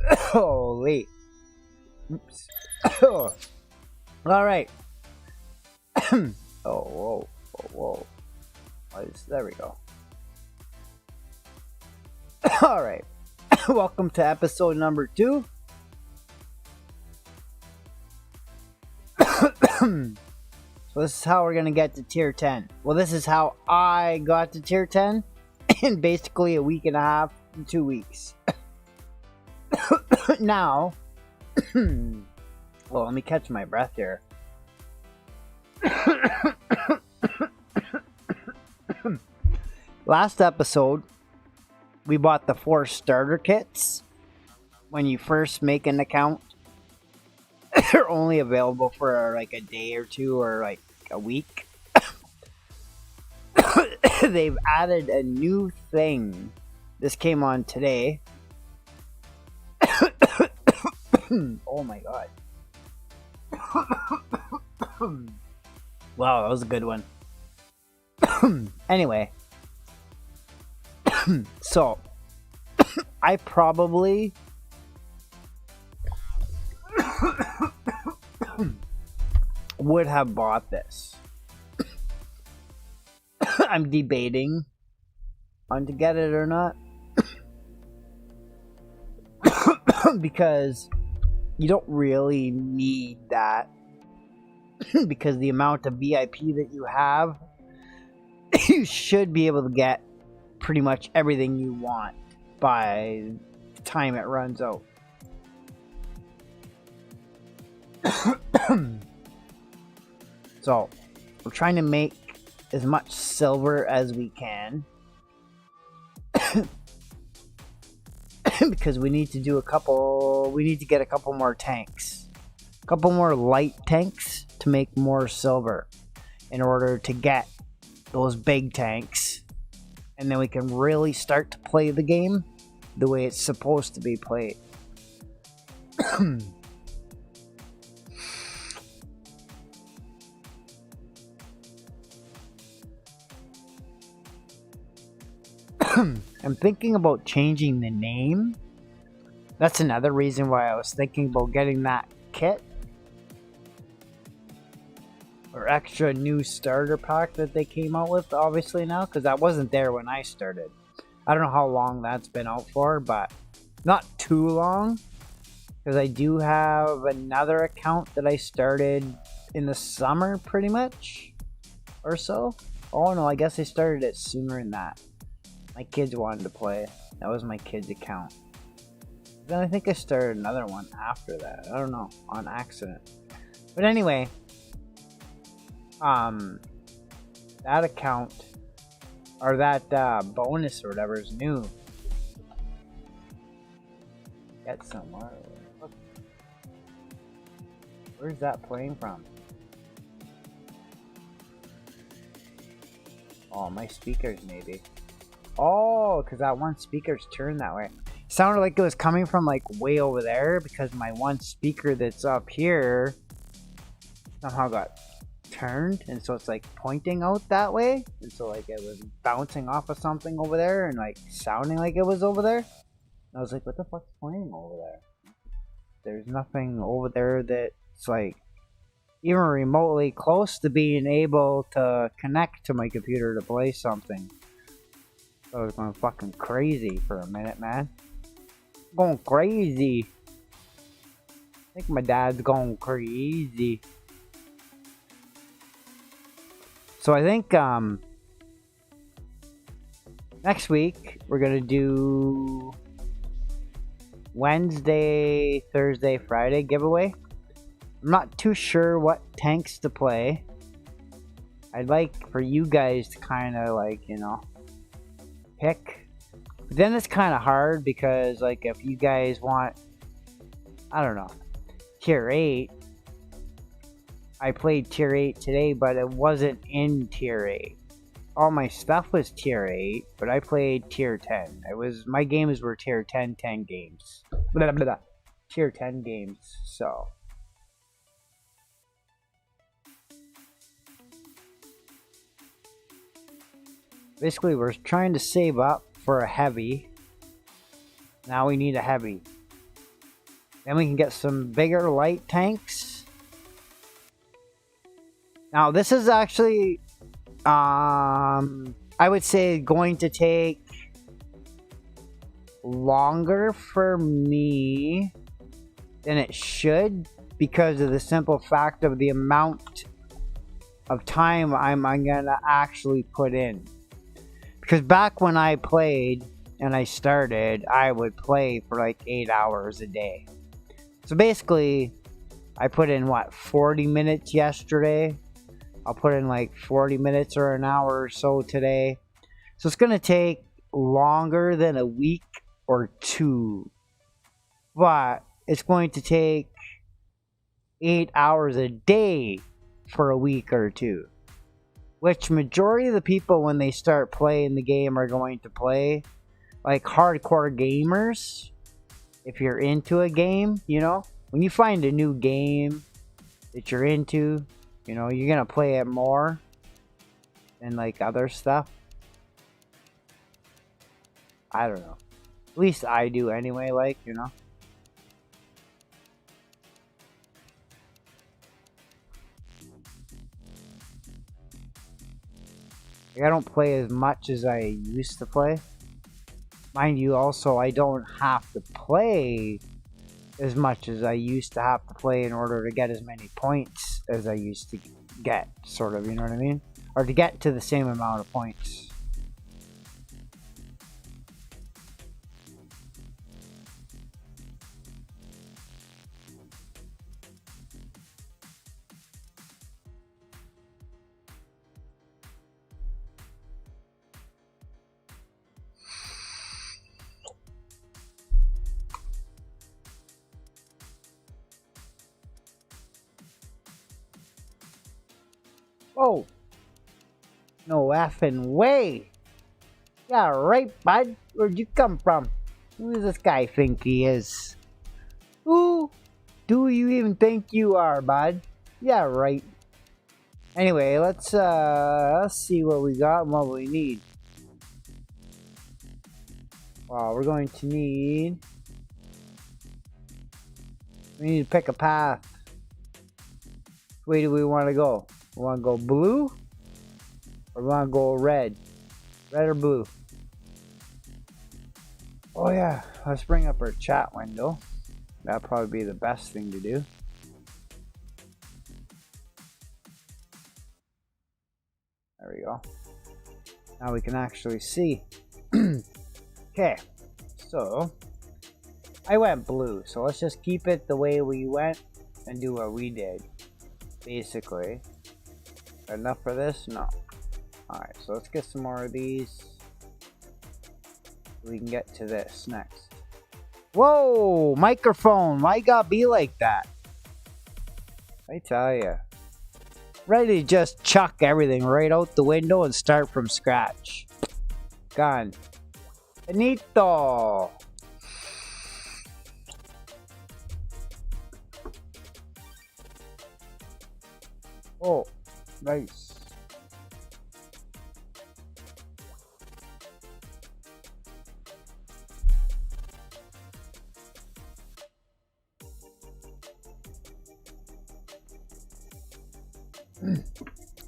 Holy. Oops. All right. Oh, whoa, whoa, whoa. There we go. All right. Welcome to episode number 2. So this is how we're gonna get to tier 10. Well, this is how I got to tier 10 in basically a week and a half, 2 weeks. Now, well, let me catch my breath here. Last episode, we bought the 4 starter kits. When you first make an account, they're only available for like a day or 2 or like a week. They've added a new thing. This came on today. Oh my god. Wow, that was a good one. Anyway. So, I probably would have bought this. I'm debating on to get it or not. Because you don't really need that. Because the amount of VIP that you have, you should be able to get pretty much everything you want by the time it runs out. So, we're trying to make as much silver as we can. Because we need to get a couple more tanks. A couple more light tanks to make more silver in order to get those big tanks. And then we can really start to play the game the way it's supposed to be played. I'm thinking about changing the name. That's another reason why I was thinking about getting that kit. Or extra new starter pack that they came out with, obviously now, because that wasn't there when I started. I don't know how long that's been out for, but not too long. Because I do have another account that I started in the summer, pretty much. Or so. Oh no, I guess I started it sooner than that. My kids wanted to play. That was my kid's account. Then I think I started another one after that. I don't know. On accident. But anyway. That account. Or that bonus or whatever is new. Get somewhere. Where's that playing from? Oh, my speakers maybe. Oh, because that one speaker's turned that way. It sounded like it was coming from like way over there because my one speaker that's up here somehow got turned, and so it's like pointing out that way, and so like it was bouncing off of something over there and like sounding like it was over there. And I was like, what the fuck's playing over there? There's nothing over there that's like even remotely close to being able to connect to my computer to play something. I was going fucking crazy for a minute, man. Going crazy. I think my dad's going crazy. So I think next week we're gonna do Wednesday, Thursday, Friday giveaway. I'm not too sure what tanks to play. I'd like for you guys to kind of like, you know, pick. But then it's kind of hard because like if you guys want, I don't know, tier 8. I played tier 8 today, but it wasn't in tier 8. All my stuff was tier 8, but I played tier 10. My games were tier 10 games. Blah, blah, blah. Tier 10 games, so. Basically, we're trying to save up for a heavy. Now we need a heavy. Then we can get some bigger light tanks. Now this is actually, I would say, going to take longer for me than it should, because of the simple fact of the amount of time I'm gonna actually put in. Because back when I played and I started, I would play for like 8 hours a day. So basically, I put in what, 40 minutes yesterday. I'll put in like 40 minutes or an hour or so today. So it's gonna take longer than a week or two. But it's going to take 8 hours a day for a week or two. Which majority of the people, when they start playing the game, are going to play. Like hardcore gamers, if you're into a game, you know, when you find a new game that you're into, you know, you're gonna play it more than like other stuff. I don't know. At least I do anyway, like, you know. I don't play as much as I used to play. Mind you, also, I don't have to play as much as I used to have to play in order to get as many points as I used to get, sort of, you know what I mean? Or to get to the same amount of points. Oh, no effing way. Yeah, right, bud. Where'd you come from? Who does this guy think he is? Who do you even think you are, bud? Yeah, right. Anyway, let's see what we got and what we need. Well, we're going to need... We need to pick a path. Which way do we want to go? We want to go blue? Or we want to go red? Red or blue? Oh yeah, let's bring up our chat window. That'll probably be the best thing to do. There we go. Now we can actually see. Okay, so I went blue, so let's just keep it the way we went and do what we did. Basically. Enough for this? No. Alright, so let's get some more of these. We can get to this next. Whoa! Microphone! Why you gotta be like that? I tell ya. Ready to just chuck everything right out the window and start from scratch. Gone. Benito! Oh, nice.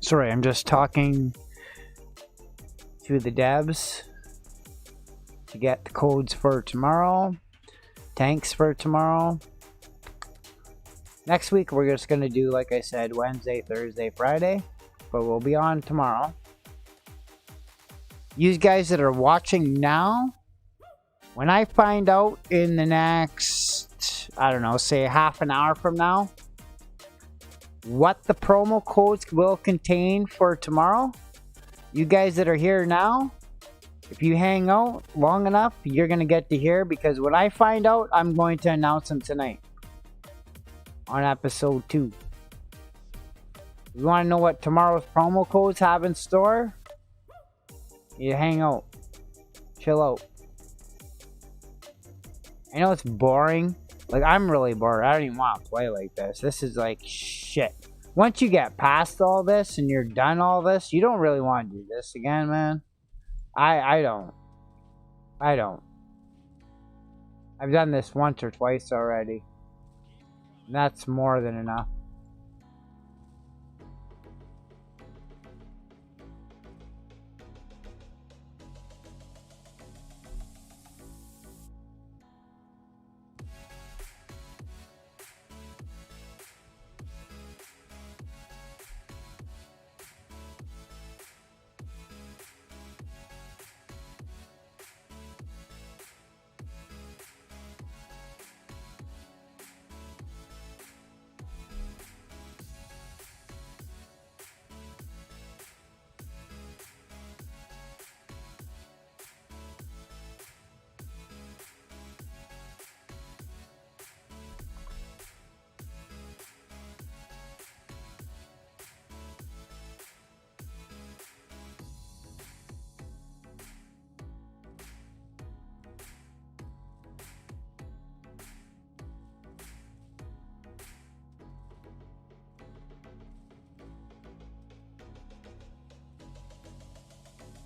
Sorry, I'm just talking to the devs to get the codes for tomorrow, tanks for tomorrow. Next week we're just gonna do, like I said, Wednesday, Thursday, Friday, but we'll be on tomorrow. You guys that are watching now, when I find out in the next, I don't know, say half an hour from now, what the promo codes will contain for tomorrow, you guys that are here now, if you hang out long enough, you're gonna get to hear, because when I find out, I'm going to announce them tonight on episode 2. You want to know what tomorrow's promo codes have in store? You hang out, chill out. I know it's boring. Like, I'm really bored. I don't even want to play like this. This is like shit. Once you get past all this and you're done all this, you don't really want to do this again, man. I don't. I don't. I've done this once or twice already. And that's more than enough.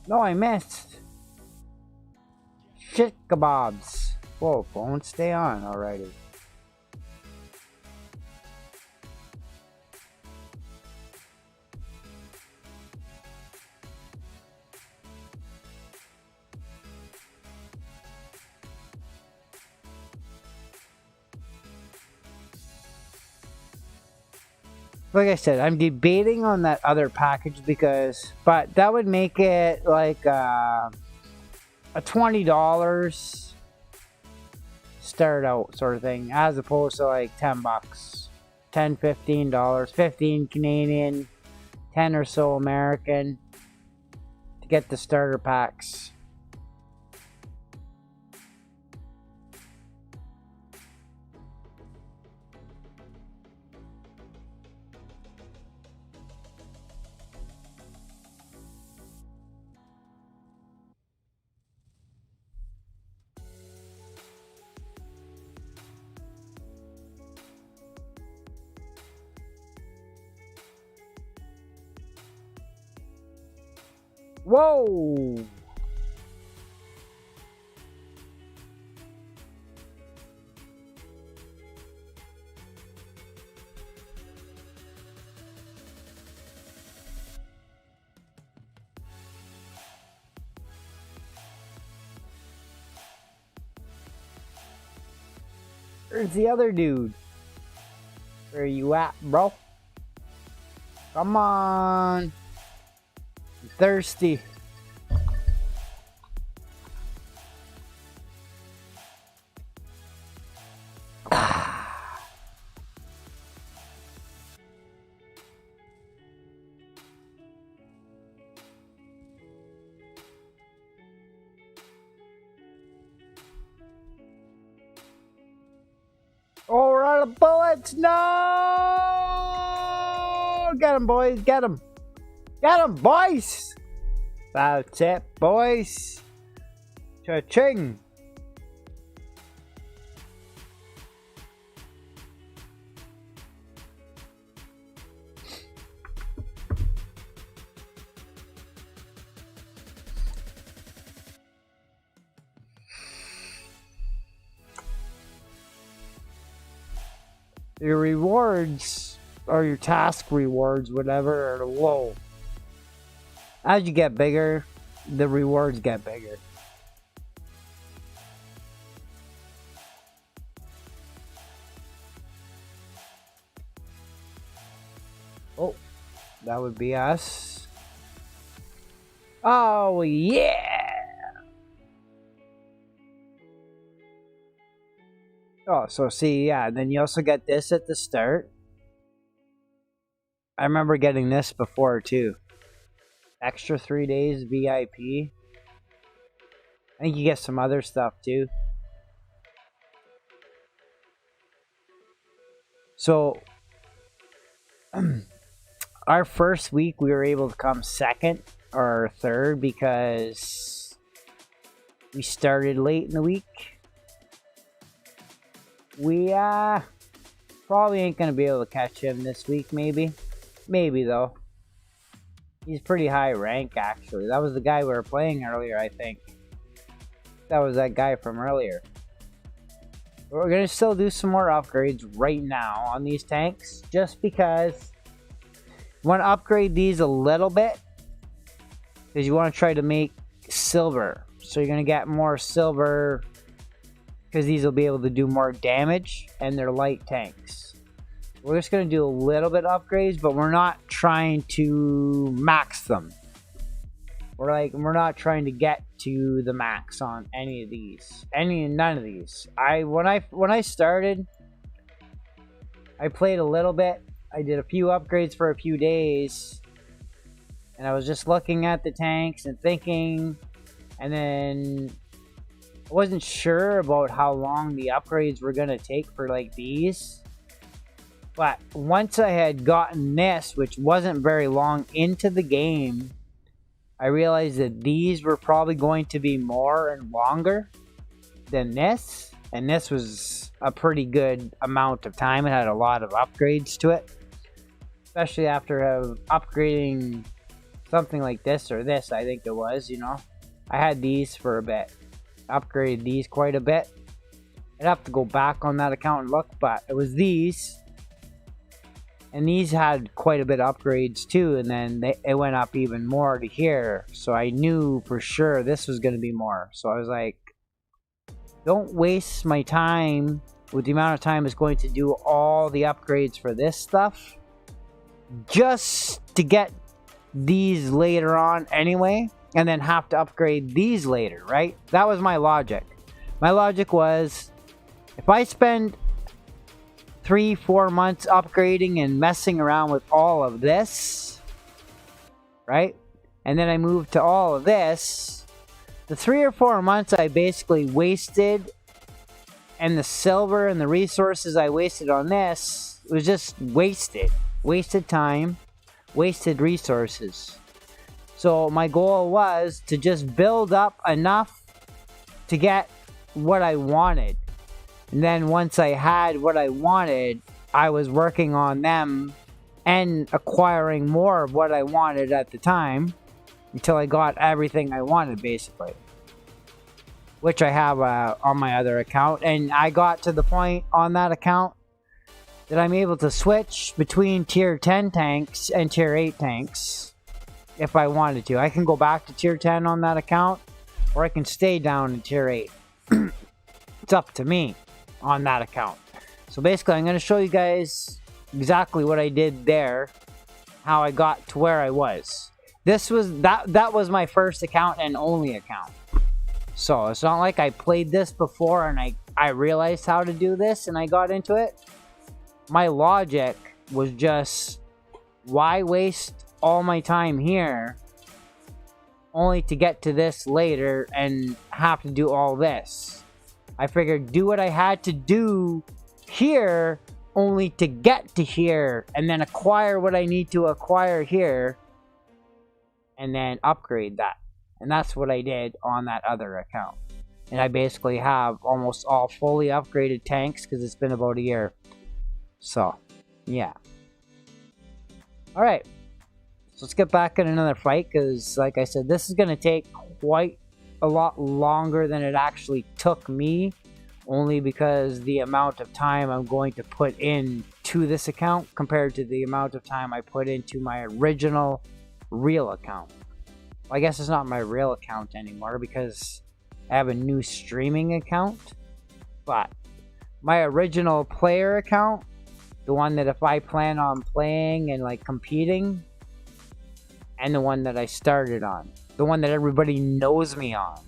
No, I missed. Shit kebabs. Whoa, phone, stay on already. Like I said, I'm debating on that other package because, but that would make it like a $20 start out sort of thing, as opposed to like 10 bucks, $10, $15, 15 Canadian, 10 or so American to get the starter packs. Whoa! Where's the other dude? Where you at, bro? Come on. I'm thirsty. Oh, we're out of bullets. No! Get him, boys. Get him. Get him, boys. That's it, boys. Cha-ching. Your rewards, or your task rewards, whatever, are low. As you get bigger, the rewards get bigger. Oh, that would be us. Oh, yeah! Oh, so see, yeah, and then you also get this at the start. I remember getting this before, too. Extra 3 days VIP. I think you get some other stuff, too. So, our first week, we were able to come second or third because we started late in the week. We probably ain't gonna be able to catch him this week, maybe. Maybe, though. He's pretty high rank, actually. That was the guy we were playing earlier, I think. That was that guy from earlier. We're gonna still do some more upgrades right now on these tanks, just because you want to upgrade these a little bit, because you want to try to make silver. So you're gonna get more silver, because these will be able to do more damage, and they're light tanks. We're just going to do a little bit of upgrades, but we're not trying to max them. We're not trying to get to the max on any of these. None of these. When I started, I played a little bit. I did a few upgrades for a few days, and I was just looking at the tanks and thinking, and then I wasn't sure about how long the upgrades were going to take for like these. But once I had gotten this, which wasn't very long into the game, I realized that these were probably going to be more and longer than this. And this was a pretty good amount of time. It had a lot of upgrades to it. Especially after upgrading something like this or this, I think it was, you know. I had these for a bit. Upgraded these quite a bit. I'd have to go back on that account and look, but it was these. And these had quite a bit of upgrades too, and then it went up even more to here. So I knew for sure this was going to be more. So I was like, don't waste my time with the amount of time it's going to do all the upgrades for this stuff, just to get these later on anyway, and then have to upgrade these later, right? That was my logic. My logic was, if I spend 3-4 months upgrading and messing around with all of this, right? And then I moved to all of this. The 3 or 4 months I basically wasted, and the silver and the resources I wasted on this was just wasted. Wasted time, wasted resources. So my goal was to just build up enough to get what I wanted. And then once I had what I wanted, I was working on them and acquiring more of what I wanted at the time until I got everything I wanted, basically. Which I have on my other account. And I got to the point on that account that I'm able to switch between tier 10 tanks and tier 8 tanks if I wanted to. I can go back to tier 10 on that account, or I can stay down in tier 8. It's up to me on that account. So basically, I'm going to show you guys exactly what I did there, how I got to where I was. This was that was my first account and only account. So it's not like I played this before and I realized how to do this and I got into it. My logic was just, why waste all my time here only to get to this later and have to do all this? I figured do what I had to do here only to get to here, and then acquire what I need to acquire here, and then upgrade that. And that's what I did on that other account. And I basically have almost all fully upgraded tanks because it's been about a year. So, yeah. Alright. So let's get back in another fight, because like I said, this is going to take quite a lot longer than it actually took me, only because the amount of time I'm going to put in to this account compared to the amount of time I put into my original real account. Well, I guess it's not my real account anymore because I have a new streaming account, but my original player account, the one that if I plan on playing and like competing, and the one that I started on, the one that everybody knows me on.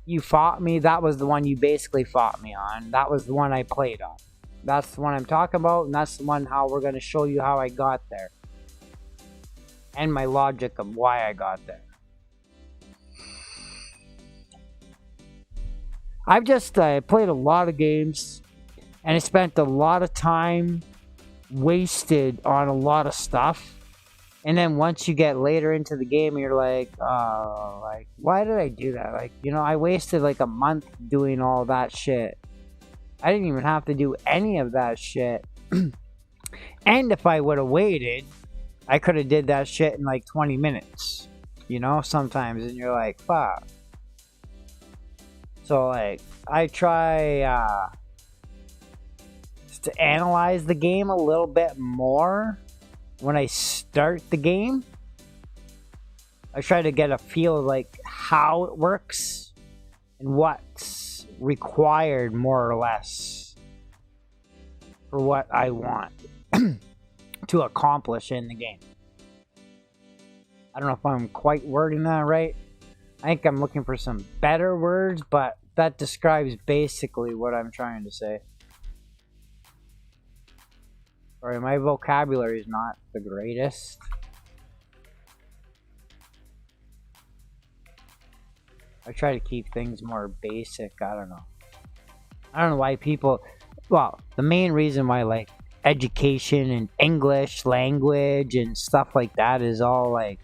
You fought me, that was the one you basically fought me on. That was the one I played on. That's the one I'm talking about, and that's the one how we're going to show you how I got there. And my logic of why I got there. I've just played a lot of games, and I spent a lot of time wasted on a lot of stuff. And then once you get later into the game, you're like, oh, like, why did I do that? Like, you know, I wasted like a month doing all that shit. I didn't even have to do any of that shit. And if I would have waited, I could have did that shit in like 20 minutes. You know, sometimes. And you're like, fuck. So like I try to analyze the game a little bit more when I start the game. I try to get a feel of like how it works and what's required more or less for what I want to accomplish in the game. I don't know if I'm quite wording that right. I think I'm looking for some better words, but that describes basically what I'm trying to say. Sorry, my vocabulary is not the greatest. I try to keep things more basic. I don't know why people... Well, the main reason why, like, education and English language and stuff like that is all, like,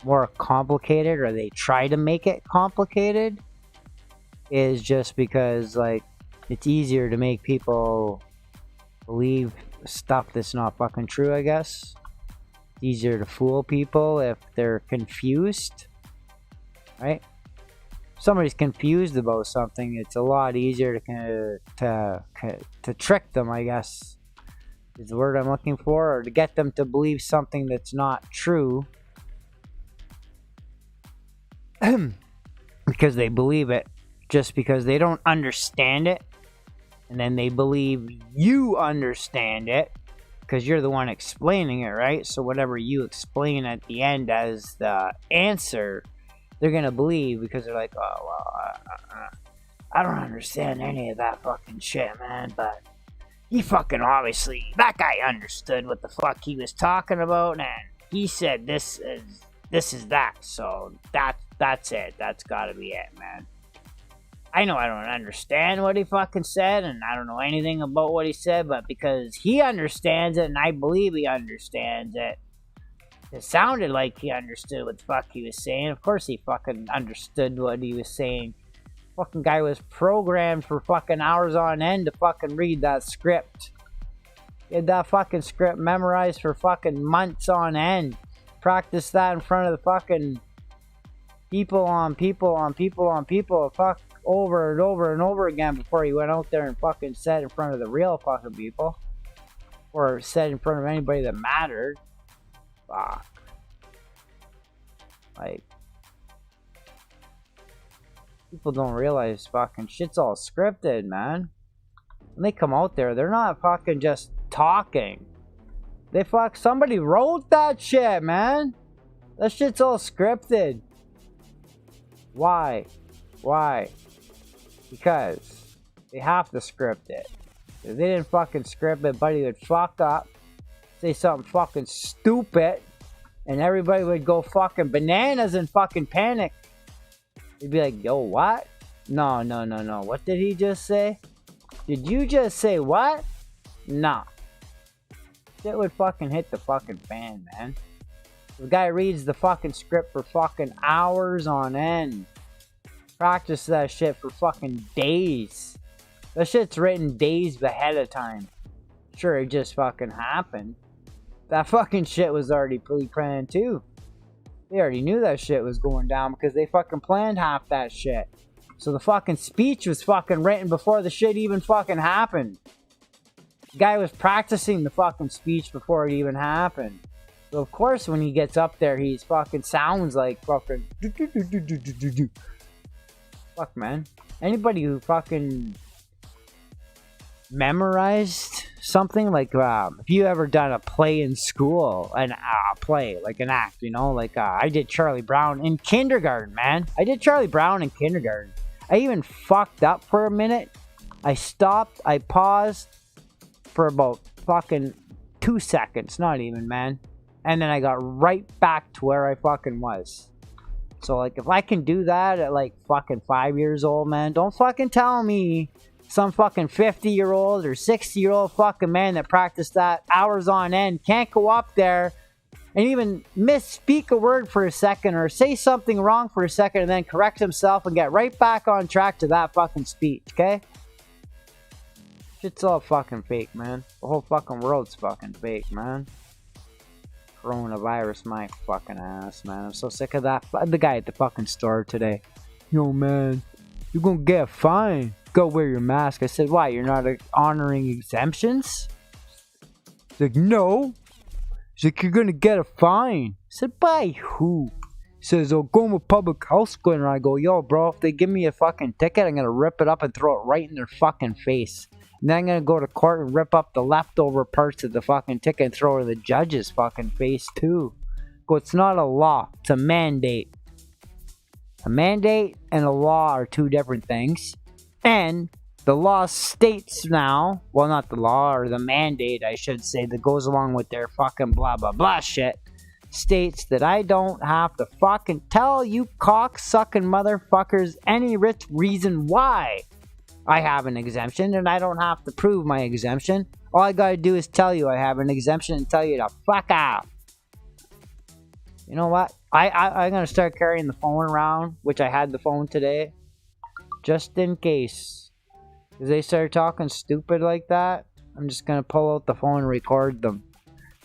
more complicated, or they try to make it complicated, is just because, like, it's easier to make people believe stuff that's not fucking true, I guess. It's easier to fool people if they're confused, right? If somebody's confused about something, it's a lot easier to trick them, I guess, is the word I'm looking for, or to get them to believe something that's not true because they believe it just because they don't understand it, and then they believe you understand it because you're the one explaining it, right? So whatever you explain at the end as the answer, they're gonna believe because they're like, oh, well, I don't understand any of that fucking shit, man, but he fucking obviously, that guy understood what the fuck he was talking about, and he said this is that, so that's it. That's gotta be it, man. I know I don't understand what he fucking said, and I don't know anything about what he said, but because he understands it, and I believe he understands it, it sounded like he understood what the fuck he was saying. Of course he fucking understood what he was saying. Fucking guy was programmed for fucking hours on end to fucking read that script. He had that fucking script memorized for fucking months on end. Practice that in front of the fucking people on people, fuck, over and over and over again before he went out there and fucking said in front of the real fucking people. Or said in front of anybody that mattered. Fuck. Like, people don't realize fucking shit's all scripted, man. When they come out there, they're not fucking just talking. Somebody wrote that shit, man. That shit's all scripted. Why? Because they have to script it. If they didn't fucking script it, buddy would fuck up, say something fucking stupid, and everybody would go fucking bananas and fucking panic. They'd be like, yo, what? No. What did he just say? Did you just say what? Nah. Shit would fucking hit the fucking fan, man. The guy reads the fucking script for fucking hours on end. Practice that shit for fucking days. That shit's written days ahead of time. Sure, it just fucking happened. That fucking shit was already pre-planned too. They already knew that shit was going down because they fucking planned half that shit. So the fucking speech was fucking written before the shit even fucking happened. The guy was practicing the fucking speech before it even happened. So of course when he gets up there, he's fucking sounds like fucking... Fuck, man. Anybody who fucking memorized something, like if you ever done a play in school, an play, like an act, you know, like I did Charlie Brown in kindergarten, man. I did Charlie Brown in kindergarten. I even fucked up for a minute. I stopped, I paused for about fucking 2 seconds, not even, man. And then I got right back to where I fucking was. So, like, if I can do that at, like, fucking 5 years old, man, don't fucking tell me some fucking 50-year-old or 60-year-old fucking man that practiced that hours on end can't go up there and even misspeak a word for a second or say something wrong for a second and then correct himself and get right back on track to that fucking speech, okay? Shit's all fucking fake, man. The whole fucking world's fucking fake, man. Coronavirus, my fucking ass, man. I'm so sick of that. The guy at the fucking store today. Yo, man, You're gonna get a fine. Go wear your mask. I said, why? You're not honoring exemptions? He's like, no. He's like, you're gonna get a fine. I said, by who? He says, I'll go to public house cleaner. I go, yo, bro, if they give me a fucking ticket, I'm gonna rip it up and throw it right in their fucking face. And then I'm gonna go to court and rip up the leftover parts of the fucking ticket and throw it in the judge's fucking face, too. Go, it's not a law. It's a mandate. A mandate and a law are two different things. And the law states now, well, not the law, or the mandate, I should say, that goes along with their fucking blah, blah, blah shit, states that I don't have to fucking tell you cock-sucking motherfuckers any rich reason why I have an exemption, and I don't have to prove my exemption. All I gotta do is tell you I have an exemption and tell you to fuck off. You know what? I'm gonna start carrying the phone around, which I had the phone today, just in case. If they start talking stupid like that, I'm just gonna pull out the phone and record them.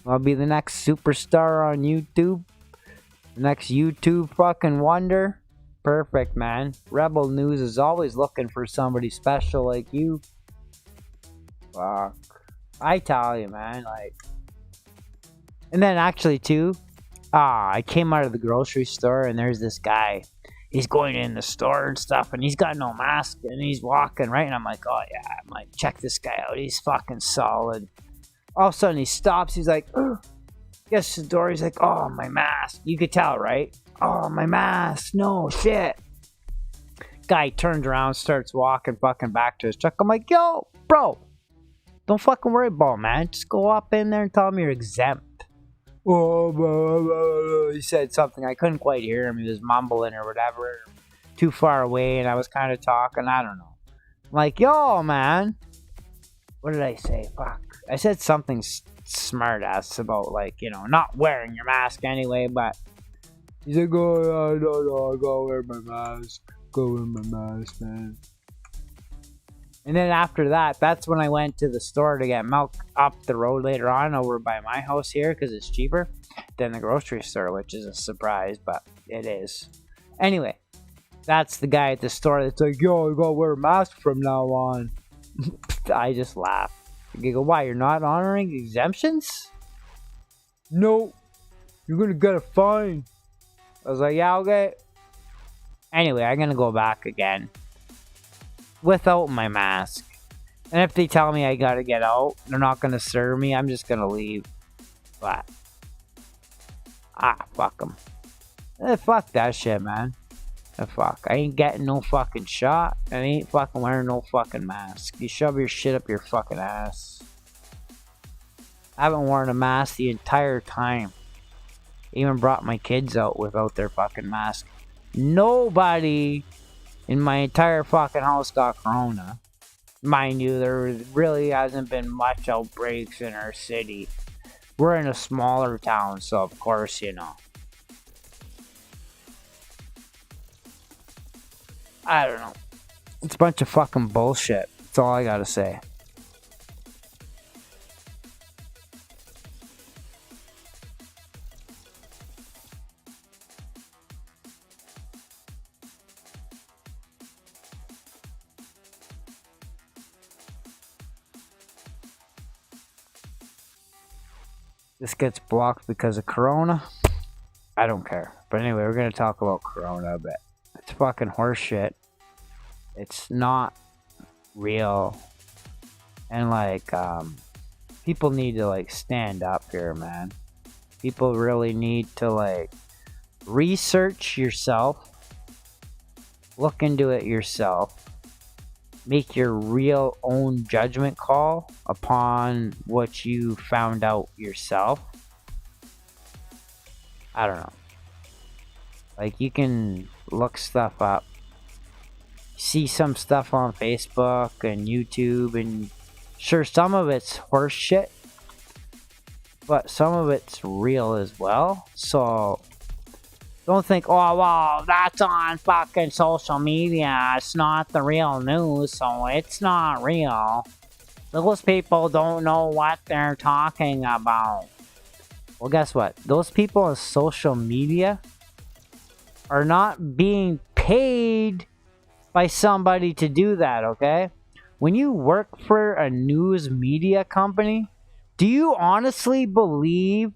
I'll be the next superstar on YouTube. The next YouTube fucking wonder. Perfect, man. Rebel News is always looking for somebody special like you. Fuck. I tell you, man, like. And then actually, too, I came out of the grocery store and there's this guy. He's going in the store and stuff and he's got no mask and he's walking, right? And I'm like, oh yeah, I'm like, check this guy out. He's fucking solid. All of a sudden he stops. He's like, gets to the door. He's like, oh, my mask. You could tell, right? Oh, my mask. No shit. Guy turns around, starts walking fucking back to his truck. I'm like, yo, bro, don't fucking worry about it, man. Just go up in there and tell him you're exempt. Oh, blah, blah, blah. He said something. I couldn't quite hear him. He was mumbling or whatever. Too far away, and I was kind of talking. I don't know. I'm like, yo, man. What did I say? Fuck. I said something smart ass about, like, you know, not wearing your mask anyway, but he's like, oh, no, I gotta wear my mask. Go wear my mask, man. And then after that, that's when I went to the store to get milk up the road later on over by my house here because it's cheaper than the grocery store, which is a surprise, but it is. Anyway, that's the guy at the store that's like, yo, you gotta wear a mask from now on. I just laugh. You go, why, you're not honoring exemptions? No, you're gonna get a fine. I was like, yeah, okay. Anyway, I'm gonna go back again without my mask. And if they tell me I gotta get out, they're not gonna serve me, I'm just gonna leave. But fuck them. Fuck that shit, man. Fuck, I ain't getting no fucking shot. I ain't fucking wearing no fucking mask. You shove your shit up your fucking ass. I haven't worn a mask the entire time. Even brought my kids out without their fucking mask. Nobody in my entire fucking house got corona. Mind you, there really hasn't been much outbreaks in our city. We're in a smaller town, so of course, you know. I don't know. It's a bunch of fucking bullshit. That's all I gotta say. This gets blocked because of Corona. I don't care. But anyway, we're gonna talk about Corona a bit. It's fucking horseshit. It's not real. And like, people need to like stand up here, man. People really need to like research yourself. Look into it yourself. Make your real own judgment call upon what you found out yourself. I don't know. Like, you can look stuff up. See some stuff on Facebook and YouTube, and sure, some of it's horse shit, but some of it's real as well. So don't think, oh, well, that's on fucking social media. It's not the real news, so it's not real. Those people don't know what they're talking about. Well, guess what? Those people on social media are not being paid by somebody to do that, okay? When you work for a news media company, do you honestly believe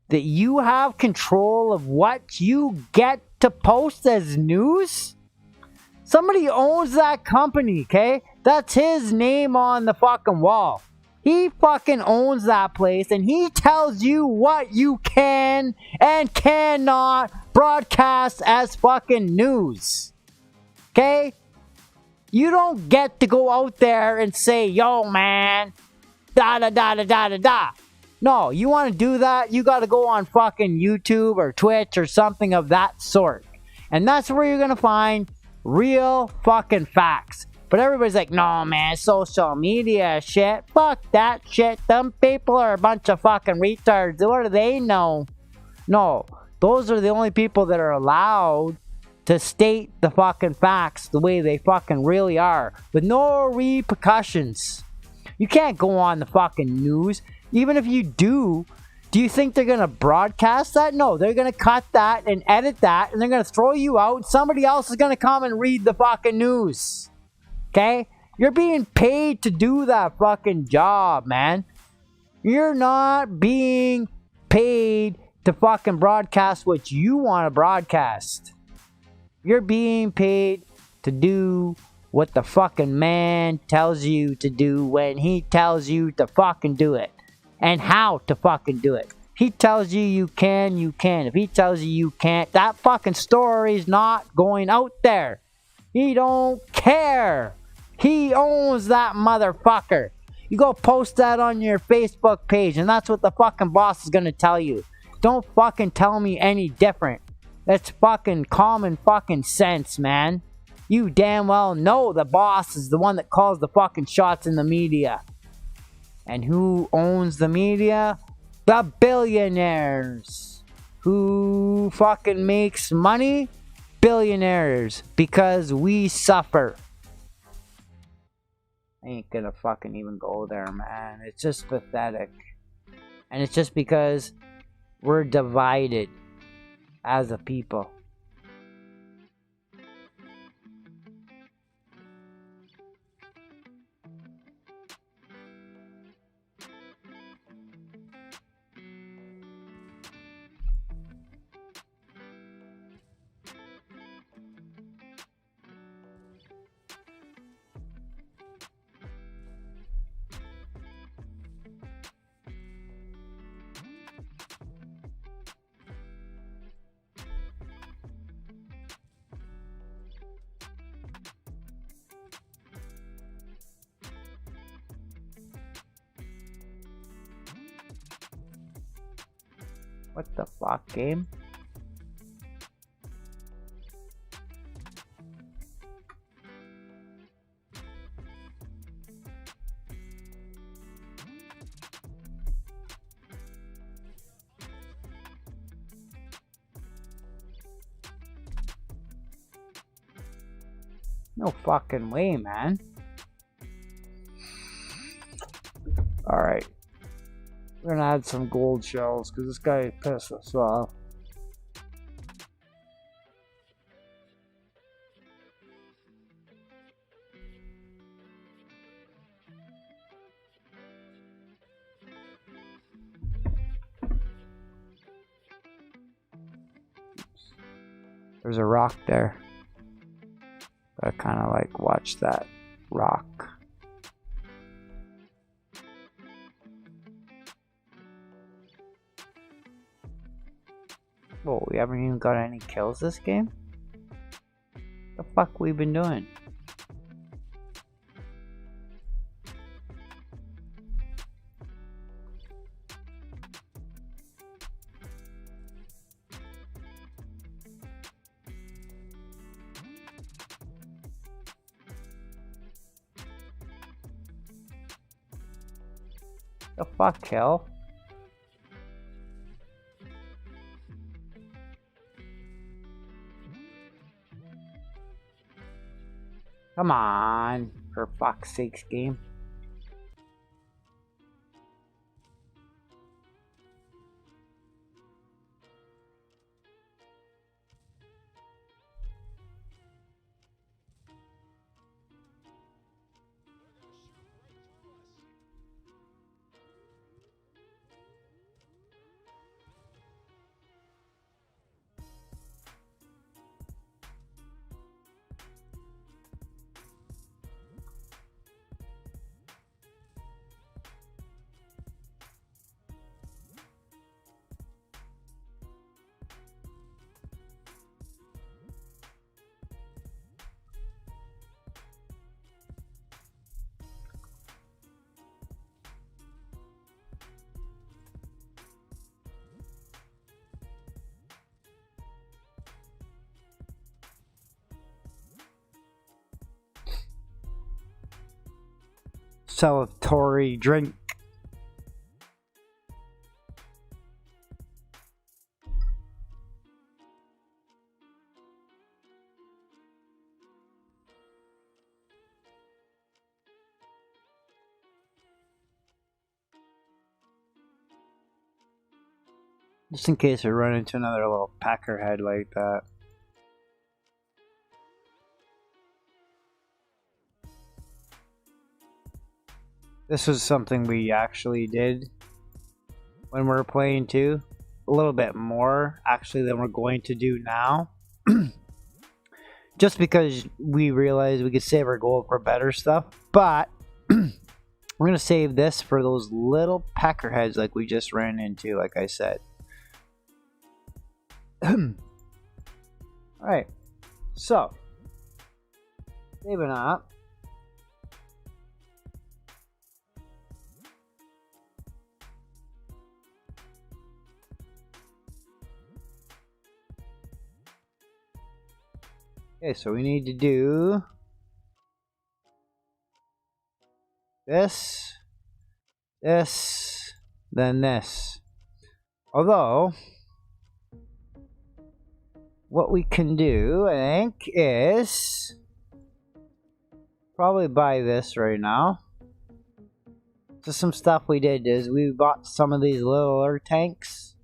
that you have control of what you get to post as news? Somebody owns that company, okay? That's his name on the fucking wall. He fucking owns that place, and he tells you what you can and cannot broadcast as fucking news. Okay? You don't get to go out there and say, yo, man, da da da da da da da. No, you want to do that, you got to go on fucking YouTube or Twitch or something of that sort. And that's where you're going to find real fucking facts. But everybody's like, no, man, social media shit. Fuck that shit. Them people are a bunch of fucking retards. What do they know? No, those are the only people that are allowed to state the fucking facts the way they fucking really are, with no repercussions. You can't go on the fucking news. Even if you do you think they're gonna broadcast that? No, they're gonna cut that and edit that, and they're gonna throw you out, and somebody else is gonna come and read the fucking news. Okay? You're being paid to do that fucking job, man. You're not being paid to fucking broadcast what you want to broadcast. You're being paid to do what the fucking man tells you to do when he tells you to fucking do it. And how to fucking do it. He tells you you can, you can. If he tells you you can't, that fucking story's not going out there. He don't care. He owns that motherfucker. You go post that on your Facebook page, and that's what the fucking boss is gonna tell you. Don't fucking tell me any different. That's fucking common fucking sense, man. You damn well know the boss is the one that calls the fucking shots in the media. And who owns the media? The billionaires. Who fucking makes money? Billionaires. Because we suffer. I ain't gonna fucking even go there, man. It's just pathetic. And it's just because we're divided as a people. What the fuck, game? No fucking way, man. Alright. We're gonna add some gold shells because this guy pissed us off. There's a rock there. I kind of like watch that rock. Whoa, we haven't even got any kills this game? The fuck we been doing? The fuck, hell? Come on, for fuck's sakes, game. celebratory drink. Just in case I run into another little peckerhead like that. This was something we actually did when we were playing too. A little bit more actually than we're going to do now. Just because we realized we could save our gold for better stuff. But we're going to save this for those little peckerheads like we just ran into, like I said. Alright, so saving up. Okay, so we need to do this, then this. Although, what we can do, I think, is probably buy this right now. So some stuff we did is we bought some of these littler tanks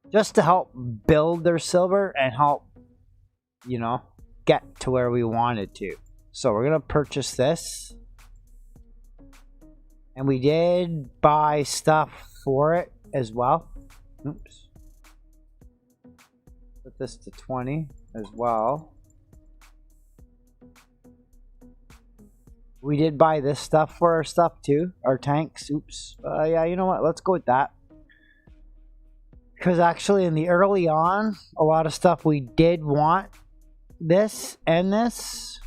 just to help build their silver and help, you know, get to where we wanted to. So we're gonna purchase this, and we did buy stuff for it as well. Oops. Put this to 20 as well. We did buy this stuff for our stuff too, our tanks. Oops. Yeah, you know what? Let's go with that. Because actually in the early on, a lot of stuff we did want. This and this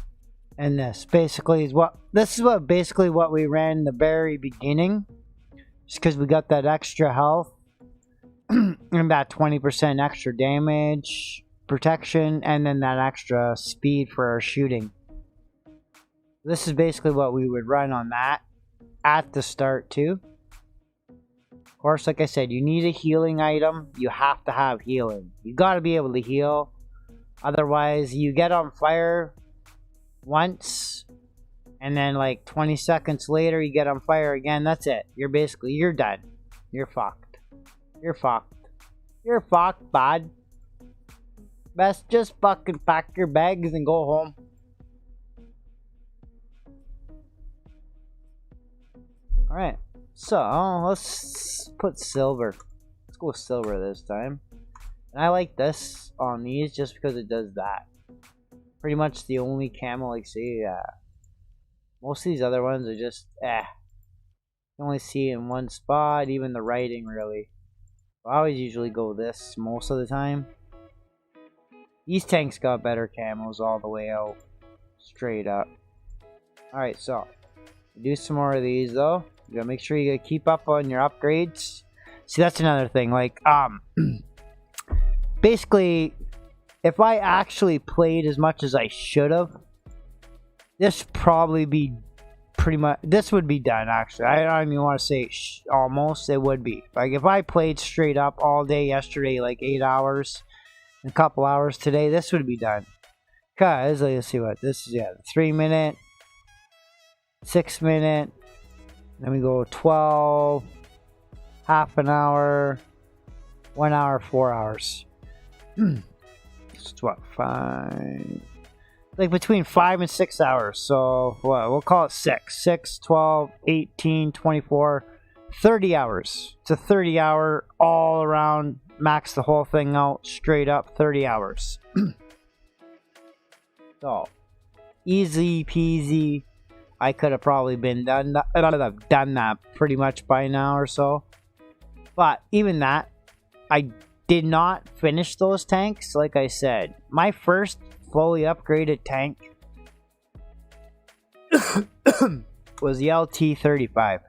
and this basically is what basically what we ran in the very beginning, just because we got that extra health and that 20% extra damage protection, and then that extra speed for our shooting. This is basically what we would run on that at the start too. Of course, like I said, you need a healing item. You have to have healing. You got to be able to heal. Otherwise, you get on fire once, and then like 20 seconds later, you get on fire again. That's it. You're done. You're fucked. You're fucked. You're fucked, bud. Best just fucking pack your bags and go home. Alright, so let's put silver. Let's go with silver this time. And I like this on these just because it does that. Pretty much the only camo, like, see, most of these other ones are just, You only see in one spot, even the writing, really. I always usually go this most of the time. These tanks got better camos all the way out. Straight up. Alright, so. Do some more of these, though. You gotta make sure you gotta keep up on your upgrades. See, that's another thing, like, basically, if I actually played as much as I should have, this would be done, actually. I don't even want to say almost, it would be. Like, if I played straight up all day yesterday, like 8 hours, and a couple hours today, this would be done. Because, let's see what, this is, 3 minute, 6 minute, then we go 12, half an hour, 1 hour, 4 hours. It's what, 5, like between 5 and 6 hours. So what, we'll call it 6, 12, 18, 24, 30 hours. It's a 30 hour all around, max the whole thing out straight up, 30 hours. So easy peasy. I could have probably done that pretty much by now or so. But even that, I did not finish those tanks. Like I said, my first fully upgraded tank was the LT-35.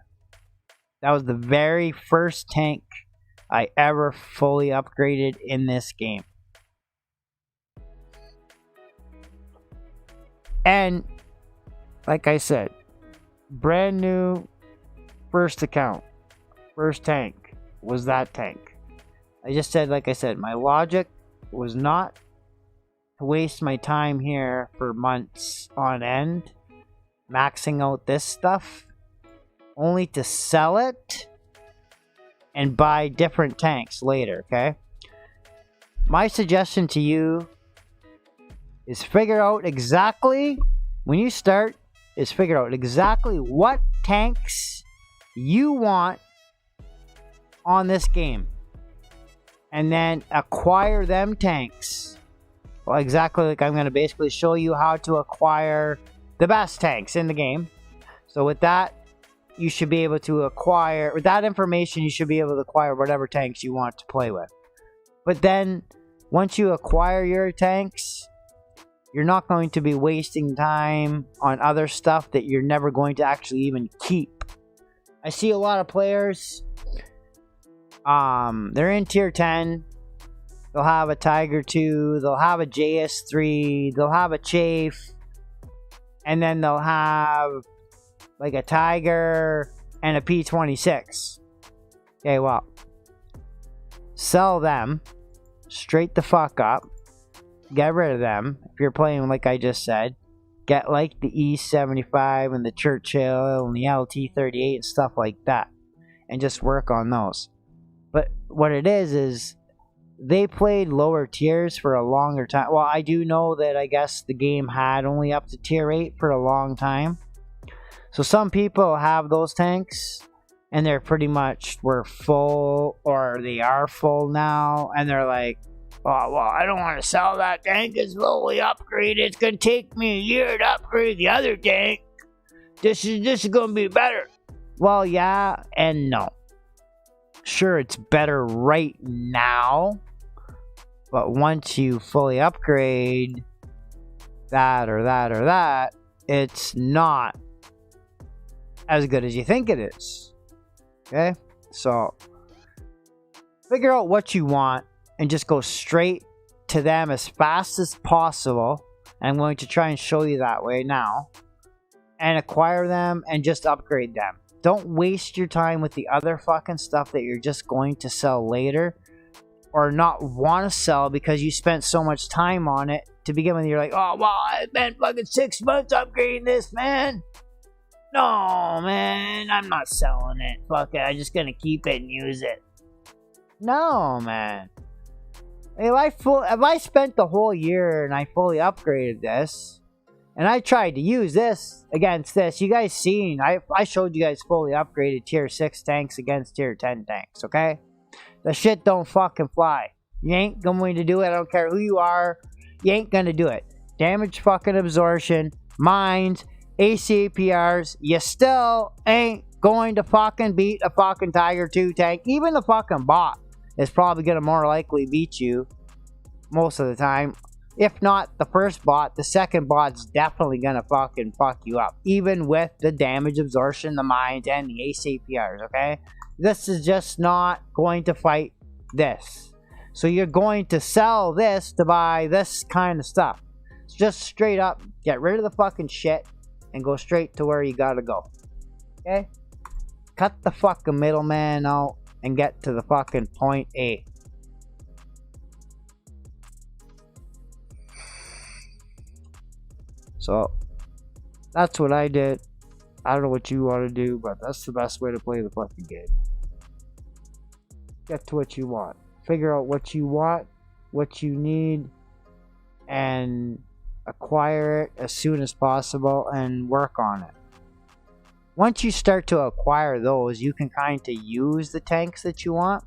That was the very first tank I ever fully upgraded in this game. And like I said, brand new first account, first tank was that tank. I just said, like I said, my logic was not to waste my time here for months on end maxing out this stuff only to sell it and buy different tanks later. Okay, my suggestion to you is figure out exactly, when you start, is figure out exactly what tanks you want on this game and then acquire them tanks. Well, exactly, like I'm going to basically show you how to acquire the best tanks in the game. So with that, you should be able to acquire, with that information, you should be able to acquire whatever tanks you want to play with. But then once you acquire your tanks, you're not going to be wasting time on other stuff that you're never going to actually even keep. I see a lot of players, they're in tier 10. They'll have a Tiger II, they'll have a JS3, they'll have a Chafe, and then they'll have like a Tiger and a P26. Okay, well, sell them straight the fuck up. Get rid of them. If you're playing like I just said, get like the E75 and the Churchill and the LT38 and stuff like that, and just work on those. But what it is they played lower tiers for a longer time. Well, I do know that I guess the game had only up to tier 8 for a long time. So some people have those tanks and they're pretty much were full, or they are full now, and they're like, oh, well, I don't want to sell that tank. It's lowly upgraded. It's going to take me a year to upgrade the other tank. This is going to be better. Well, yeah and no. Sure, it's better right now, but once you fully upgrade that or that or that, it's not as good as you think it is. Okay? So, figure out what you want and just go straight to them as fast as possible. I'm going to try and show you that way now. And acquire them and just upgrade them. Don't waste your time with the other fucking stuff that you're just going to sell later or not want to sell because you spent so much time on it to begin with. You're like, oh, well, I spent fucking 6 months upgrading this, man. No, man, I'm not selling it. Fuck it, I'm just gonna keep it and use it. No, man. If I spent the whole year and I fully upgraded this, and I tried to use this against this, you guys seen, I showed you guys fully upgraded tier 6 tanks against tier 10 tanks, okay? The shit don't fucking fly. You ain't going to do it. I don't care who you are. You ain't gonna do it. Damage fucking absorption, mines, ACPRs, you still ain't going to fucking beat a fucking Tiger II tank. Even the fucking bot is probably gonna more likely beat you most of the time. If not the first bot, the second bot's definitely gonna fucking fuck you up. Even with the damage absorption, the mines, and the ACPRs, okay? This is just not going to fight this. So you're going to sell this to buy this kind of stuff. It's just straight up, get rid of the fucking shit and go straight to where you gotta go. Okay? Cut the fucking middleman out and get to the fucking point A. So, that's what I did. I don't know what you want to do, but that's the best way to play the fucking game. Get to what you want. Figure out what you want, what you need, and acquire it as soon as possible and work on it. Once you start to acquire those, you can kind of use the tanks that you want,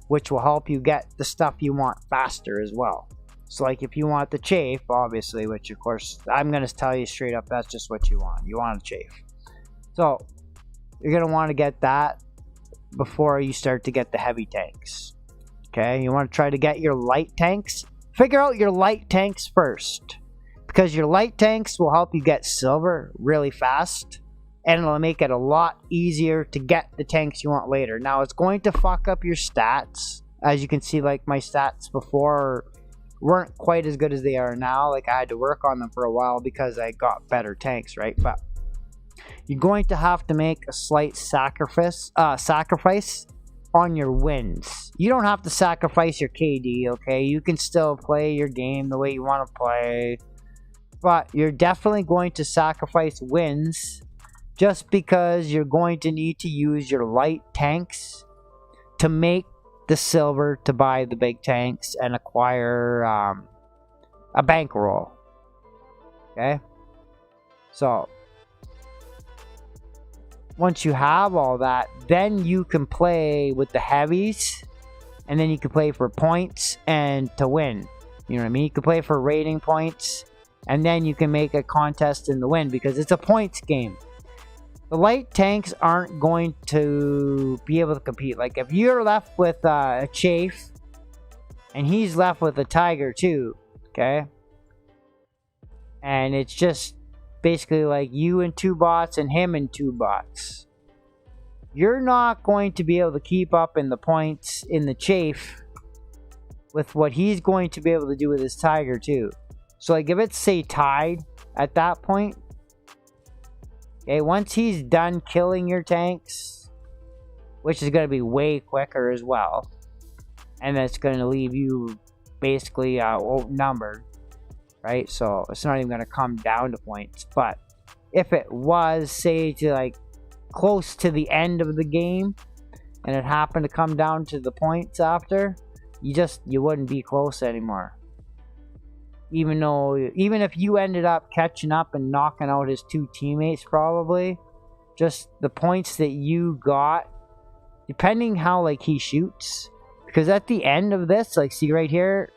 which will help you get the stuff you want faster as well. So like if you want the Chafe, obviously, which of course I'm going to tell you straight up, that's just what you want. You want a Chafe. So you're going to want to get that before you start to get the heavy tanks. Okay, you want to try to get your light tanks. Figure out your light tanks first, because your light tanks will help you get silver really fast, and it'll make it a lot easier to get the tanks you want later. Now, it's going to fuck up your stats. As you can see, like my stats before weren't quite as good as they are now. Like I had to work on them for a while because I got better tanks, right? But you're going to have to make a slight sacrifice on your wins. You don't have to sacrifice your KD, okay? You can still play your game the way you want to play, but you're definitely going to sacrifice wins just because you're going to need to use your light tanks to make the silver to buy the big tanks and acquire a bankroll. Okay? So, once you have all that, then you can play with the heavies, and then you can play for points and to win. You know what I mean? You can play for rating points, and then you can make a contest in the win because it's a points game. The light tanks aren't going to be able to compete. Like if you're left with a Chafe, and he's left with a Tiger II, okay? And it's just basically like you and 2 bots and him and 2 bots. You're not going to be able to keep up in the points in the Chafe with what he's going to be able to do with his Tiger II. So like if it's say tied at that point, okay, once he's done killing your tanks, which is going to be way quicker as well, and that's going to leave you basically outnumbered, right? So it's not even going to come down to points. But if it was, say, to like close to the end of the game, and it happened to come down to the points after, you wouldn't be close anymore. Even if you ended up catching up and knocking out his 2 teammates, probably just the points that you got, depending how like he shoots, because at the end of this, like see right here,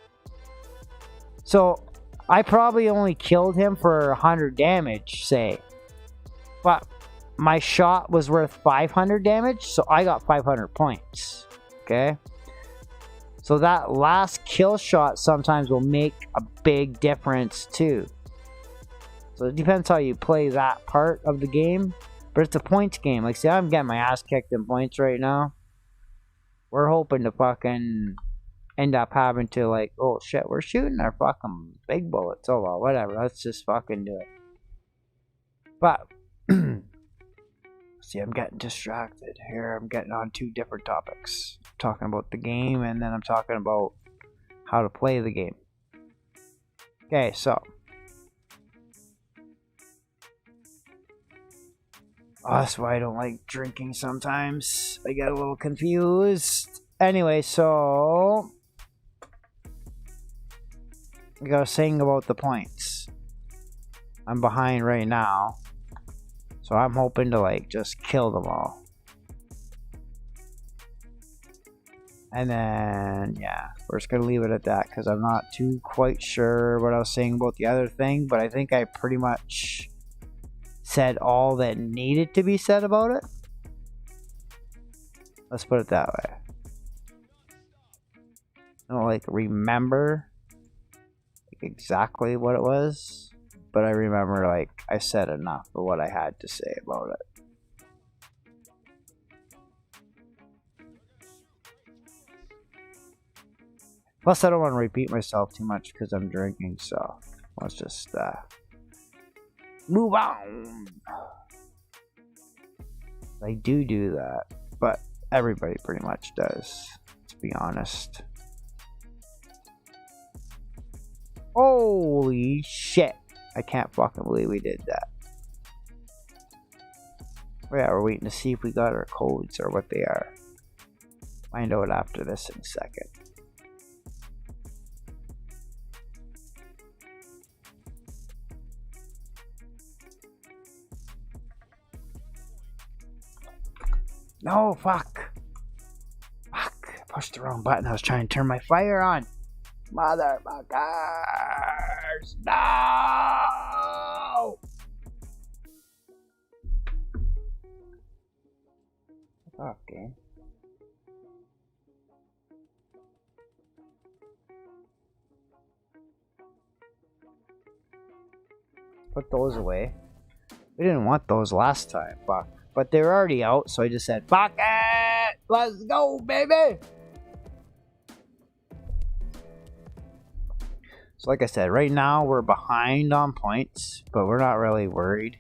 so I probably only killed him for 100 damage, say, but my shot was worth 500 damage, so I got 500 points. Okay, so that last kill shot sometimes will make a big difference too. So it depends how you play that part of the game, but it's a points game. Like, see, I'm getting my ass kicked in points right now. We're hoping to fucking end up having to like, oh shit, we're shooting our fucking big bullets. Oh well, whatever, let's just fucking do it. But see, I'm getting distracted here. I'm getting on 2 different topics. I'm talking about the game, and then I'm talking about how to play the game. Okay, so that's why I don't like drinking sometimes. I get a little confused. Anyway, so like I was saying about the points, I'm behind right now, so I'm hoping to like just kill them all. And then yeah, we're just gonna leave it at that because I'm not too quite sure what I was saying about the other thing, but I think I pretty much said all that needed to be said about it. Let's put it that way. I don't like remember like exactly what it was, but I remember like I said enough of what I had to say about it. Plus I don't want to repeat myself too much because I'm drinking, so let's just move on. I do that, but everybody pretty much does, to be honest. Holy shit, I can't fucking believe we did that. Yeah, we're waiting to see if we got our codes or what they are. Find out after this in a second. No, fuck. Fuck. I pushed the wrong button. I was trying to turn my fire on. Motherfuckers. No! Okay. Put those away. We didn't want those last time. Fuck. But they were already out, so I just said, fuck it! Let's go, baby! So like I said, right now we're behind on points, but we're not really worried.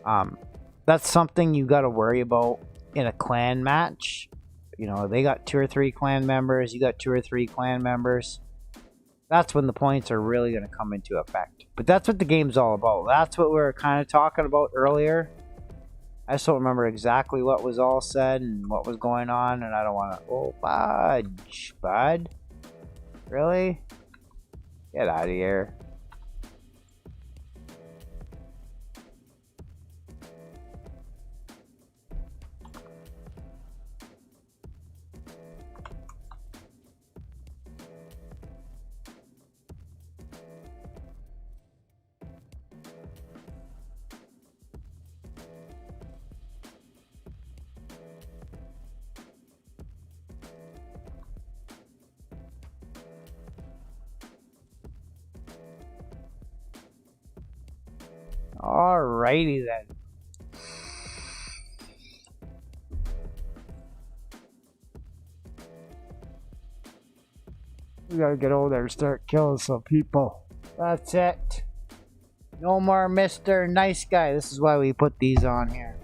That's something you got to worry about in a clan match. You know, they got 2 or 3 clan members, you got 2 or 3 clan members. That's when the points are really going to come into effect. But that's what the game's all about. That's what we were kind of talking about earlier. I just don't remember exactly what was all said and what was going on, and I don't want to... Oh, fudge, bud. Really? Get out of here. Alrighty then. We gotta get over there and start killing some people. That's it. No more Mr. Nice Guy. This is why we put these on here.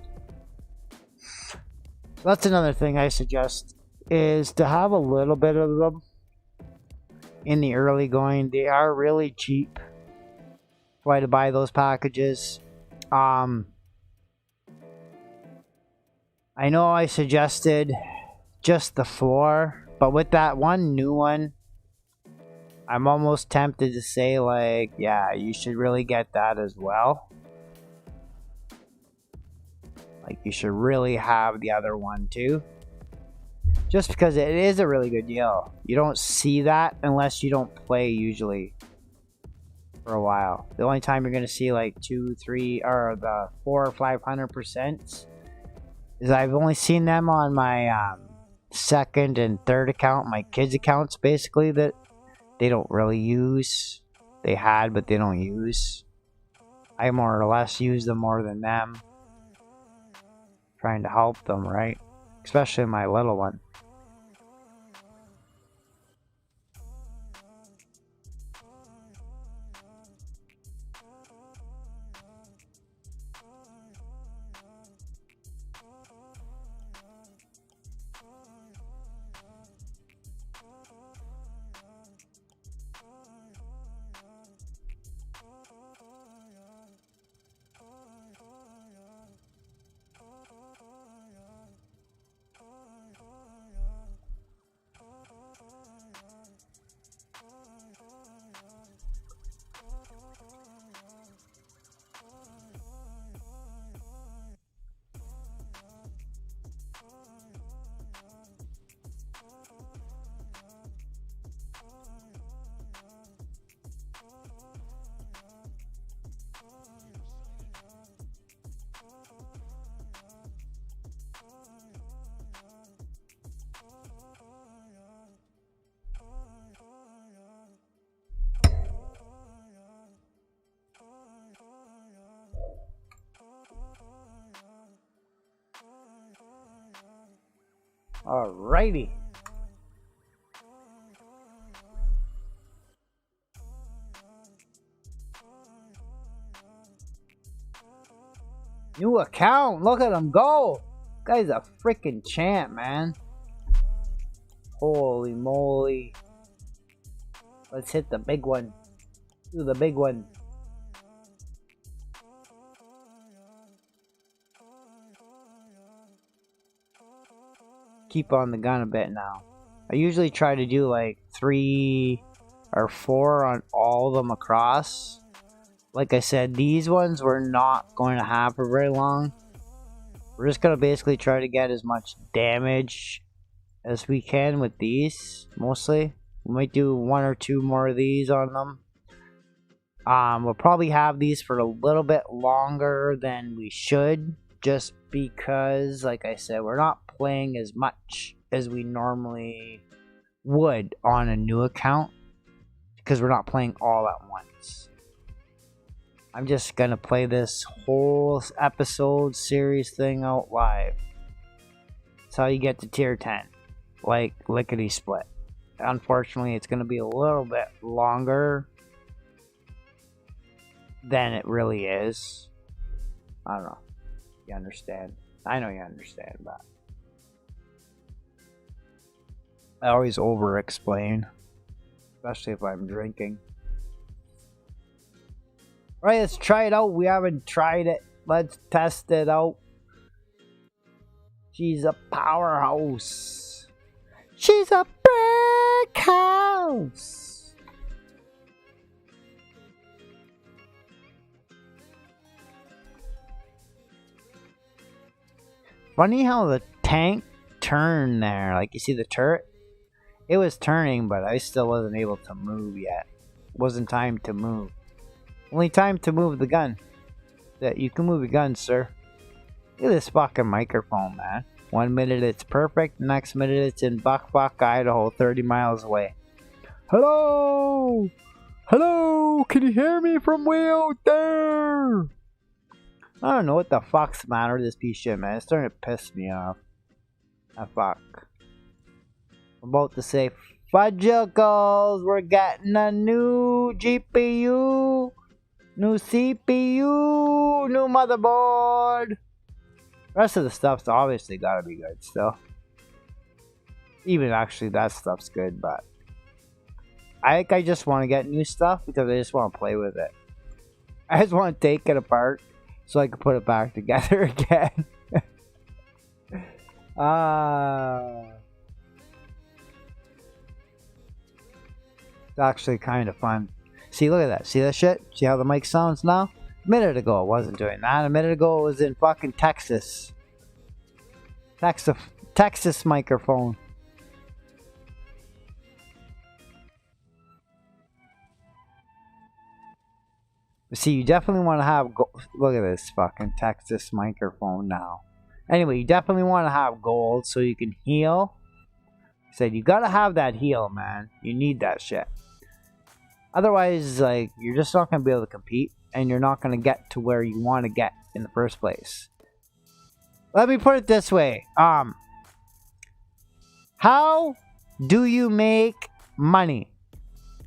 That's another thing I suggest, is to have a little bit of them in the early going. They are really cheap. Why to buy those packages. I know I suggested just the 4, but with that one new one, I'm almost tempted to say, like, yeah, you should really get that as well. Like, you should really have the other one too. Just because it is a really good deal. You don't see that unless you don't play usually for a while. The only time you're going to see like 2, 3, or the 4 or 500% is I've only seen them on my second and third account, my kids' accounts basically, that they don't really use. They had, but they don't use. I more or less use them more than them. Trying to help them, right? Especially my little one. Alrighty. New account. Look at him go. Guy's a freaking champ, man. Holy moly. Let's hit the big one. Do the big one. Keep on the gun a bit now. I usually try to do like 3 or 4 on all of them across. Like I said, these ones we're not going to have for very long. We're just going to basically try to get as much damage as we can with these, mostly. We might do 1 or 2 more of these on them. We'll probably have these for a little bit longer than we should, just because, like I said, we're not playing as much as we normally would on a new account, because we're not playing all at once. I'm just gonna play this whole episode series thing out live. That's how you get to tier 10, like lickety split. Unfortunately, it's gonna be a little bit longer than it really is. I don't know. You understand? I know you understand, but I always over-explain, especially if I'm drinking. Alright, let's try it out. We haven't tried it. Let's test it out. She's a powerhouse. She's a brick house. Funny how the tank turned there. Like, you see the turret? It was turning, but I still wasn't able to move yet. It wasn't time to move. Only time to move the gun. That you can move your gun, sir. Look at this fucking microphone, man. 1 minute it's perfect, next minute it's in Buck, Idaho, 30 miles away. Hello! Hello! Can you hear me from way out there? I don't know what the fuck's the matter with this piece of shit, man. It's starting to piss me off. Ah, fuck. I'm about to say, fudgicles, we're getting a new GPU, new CPU, new motherboard. The rest of the stuff's obviously gotta be good still. Even actually that stuff's good, but I think I just want to get new stuff because I just want to play with it. I just want to take it apart so I can put it back together again. It's actually kind of fun. See, look at that. See that shit? See how the mic sounds now? A minute ago it wasn't doing that. A minute ago it was in fucking Texas. Texas microphone. See, you definitely want to have look at this fucking Texas microphone now. Anyway, you definitely want to have gold so you can heal. I said you gotta have that heal, man. You need that shit. Otherwise, like, you're just not gonna be able to compete, and you're not gonna get to where you want to get in the first place. Let me put it this way. How do you make money?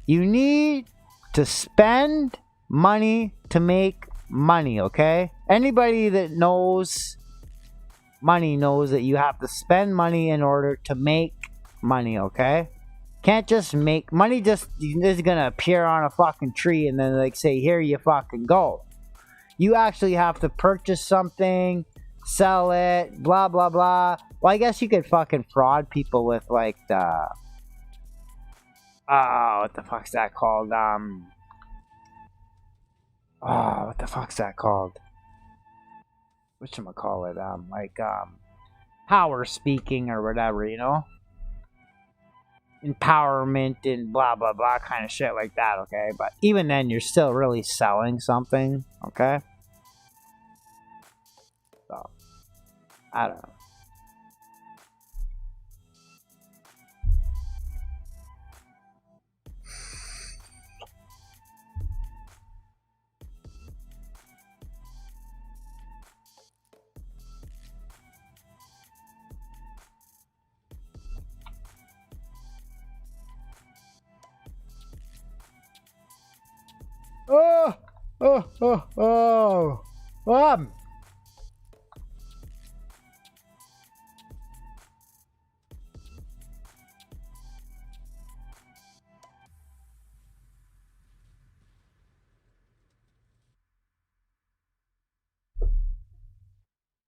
You need to spend money to make money, okay? Anybody that knows money knows that you have to spend money in order to make money, okay? Can't just make money, just is gonna appear on a fucking tree and then like say, here you fucking go. You actually have to purchase something, sell it, blah blah blah. Well, I guess you could fucking fraud people with like the what the fuck's that called? What the fuck's that called? Whatchamacallit? Power speaking or whatever, you know? Empowerment and blah blah blah kind of shit like that, okay? But even then, you're still really selling something, okay? So, I don't know.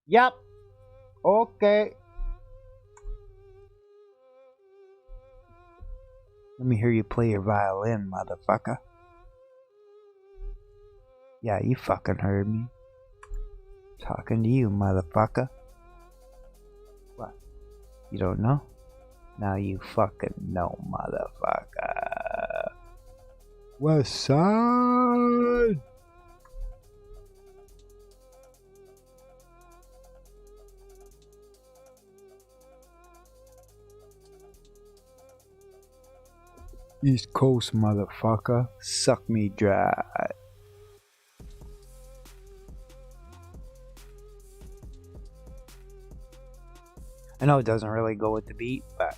Yep. Okay. Let me hear you play your violin, motherfucker. Yeah, you fucking heard me. Talking to you, motherfucker. What? You don't know? Now you fucking know, motherfucker. West Side! East Coast, motherfucker. Suck me dry. I know it doesn't really go with the beat, but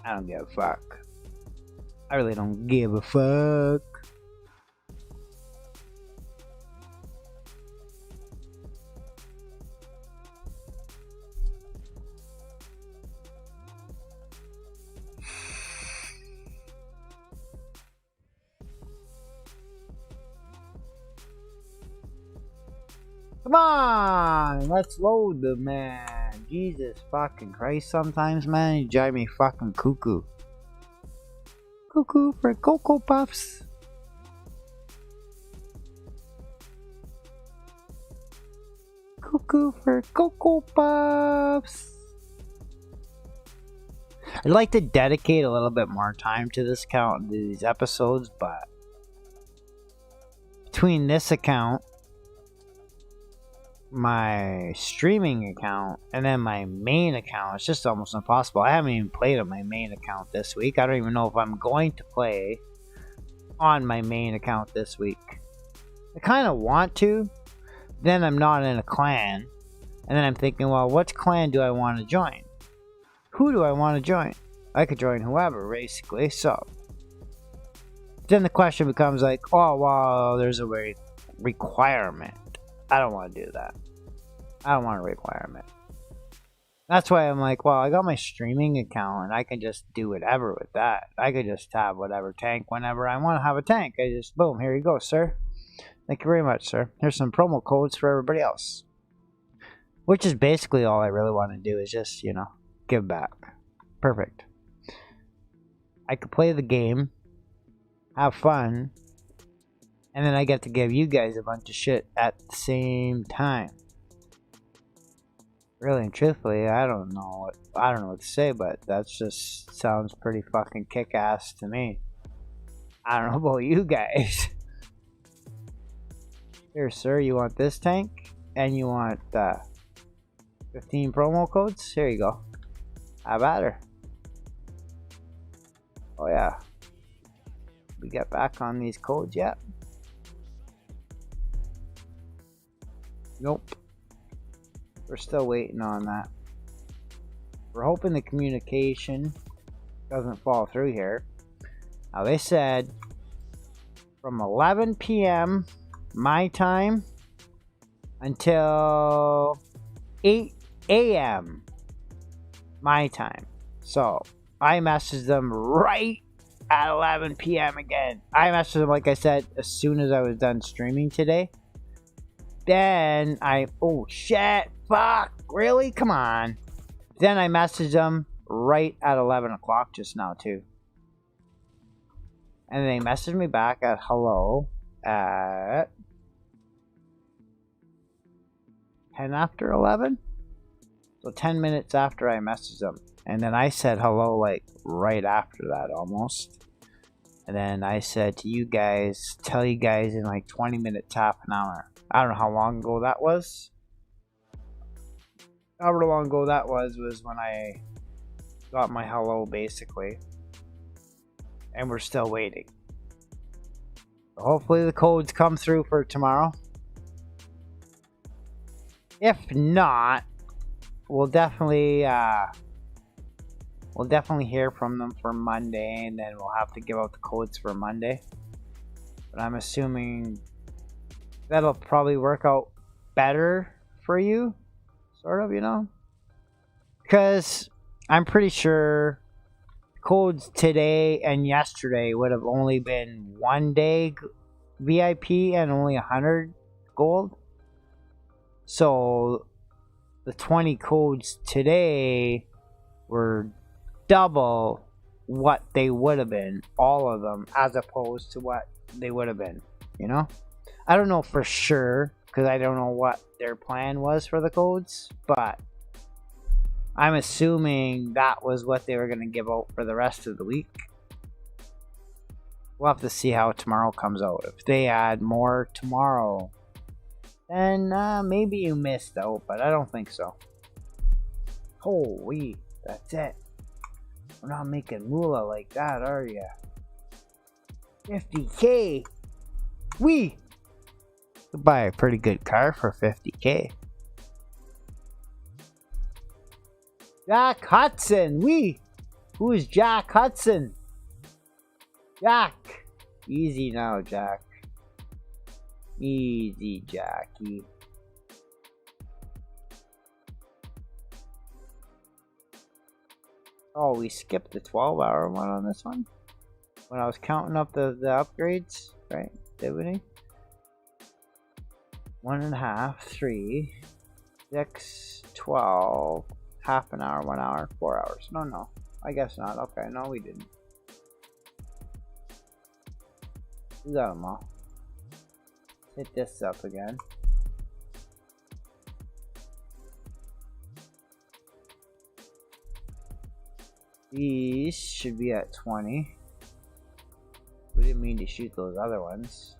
I don't give a fuck. I really don't give a fuck. Come on, let's load the man. Jesus fucking Christ, sometimes, man, you drive me fucking cuckoo. Cuckoo for Cocoa Puffs. Cuckoo for Cocoa Puffs. I'd like to dedicate a little bit more time to this account, to these episodes, but between this account, my streaming account, and then my main account, it's just almost impossible. I haven't even played on my main account this week. I don't even know if I'm going to play on my main account this week. I kind of want to. Then I'm not in a clan. And then I'm thinking, well, which clan do I want to join? Who do I want to join? I could join whoever, basically. So then the question becomes like, oh, well, there's a requirement. I don't want to do that. I don't want a requirement. That's why I'm like, well, I got my streaming account and I can just do whatever with that. I could just have whatever tank whenever I want to have a tank. I just, boom, here you go, sir. Thank you very much, sir. Here's some promo codes for everybody else. Which is basically all I really want to do is just, you know, give back. Perfect. I could play the game, have fun, and then I get to give you guys a bunch of shit at the same time. Really and truthfully, I don't know what to say, but that just sounds pretty fucking kick-ass to me. I don't know about you guys. Here, sir, you want this tank? And you want 15 promo codes? Here you go. Have at her. Oh yeah. We get back on these codes yet? Nope. We're still waiting on that. We're hoping the communication doesn't fall through here. Now they said from 11 p.m. my time until 8 a.m. my time. So I messaged them right at 11 p.m. again. I messaged them, like I said, as soon as I was done streaming today. Then oh shit, fuck, really? Come on. Then I messaged them right at 11 o'clock just now too. And they messaged me back at hello at 10 after 11. So 10 minutes after I messaged them. And then I said hello like right after that almost. And then I said to you guys, tell you guys in like 20 minutes, half an hour. I don't know how long ago that was. However long ago that was when I got my hello basically. And we're still waiting. So hopefully the codes come through for tomorrow. If not, we'll definitely hear from them for Monday, and then we'll have to give out the codes for Monday. But I'm assuming that'll probably work out better for you, sort of, you know? Because I'm pretty sure codes today and yesterday would have only been 1 day VIP and only 100 gold. So the 20 codes today were double what they would have been, all of them, as opposed to what they would have been, you know? I don't know for sure, because I don't know what their plan was for the codes, but I'm assuming that was what they were going to give out for the rest of the week. We'll have to see how tomorrow comes out. If they add more tomorrow, then maybe you missed out, but I don't think so. Holy, that's it. We're not making moolah like that, are ya? 50k. We could buy a pretty good car for 50k. Jack Hudson. Who is Jack Hudson? Jack. Easy now, Jack. Easy, Jackie. Oh, we skipped the 12-hour one on this one? When I was counting up the upgrades, right? Did we? 1.5, 3, 6, 12, half an hour, 1 hour, 4 hours. No, I guess not. Okay, no, we didn't. We got them all. Hit this up again. These should be at 20. We didn't mean to shoot those other ones.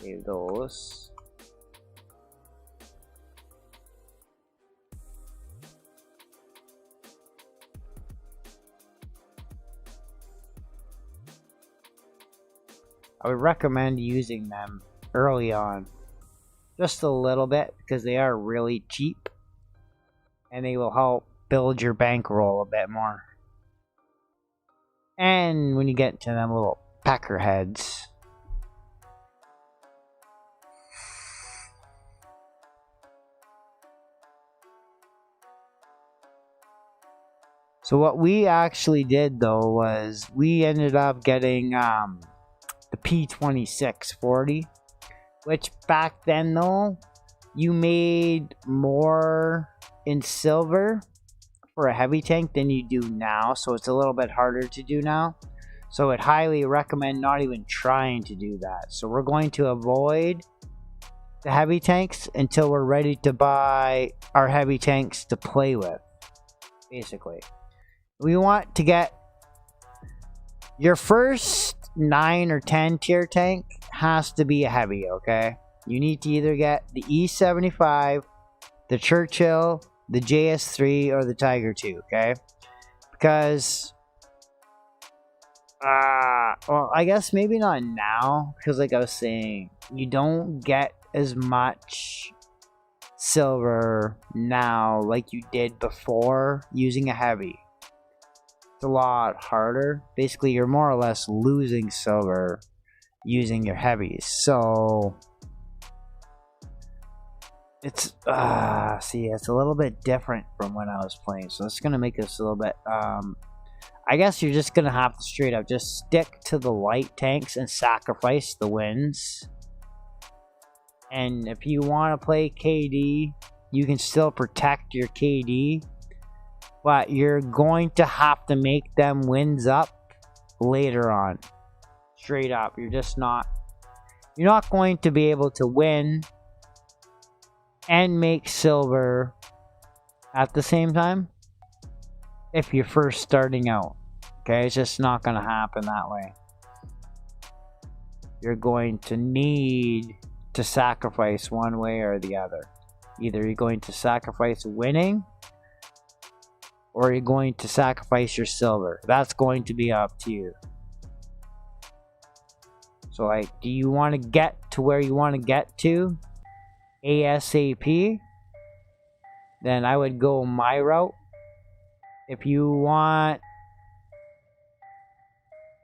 Save those. I would recommend using them early on. Just a little bit, because they are really cheap. And they will help build your bankroll a bit more. And when you get to them little pecker heads. So what we actually did though was we ended up getting the P2640, which back then though you made more in silver for a heavy tank than you do now, so it's a little bit harder to do now. So I'd highly recommend not even trying to do that. So we're going to avoid the heavy tanks until we're ready to buy our heavy tanks to play with. Basically, we want to get your first 9 or 10 tier tank has to be a heavy, okay? You need to either get the E75, the Churchill, the JS3, or the Tiger II, okay? Because, well, I guess maybe not now, because like I was saying, you don't get as much silver now like you did before using a heavy. It's a lot harder. Basically, you're more or less losing silver using your heavies. So it's see, it's a little bit different from when I was playing. So it's gonna make this a little bit I guess you're just gonna have to straight up just stick to the light tanks and sacrifice the wins. And if you want to play KD, you can still protect your KD, but you're going to have to make them wins up later on. Straight up, you're not going to be able to win and make silver at the same time if you're first starting out. Okay, it's just not going to happen that way. You're going to need to sacrifice one way or the other. Either you're going to sacrifice winning or you're going to sacrifice your silver. That's going to be up to you. So like, do you want to get to where you want to get to ASAP? Then I would go my route. If you want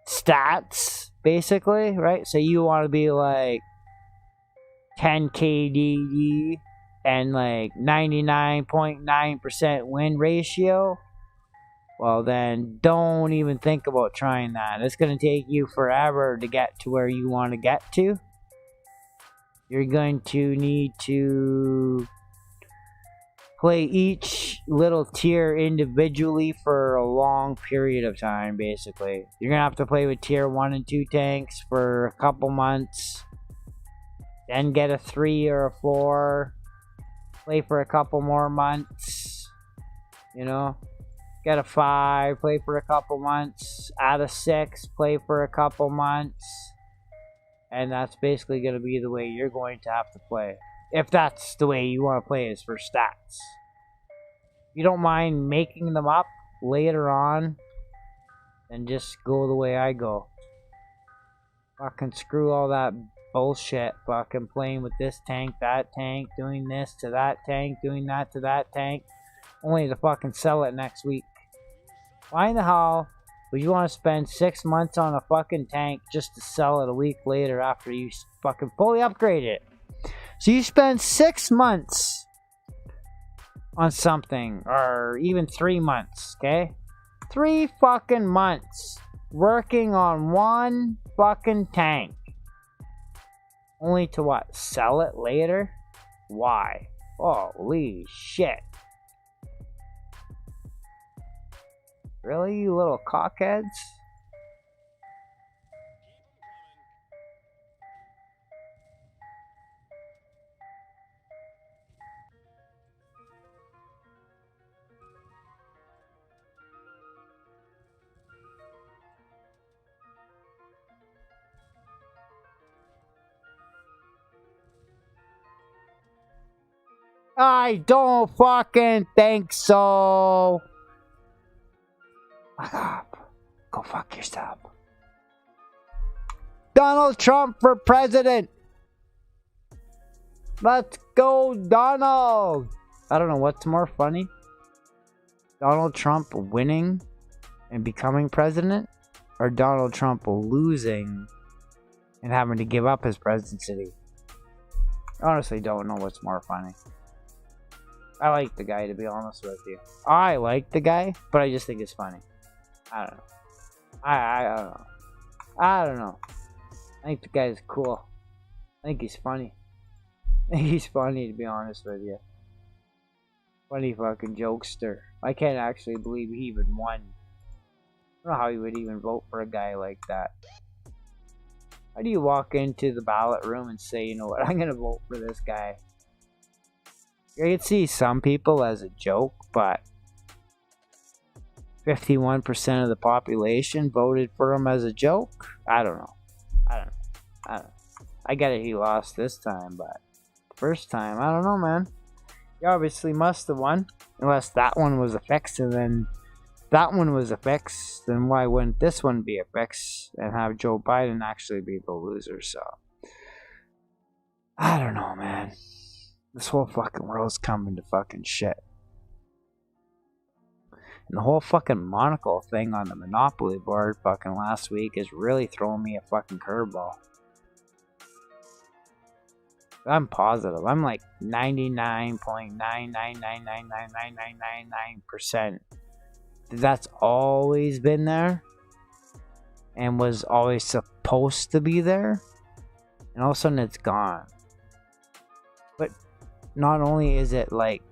stats, basically, right? So you want to be like 10 KD and like 99.9% win ratio, well then don't even think about trying that. It's going to take you forever to get to where you want to get to. You're going to need to play each little tier individually for a long period of time, basically. You're going to have to play with tier 1 and 2 tanks for a couple months. Then get a 3 or a 4. Play for a couple more months. You know? Get a 5. Play for a couple months. Add a 6. Play for a couple months. And that's basically going to be the way you're going to have to play. If that's the way you want to play, is for stats. You don't mind making them up later on, then just go the way I go. Fucking screw all that bullshit. Fucking playing with this tank, that tank, doing this to that tank, doing that to that tank, only to fucking sell it next week. Why in the hell would you want to spend 6 months on a fucking tank just to sell it a week later after you fucking fully upgrade it? So you spend 6 months on something, or even 3 months, okay? 3 fucking months working on one fucking tank. Only to what? Sell it later? Why? Holy shit. Really, you little cockheads? I don't fucking think so. Fuck up. Go fuck yourself. Donald Trump for president. Let's go, Donald. I don't know what's more funny. Donald Trump winning and becoming president, or Donald Trump losing and having to give up his presidency. I honestly don't know what's more funny. I like the guy, to be honest with you. I like the guy, but I just think it's funny. I don't know. I don't know. I don't know. I think the guy's cool. I think he's funny. I think he's funny, to be honest with you. Funny fucking jokester. I can't actually believe he even won. I don't know how you would even vote for a guy like that. How do you walk into the ballot room and say, you know what, I'm gonna vote for this guy? I could see some people as a joke, but 51% of the population voted for him as a joke? I don't know. I get it, he lost this time, but first time, I don't know, man. He obviously must have won. Unless that one was a fix, and then that one was a fix, then why wouldn't this one be a fix and have Joe Biden actually be the loser? So, I don't know, man. This whole fucking world's coming to fucking shit. And the whole fucking monocle thing on the Monopoly board fucking last week is really throwing me a fucking curveball. I'm positive. I'm like 99.999999999%. That's always been there. And was always supposed to be there. And all of a sudden it's gone. But not only is it like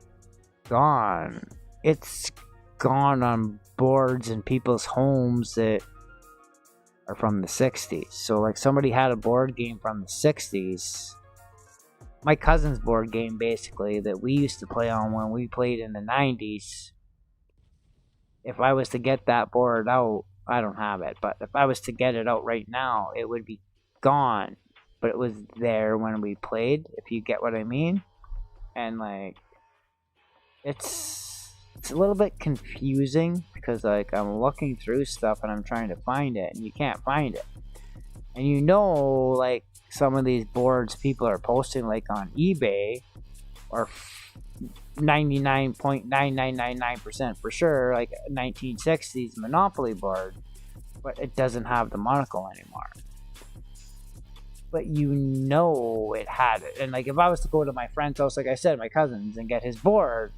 gone, it's gone on boards in people's homes that are from the 60s. So like somebody had a board game from the 60s. My cousin's board game, basically, that we used to play on when we played in the 90s. If I was to get that board out, I don't have it, but if I was to get it out right now, it would be gone. But it was there when we played, if you get what I mean. And like, it's a little bit confusing because like I'm looking through stuff and I'm trying to find it and you can't find it. And you know, like some of these boards people are posting like on eBay are 99.9999% for sure, like 1960s Monopoly board, but it doesn't have the monocle anymore. But you know it had it. And like if I was to go to my friend's house, like I said, my cousin's, and get his board,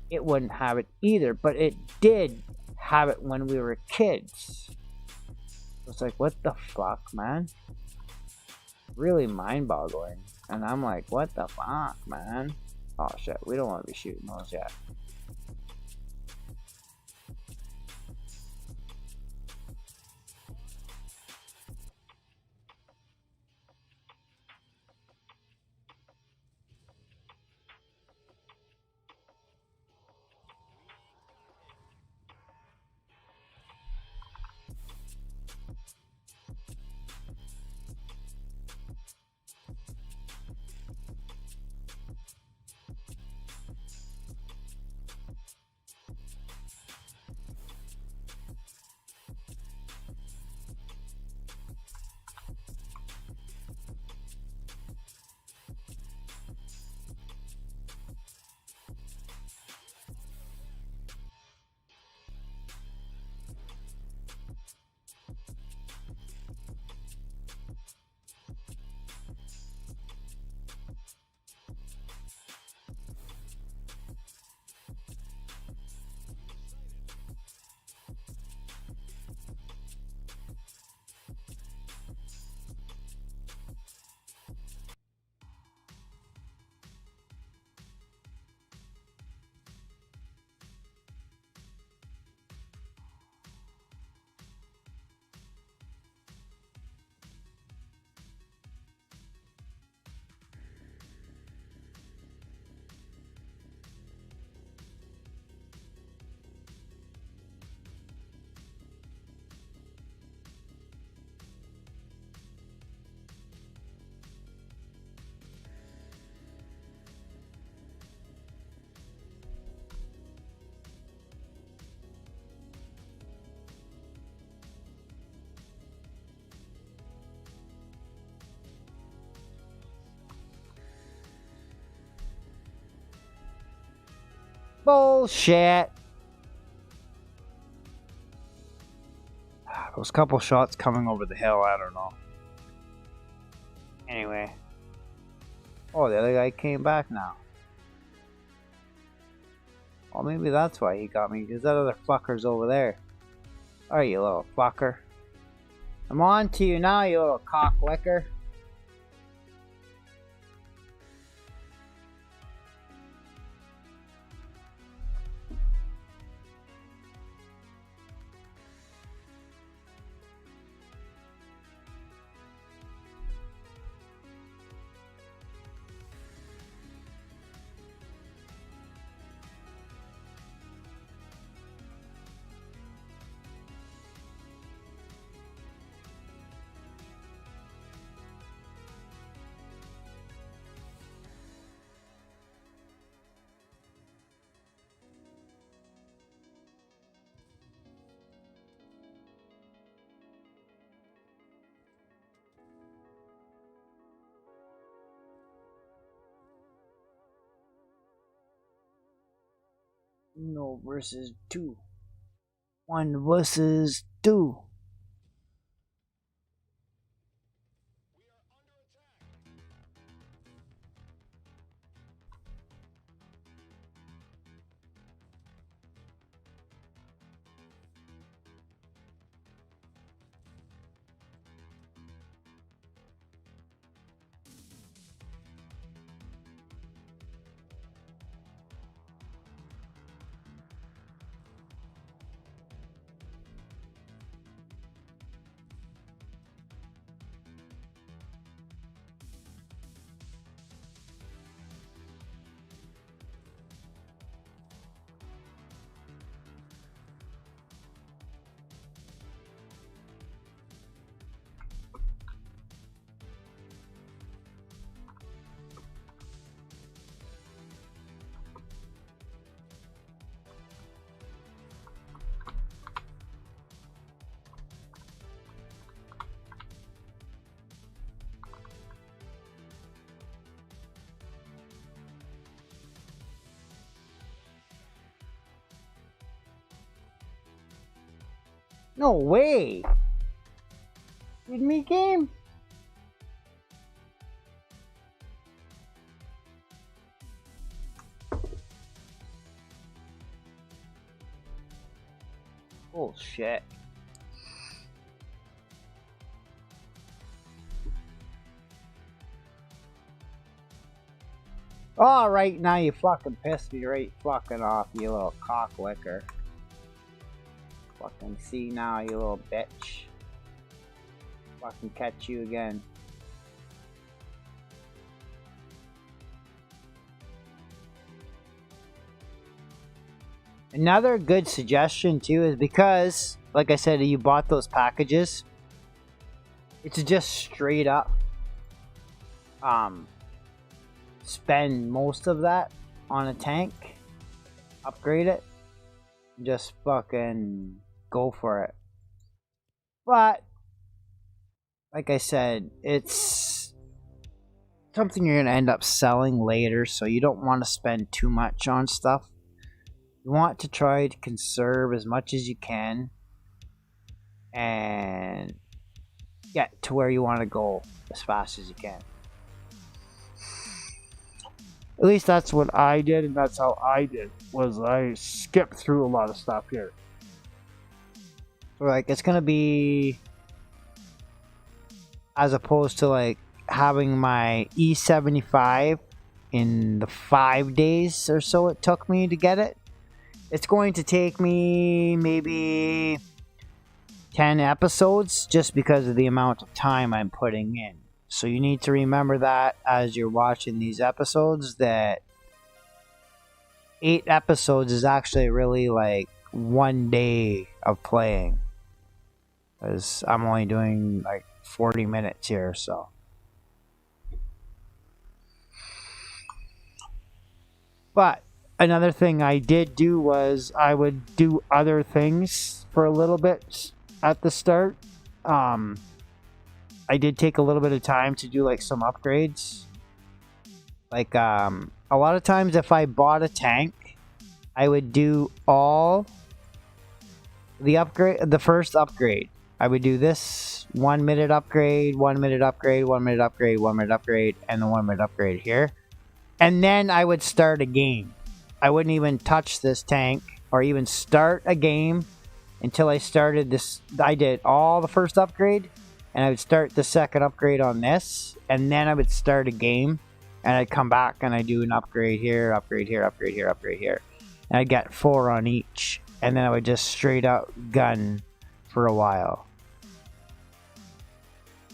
it wouldn't have it either. But it did have it when we were kids. It's like, what the fuck, man? Really mind-boggling. And I'm like, what the fuck, man? Oh shit, we don't want to be shooting those yet. Bullshit. Those couple shots coming over the hill, I don't know. Anyway. Oh, the other guy came back now. Oh, maybe that's why he got me, because that other fucker's over there. Alright, you little fucker. I'm on to you now, you little cock licker. No versus 2. 1 versus 2. No way! With me game? Bullshit. Alright, now you fucking pissed me right fucking off, you little cock licker. Fucking see now, you little bitch. Fucking catch you again. Another good suggestion too is because, like I said, you bought those packages. It's just straight up spend most of that on a tank, upgrade it, just fucking go for it. But like I said, it's something you're gonna end up selling later, so you don't want to spend too much on stuff. You want to try to conserve as much as you can and get to where you want to go as fast as you can. At least that's what I did, and that's how I did, was I skipped through a lot of stuff here. So like, it's gonna be, as opposed to like having my E75 in the 5 days or so it took me to get it, it's going to take me maybe 10 episodes just because of the amount of time I'm putting in. So you need to remember that as you're watching these episodes, that 8 episodes is actually really like 1 day of playing. Because I'm only doing like 40 minutes here, so. But another thing I did do was I would do other things for a little bit at the start. I did take a little bit of time to do like some upgrades. Like a lot of times if I bought a tank, I would do all the upgrade, the first upgrade. I would do this 1 minute upgrade, 1 minute upgrade, 1 minute upgrade, 1 minute upgrade, and the 1 minute upgrade here. And then I would start a game. I wouldn't even touch this tank or even start a game until I started this. I did all the first upgrade, and I would start the second upgrade on this, and then I would start a game, and I'd come back and I'd do an upgrade here, upgrade here, upgrade here, upgrade here. And I'd get 4 on each, and then I would just straight out gun for a while.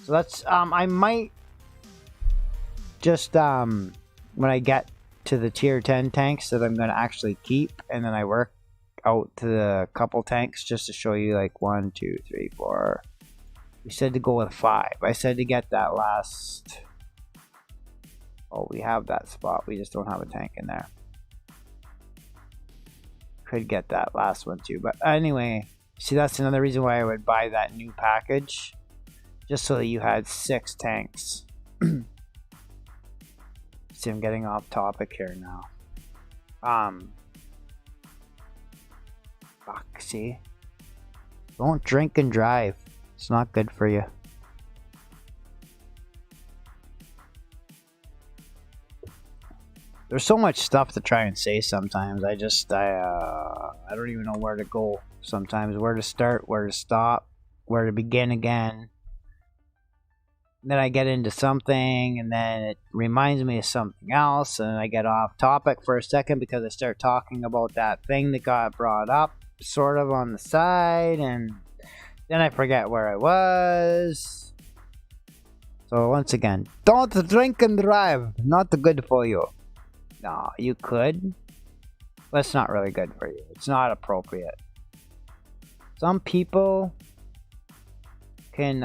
So that's, I might just, when I get to the tier 10 tanks that I'm going to actually keep, and then I work out to the couple tanks just to show you, like 1, 2, 3, 4. We said to go with 5. I said to get that last. Oh, we have that spot. We just don't have a tank in there. Could get that last one too. But anyway, see, that's another reason why I would buy that new package. Just so that you had 6 tanks. See, I'm getting off topic here now. Fuck, see? Don't drink and drive. It's not good for you. There's so much stuff to try and say sometimes. I don't even know where to go sometimes. Where to start, where to stop, where to begin again. Then I get into something, and then it reminds me of something else, and I get off topic for a second because I start talking about that thing that got brought up, sort of on the side, and then I forget where I was. So once again, don't drink and drive. Not good for you. No, you could, but it's not really good for you. It's not appropriate. Some people can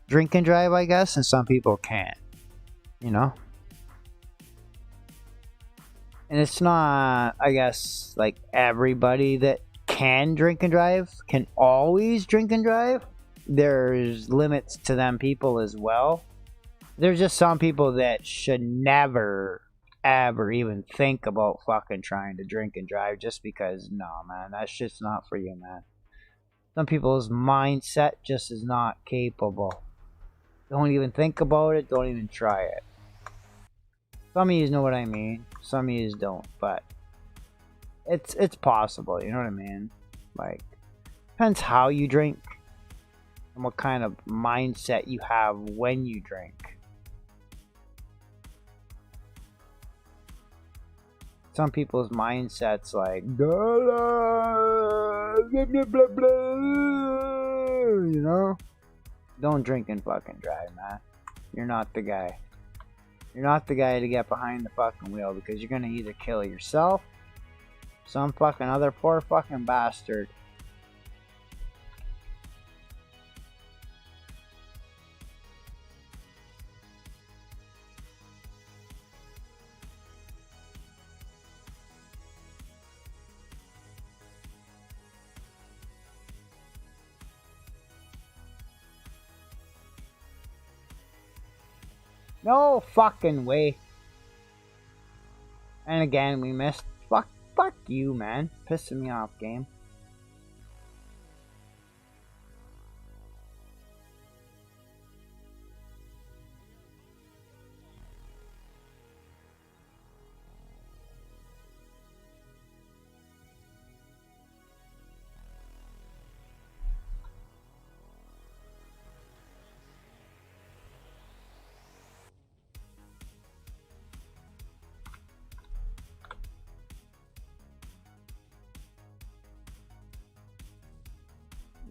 drink and drive, I guess, and some people can't, you know? And it's not, I guess, like everybody that can drink and drive can always drink and drive. There's limits to them people as well. There's just some people that should never, ever even think about fucking trying to drink and drive just because, no, man, that shit's not for you, man. Some people's mindset just is not capable. Don't even think about it. Don't even try it. Some of you know what I mean. Some of you don't. But it's possible. You know what I mean? Like, depends how you drink and what kind of mindset you have when you drink. Some people's mindsets like, blah, blah, blah, blah, you know? Don't drink and fucking drive, man. You're not the guy. You're not the guy to get behind the fucking wheel because you're gonna either kill yourself, some fucking other poor fucking bastard. No fucking way. And again, we missed. Fuck you, man. Pissing me off, game.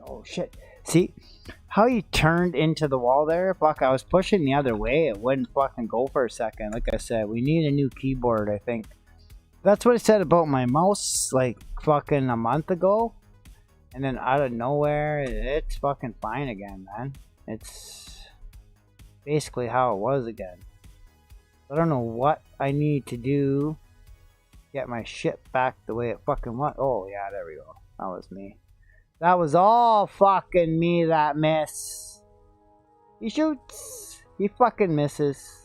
Oh shit. See how you turned into the wall there? Fuck, I was pushing the other way. It wouldn't fucking go for a second. Like I said, we need a new keyboard, I think. That's what I said about my mouse like fucking a month ago. And then out of nowhere, it's fucking fine again, man. It's basically how it was again. I don't know what I need to do to get my shit back the way it fucking was. Oh yeah, there we go. That was me. That was all fucking me that miss. He shoots. He fucking misses.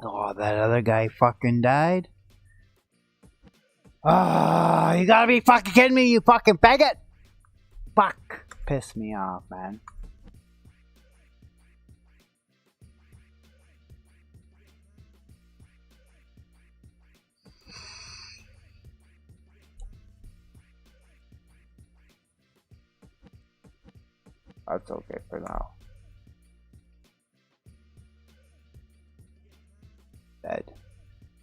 Oh, that other guy fucking died. Ah, you gotta be fucking kidding me, you fucking faggot! Fuck. Piss me off, man. That's okay for now. Dead.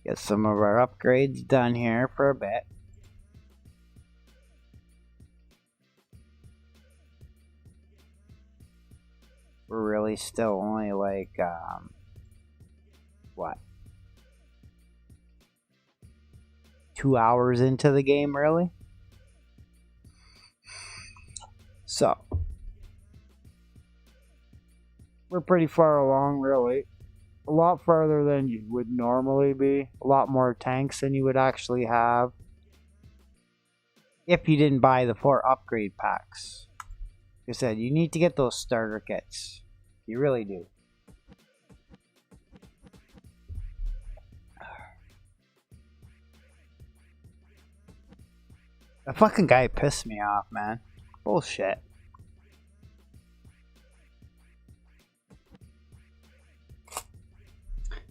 Get some of our upgrades done here for a bit. We're really still only like, what? 2 hours into the game, really? So, we're pretty far along, really. A lot farther than you would normally be. A lot more tanks than you would actually have if you didn't buy the 4 upgrade packs. Like I said, you need to get those starter kits. You really do. That fucking guy pissed me off, man. Bullshit.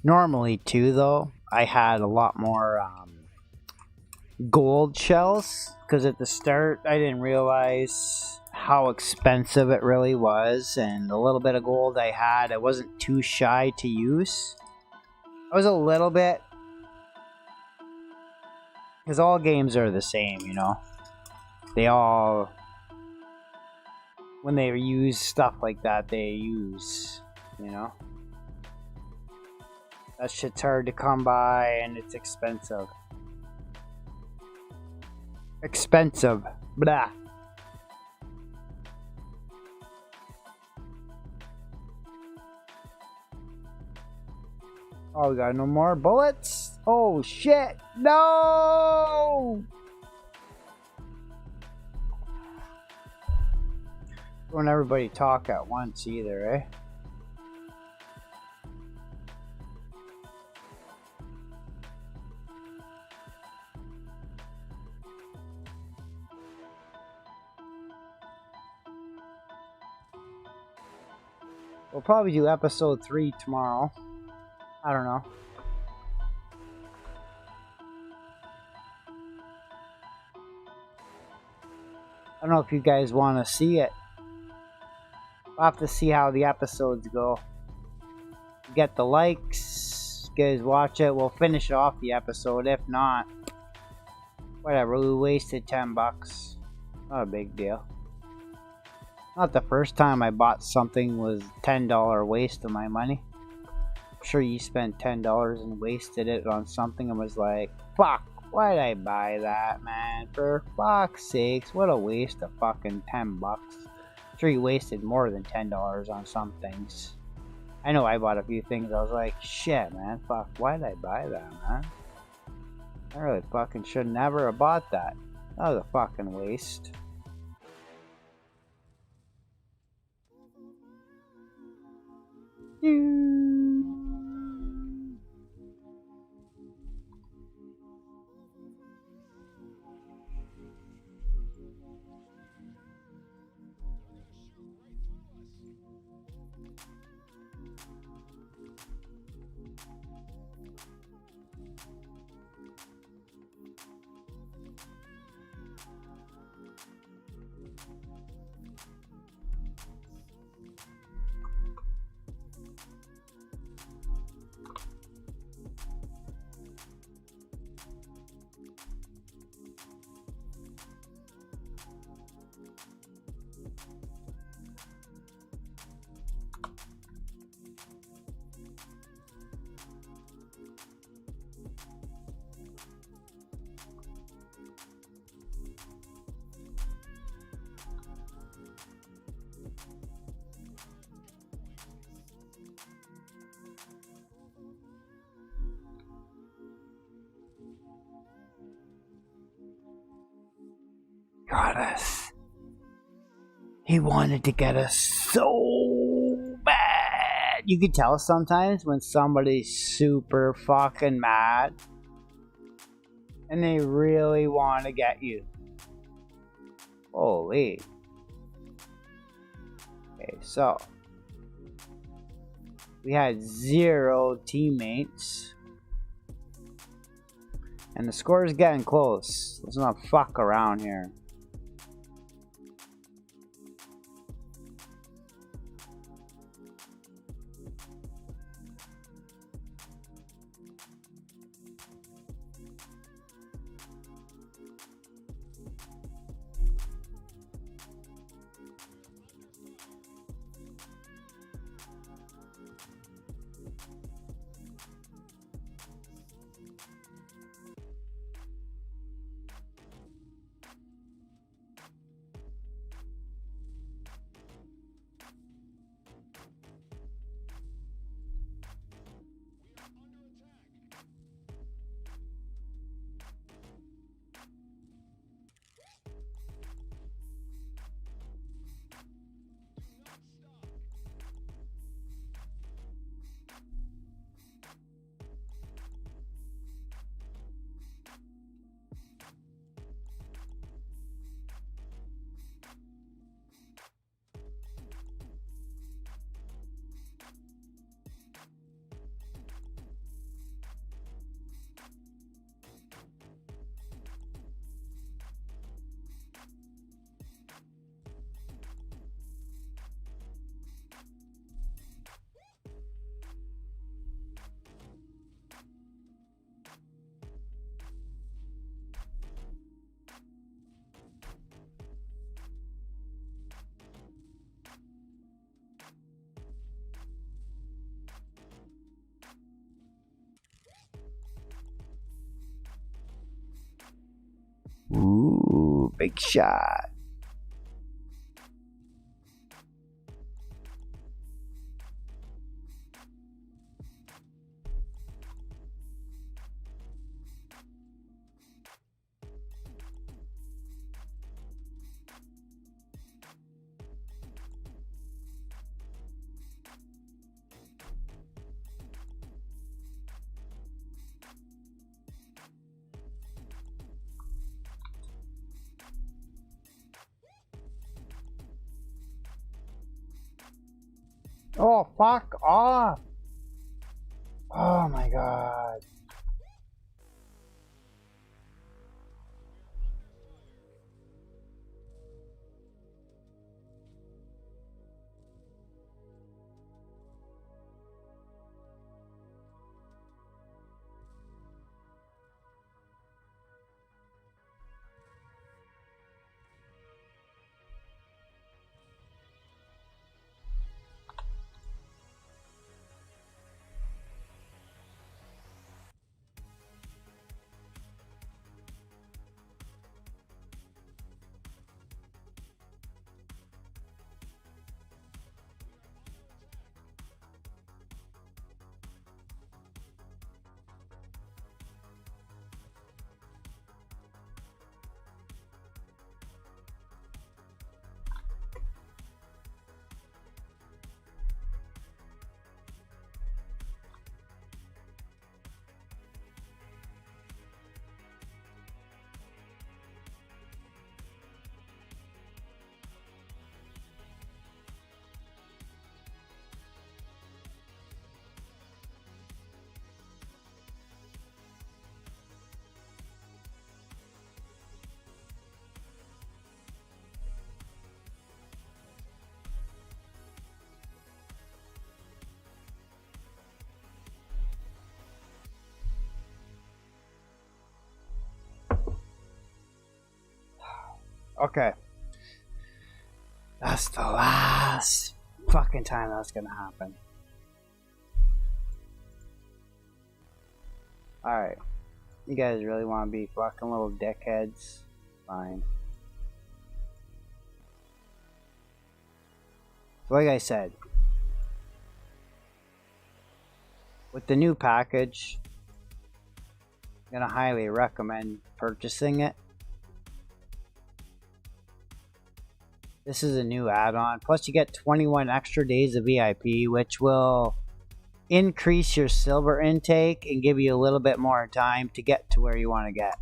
Normally, too, though, I had a lot more gold shells. Because at the start, I didn't realize how expensive it really was. And the little bit of gold I had, I wasn't too shy to use. I was a little bit. Because all games are the same, you know. They all... When they use stuff like that, they use, you know. That shit's hard to come by and it's expensive. Expensive. Blah. Oh, we got no more bullets? Oh, shit. No! Don't everybody talk at once either, eh? We'll probably do episode 3 tomorrow. I don't know. I don't know if you guys want to see it. We'll have to see how the episodes go. Get the likes. You guys watch it. We'll finish off the episode. If not, whatever. We wasted $10. Not a big deal. Not the first time I bought something was $10 waste of my money. I'm sure you spent $10 and wasted it on something and was like, fuck, why'd I buy that, man? For fuck's sakes, what a waste of fucking $10. I'm sure you wasted more than $10 on some things. I know I bought a few things. I was like, shit, man, fuck, why'd I buy that, man? I really fucking should never have bought that. That was a fucking waste. Got us. He wanted to get us so bad. You can tell sometimes when somebody's super fucking mad and they really want to get you. Holy. Okay, so we had 0 teammates. And the score is getting close. Let's not fuck around here. Ooh, big shot. Oh, fuck off. Oh my god. Okay. That's the last fucking time that's gonna happen. Alright. You guys really want to be fucking little dickheads? Fine. So like I said, with the new package, I'm gonna highly recommend purchasing it. This is a new add-on. Plus you get 21 extra days of VIP, which will increase your silver intake and give you a little bit more time to get to where you want to get.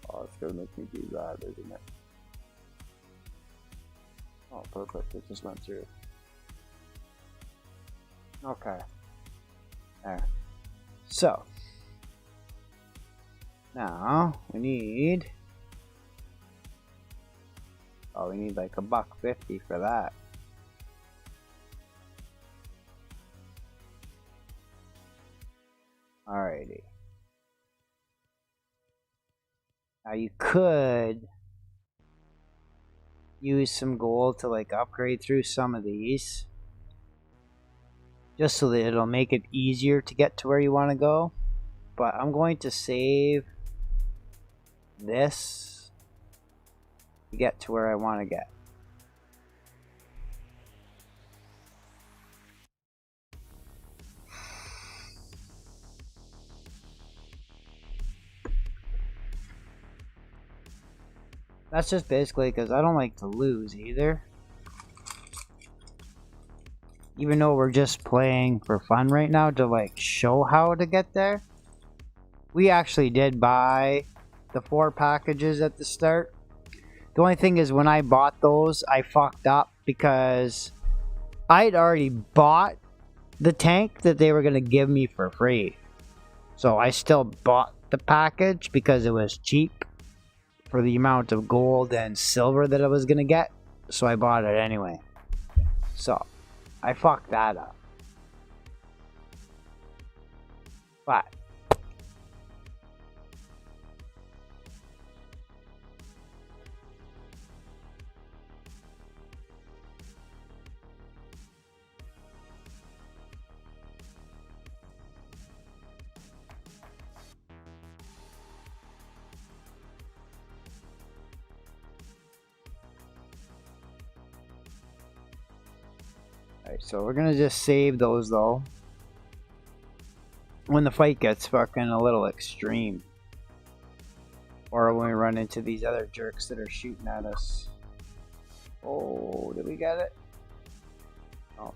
Oh, it's gonna make me do that, isn't it? Oh, perfect. It just went through. Okay. There. So. Now, we need... Oh, we need like $1.50 for that. Alrighty. Now you could use some gold to like upgrade through some of these, just so that it'll make it easier to get to where you want to go. But I'm going to save this to get to where I want to get. That's just basically because I don't like to lose either. Even though we're just playing for fun right now to like show how to get there. We actually did buy the 4 packages at the start. The only thing is when I bought those, I fucked up because I'd already bought the tank that they were going to give me for free. So I still bought the package because it was cheap for the amount of gold and silver that I was going to get. So I bought it anyway. So I fucked that up. But alright, so we're gonna just save those though when the fight gets fucking a little extreme, or when we run into these other jerks that are shooting at us. Oh, did we get it? Oh,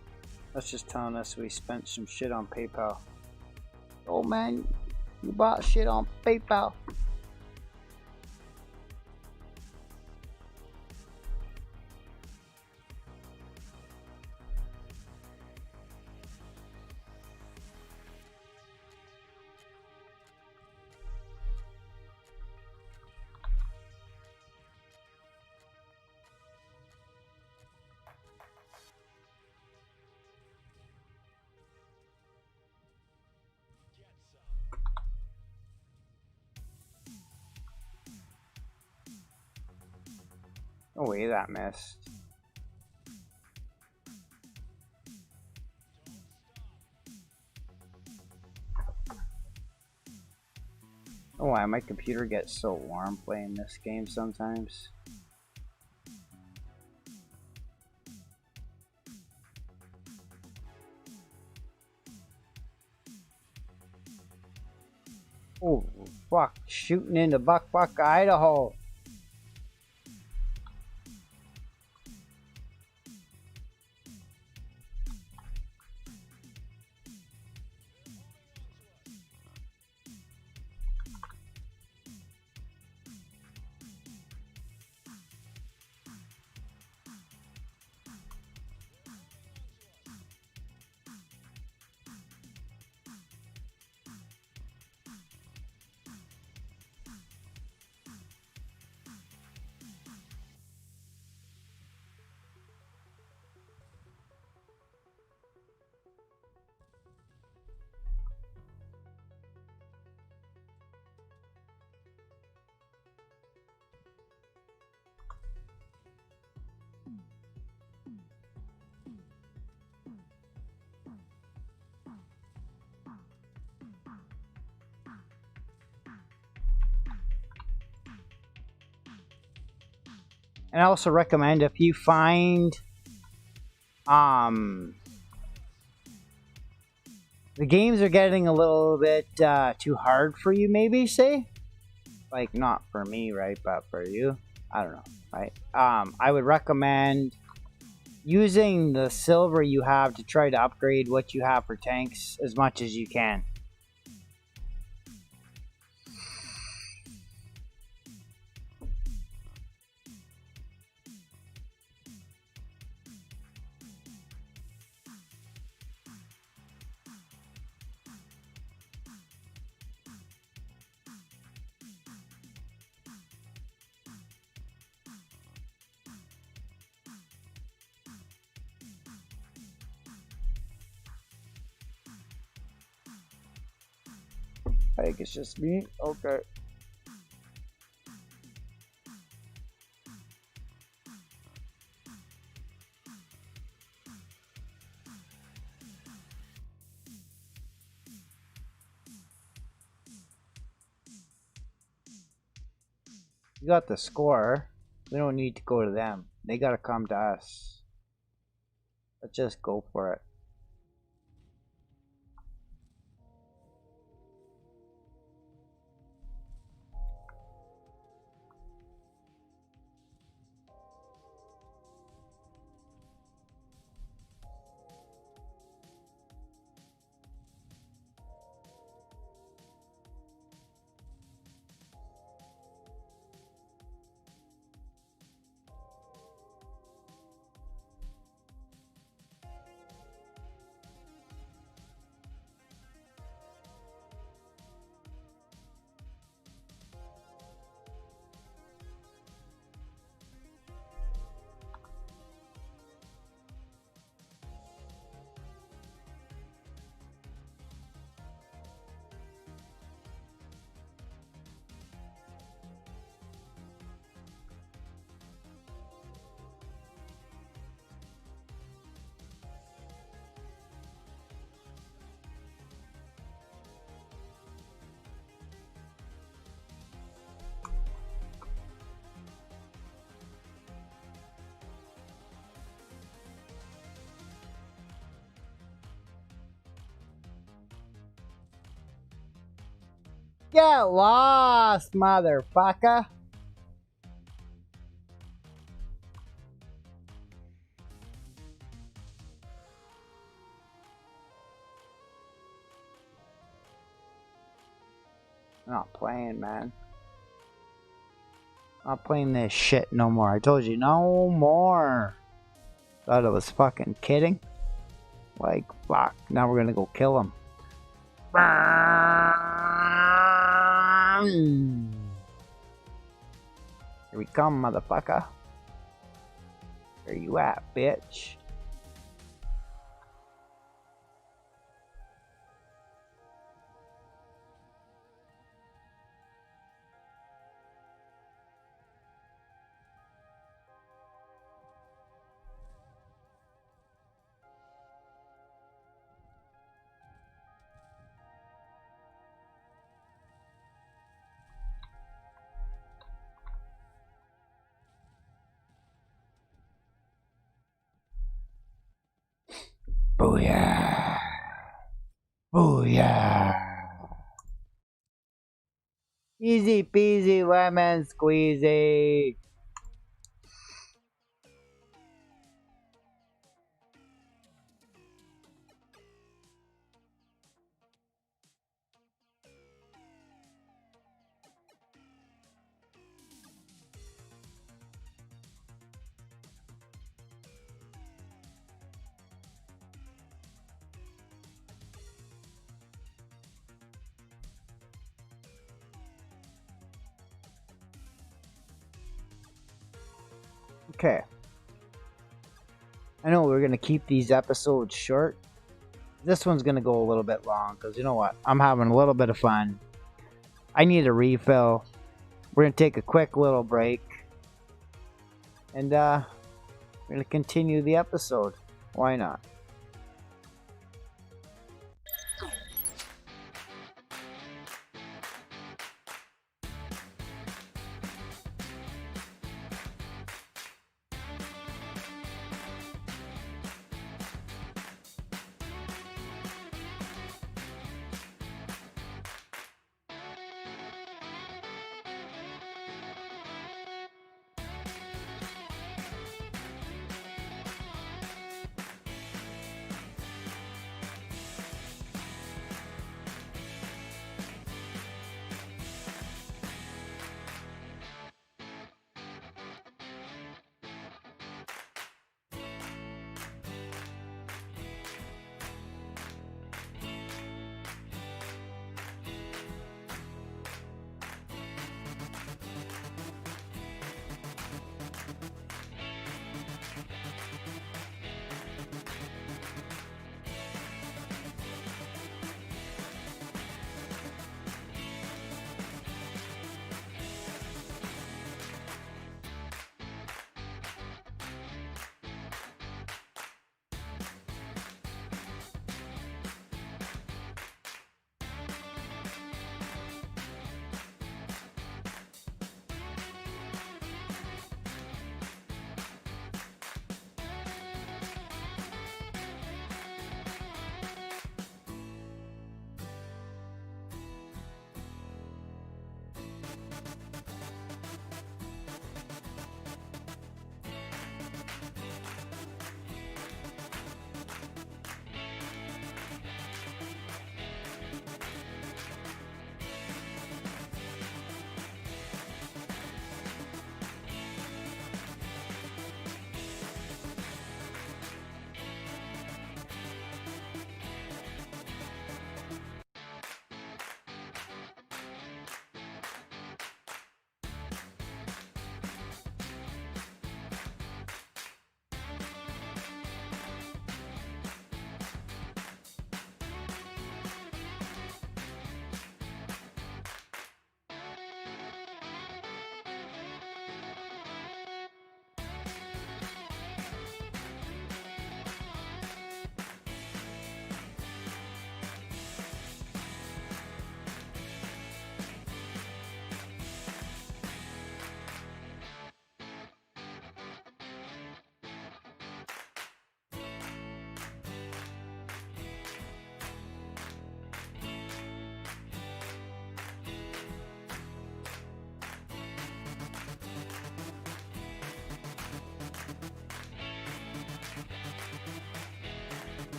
that's just telling us we spent some shit on PayPal. Oh man, you bought shit on PayPal. No way that missed. Oh, why my computer gets so warm playing this game sometimes. Oh, fuck. Shooting into Buck, Idaho. And I also recommend if you find the games are getting a little bit too hard for you, maybe, say, like, not for me, right, but for you, I don't know, right? I would recommend using the silver you have to try to upgrade what you have for tanks as much as you can. I think it's just me. Okay. You got the score. We don't need to go to them. They gotta come to us. Let's just go for it. Get lost, motherfucker. I'm not playing, man. I'm not playing this shit no more. I told you, no more. Thought I was fucking kidding. Like, fuck. Now we're gonna go kill him. Here we come, motherfucker. Where you at, bitch? Booyah! Booyah! Easy peasy lemon squeezy! Okay. I know we're going to keep these episodes short. This one's going to go a little bit long because you know what? I'm having a little bit of fun. I need a refill. We're going to take a quick little break. And we're going to continue the episode. Why not?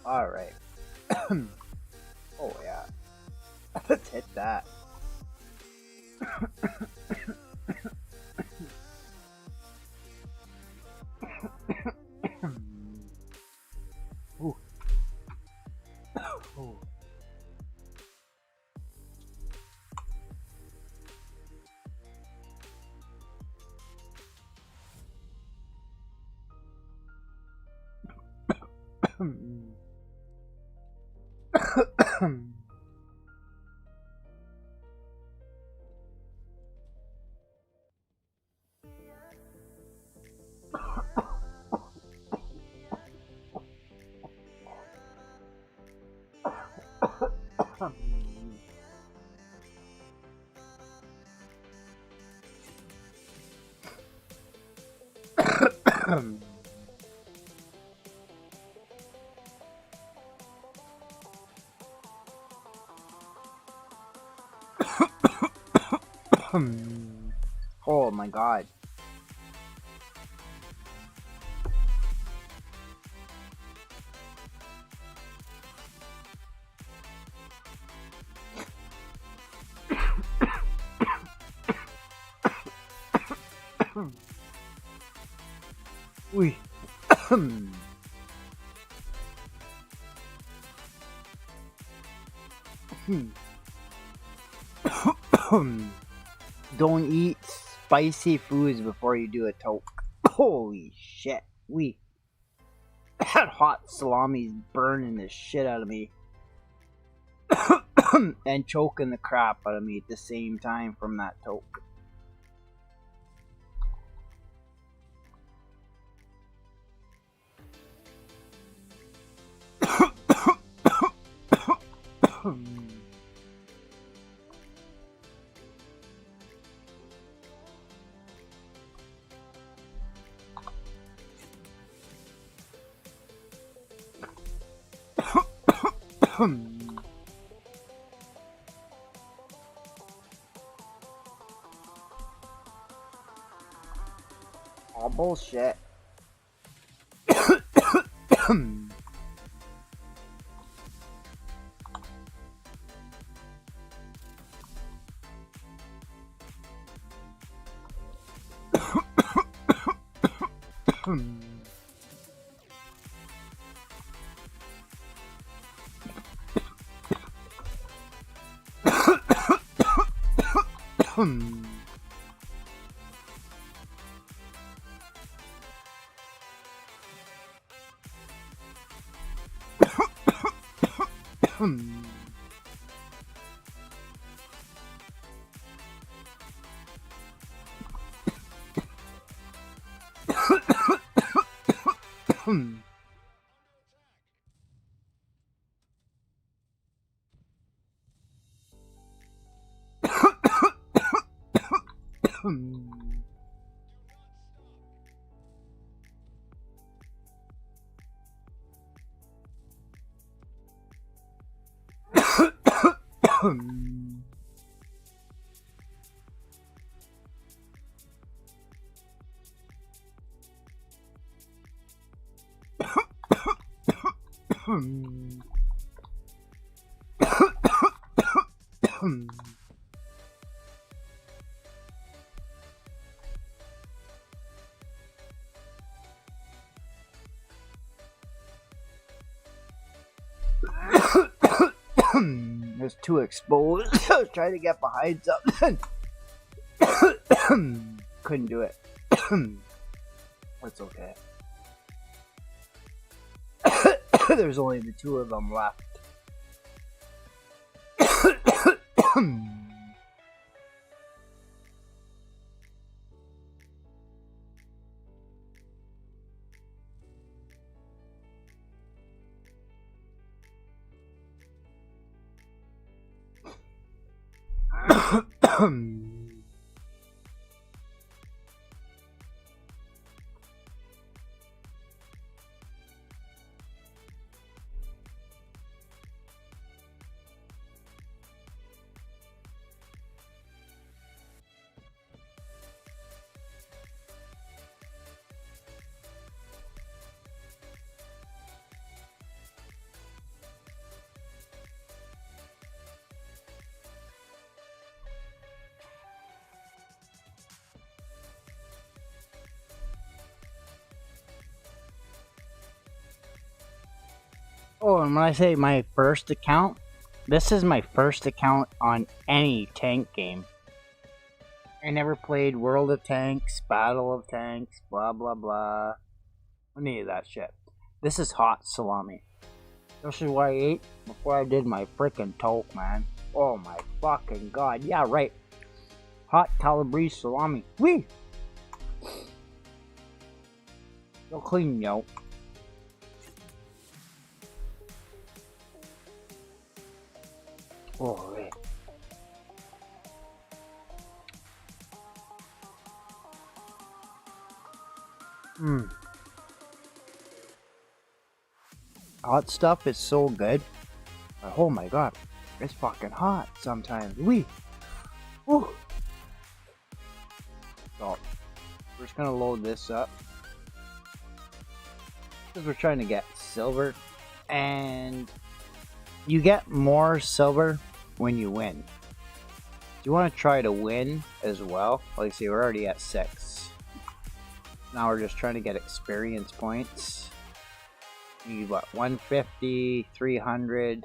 Alright. Oh yeah. Let's hit that. Ooh. Ooh. Oh my god. Oui. Don't eat spicy foods before you do a toke. Holy shit. We that hot salami's burning the shit out of me. And choking the crap out of me at the same time from that toke. Oh, bullshit. There's two exposed. I was trying to get behind something. Couldn't do it. It's okay. There's only the two of them left. Oh, and when I say my first account, this is my first account on any tank game. I never played World of Tanks, Battle of Tanks, blah blah blah. Any of that shit. This is hot salami. This is what I ate before I did my freaking toke, man. Oh my fucking god. Yeah, right. Hot Calabrese salami. Wee! So clean, yo. Oh, right. Hot stuff is so good. Oh my god. It's fucking hot sometimes. Wee! Woo! So, we're just gonna load this up. Because we're trying to get silver. And you get more silver when you win. Do you want to try to win as well? Like, see, we're already at 6. Now we're just trying to get experience points. You need what, 150, 300, and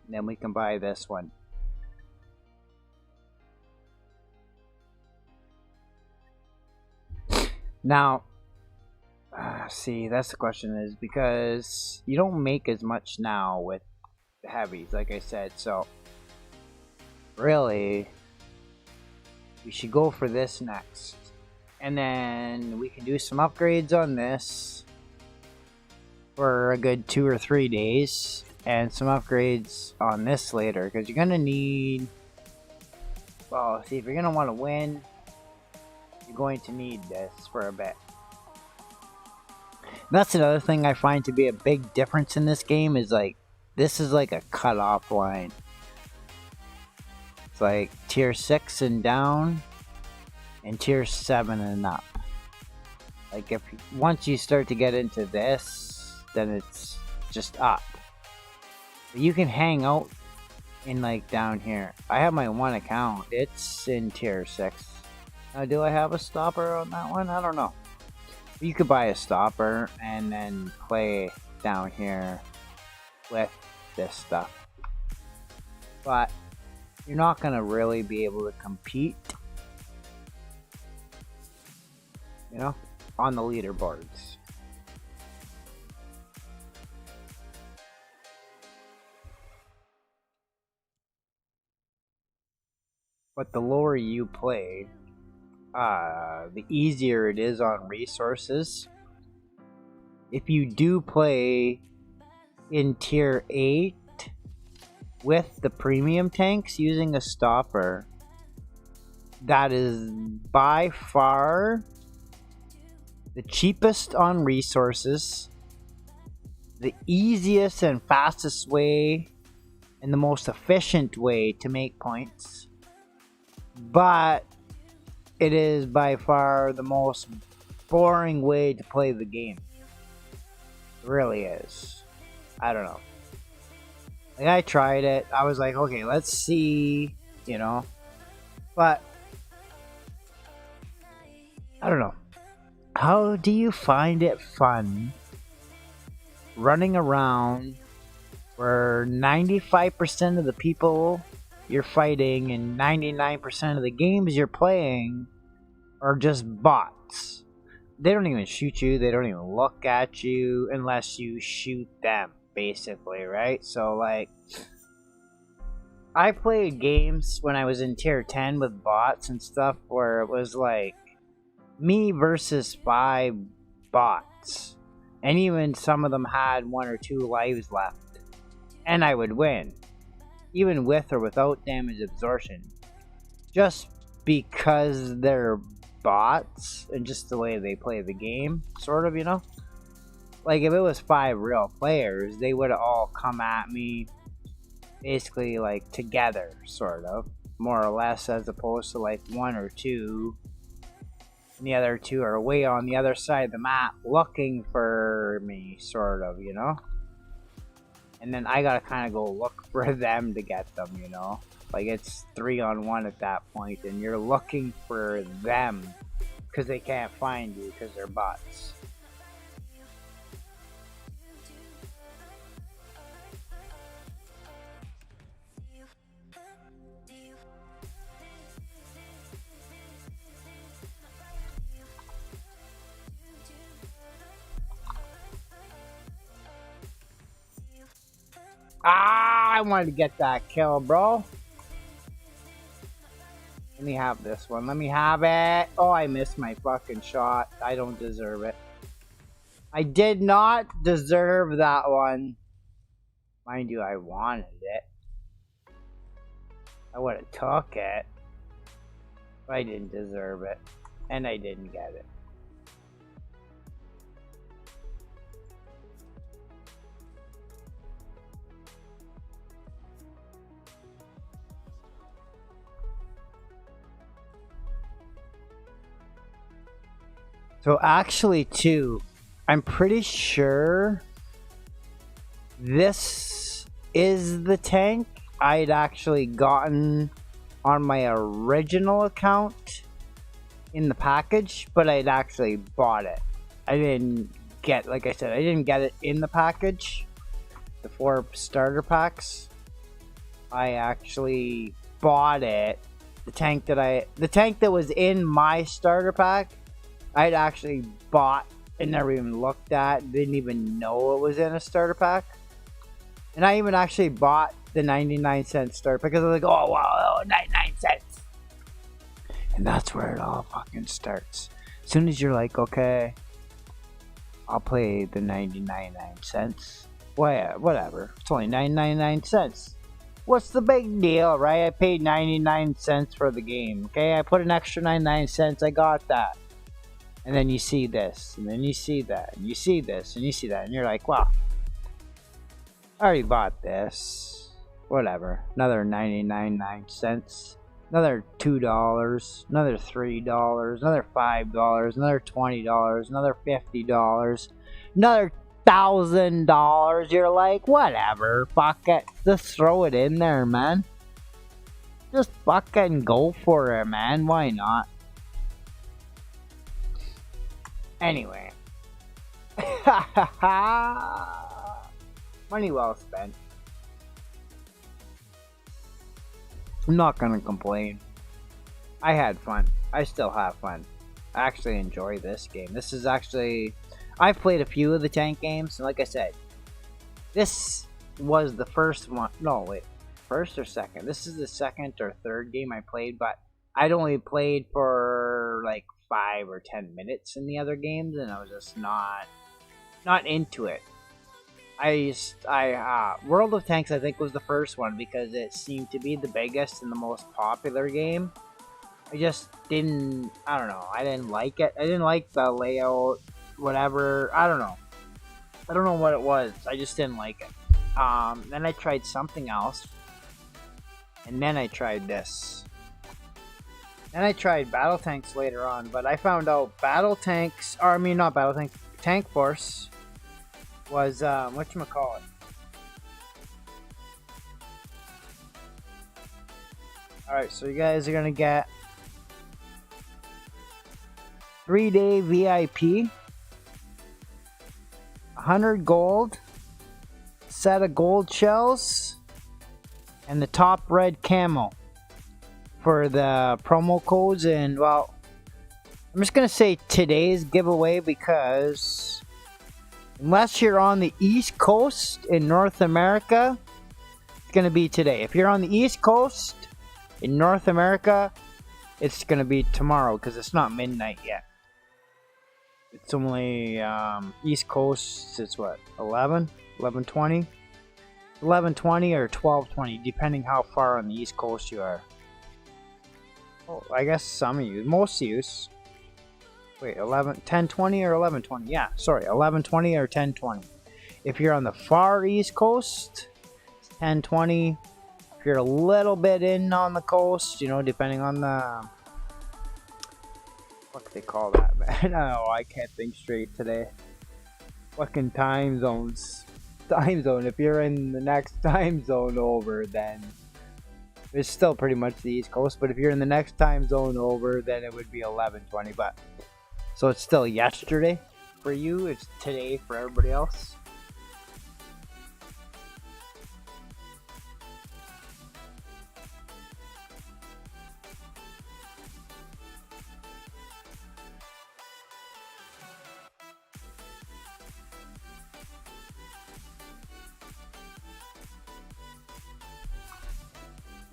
then we can buy this one. Now, see, that's the question is because you don't make as much now with heavies, like I said, so really, we should go for this next. And then we can do some upgrades on this for a good 2 or 3 days. And some upgrades on this later. Because you're going to need... Well, see, if you're going to want to win, you're going to need this for a bit. That's another thing I find to be a big difference in this game is like, this is like a cutoff line. It's like tier 6 and down. And tier 7 and up. Like if once you start to get into this, then it's just up. But you can hang out in like down here. I have my one account. It's in tier 6. Now, do I have a stopper on that one? I don't know. You could buy a stopper and then play down here with this stuff. But you're not gonna really be able to compete, you know, on the leaderboards. But the lower you play, the easier it is on resources. If you do play in tier 8 with the premium tanks using a stopper, that is by far the cheapest on resources, the easiest and fastest way, and the most efficient way to make points. But it is by far the most boring way to play the game. It really is. I don't know. Like, I tried it. I was like, okay, let's see, you know. But I don't know. How do you find it fun running around where 95% of the people you're fighting and 99% of the games you're playing are just bots? They don't even shoot you. They don't even look at you unless you shoot them, basically, right? So, like, I played games when I was in tier 10 with bots and stuff where it was like me versus 5 bots, and even some of them had 1 or 2 lives left, and I would win, even with or without damage absorption, just because they're bots and just the way they play the game, sort of, you know. Like, if it was 5 real players, they would have all come at me basically like together, sort of, more or less, as opposed to like 1 or 2, and the other 2 are way on the other side of the map looking for me, sort of, you know. And then I gotta kind of go look for them to get them, you know. Like, it's 3-on-1 at that point, and you're looking for them because they can't find you because they're bots. I wanted to get that kill, bro. Let me have this one. Let me have it. Oh, I missed my fucking shot. I don't deserve it. I did not deserve that one. Mind you, I wanted it. I would have took it. But I didn't deserve it. And I didn't get it. So actually too, I'm pretty sure this is the tank I'd actually gotten on my original account in the package, but I'd actually bought it. I didn't get, like I said, I didn't get it in the package, the 4 starter packs. I actually bought it. The tank that was in my starter pack, I'd actually bought and never even looked at, didn't even know it was in a starter pack. And I even actually bought the 99-cent starter pack because I was like, oh wow, 99 cents. And that's where it all fucking starts. As soon as you're like, okay, I'll play the 99 cents. Well, yeah, whatever. It's only 99 cents. What's the big deal, right? I paid 99 cents for the game. Okay, I put an extra 99 cents. I got that. And then you see this, and then you see that, and you see this, and you see that, and you're like, wow, I already bought this. Whatever. Another 99 cents. Another $2. Another $3. Another $5. Another $20. Another $50. Another $1,000. You're like, whatever. Fuck it. Just throw it in there, man. Just fucking go for it, man. Why not? Anyway. Money well spent. I'm not gonna complain. I had fun. I still have fun. I actually enjoy this game. This is actually... I've played a few of the tank games, and like I said, this was the first one. No, wait. First or second? This is the second or third game I played, but I'd only played for like 5 or 10 minutes in the other games, and I was just not into it. World of Tanks I think was the first one because it seemed to be the biggest and the most popular game. I just didn't, I don't know, I didn't like it. I didn't like the layout, whatever, I don't know. I don't know what it was, I just didn't like it. Then I tried something else, and then I tried this. Then I tried Battle Tanks later on, but I found out Tank Force was, whatchamacallit. Alright, so you guys are gonna get 3-day VIP, 100 gold, set of gold shells, and the top red camo for the promo codes. And well, I'm just gonna say today's giveaway because unless you're on the East Coast in North America, it's gonna be today. If you're on the East Coast in North America, it's gonna be tomorrow because it's not midnight yet. It's only East Coast, it's what, 11:20 or 12:20, depending how far on the East Coast you are. Oh, I guess some of you, most of you. Wait, 10:20 or 11:20? Yeah, sorry, 11:20 or 10:20. If you're on the far East Coast, it's 10:20. If you're a little bit in on the coast, you know, depending on the... What do they call that, man? Oh, I can't think straight today. Fucking time zones. Time zone. If you're in the next time zone over, then it's still pretty much the East Coast. But if you're in the next time zone over, then it would be 11:20. But so it's still yesterday for you. It's today for everybody else.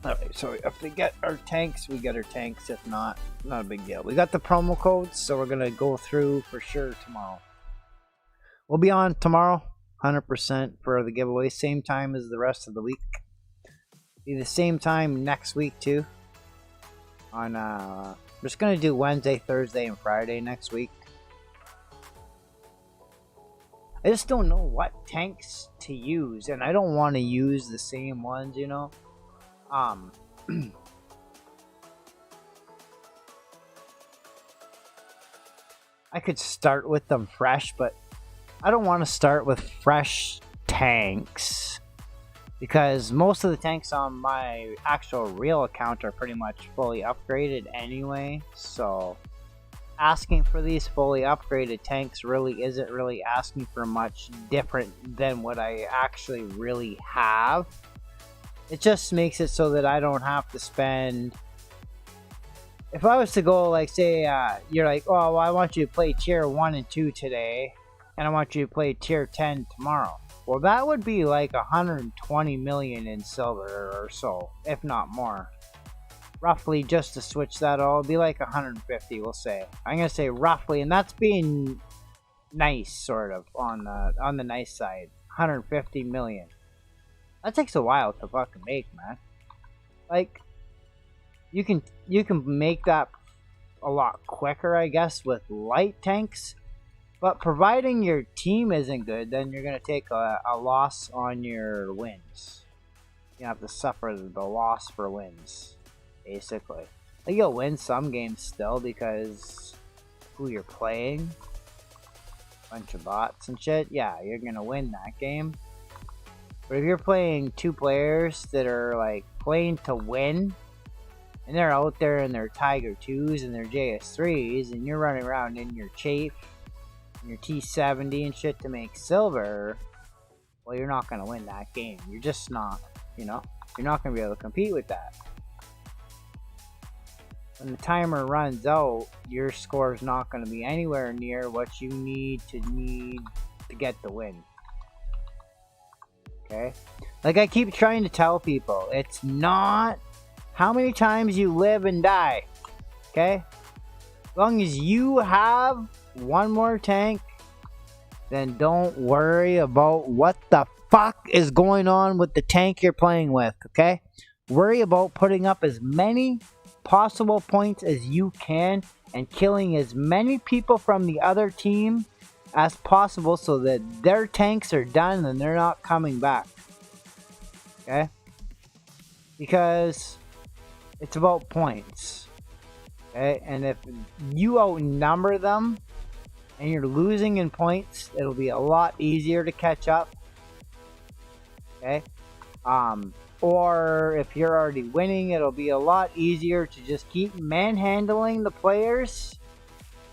Alright, so if we get our tanks, we get our tanks. If not, not a big deal. We got the promo codes, so we're gonna go through for sure tomorrow. We'll be on tomorrow, 100% for the giveaway. Same time as the rest of the week. Be the same time next week too. On we're just gonna do Wednesday, Thursday, and Friday next week. I just don't know what tanks to use, and I don't want to use the same ones, you know. I could start with them fresh, but I don't want to start with fresh tanks because most of the tanks on my actual real account are pretty much fully upgraded anyway, so asking for these fully upgraded tanks really isn't really asking for much different than what I actually really have. It just makes it so that I don't have to spend... If I was to go, like, say, you're like, oh, well, I want you to play tier 1 and 2 today, and I want you to play tier 10 tomorrow. Well, that would be like 120 million in silver or so, if not more. Roughly, just to switch that all, it'd be like 150, we'll say. I'm going to say roughly, and that's being nice, sort of, on the nice side. 150 million. That takes a while to fucking make, man. Like, you can make that a lot quicker, I guess, with light tanks. But providing your team isn't good, then you're going to take a loss on your wins. You have to suffer the loss for wins, basically. Like, you'll win some games still because who you're playing. Bunch of bots and shit. Yeah, you're going to win that game. But if you're playing two players that are like playing to win, and they're out there in their Tiger IIs and their JS3s, and you're running around in your Chafe, and your T70 and shit to make silver, well, you're not going to win that game. You're just not, you know? You're not going to be able to compete with that. When the timer runs out, your score is not going to be anywhere near what you need to get the win. Okay? Like I keep trying to tell people, it's not how many times you live and die. Okay? As long as you have one more tank, then don't worry about what the fuck is going on with the tank you're playing with. Okay? Worry about putting up as many possible points as you can and killing as many people from the other team as possible so that their tanks are done and they're not coming back. Okay? Because it's about points. Okay? And if you outnumber them and you're losing in points, it'll be a lot easier to catch up. Okay? Or if you're already winning, it'll be a lot easier to just keep manhandling the players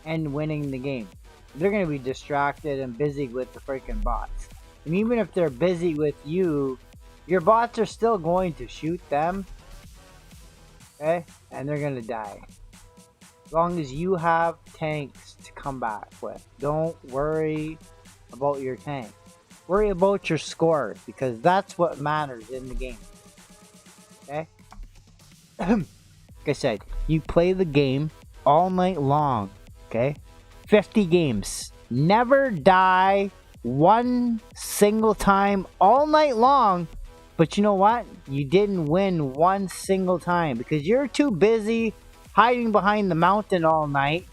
and winning the game. They're going to be distracted and busy with the freaking bots. And even if they're busy with you, your bots are still going to shoot them. Okay? And they're going to die. As long as you have tanks to come back with. Don't worry about your tank. Worry about your score, because that's what matters in the game. Okay? Like I said, you play the game all night long. Okay? 50 games. Never die one single time all night long. But you know what? You didn't win one single time because you're too busy hiding behind the mountain all night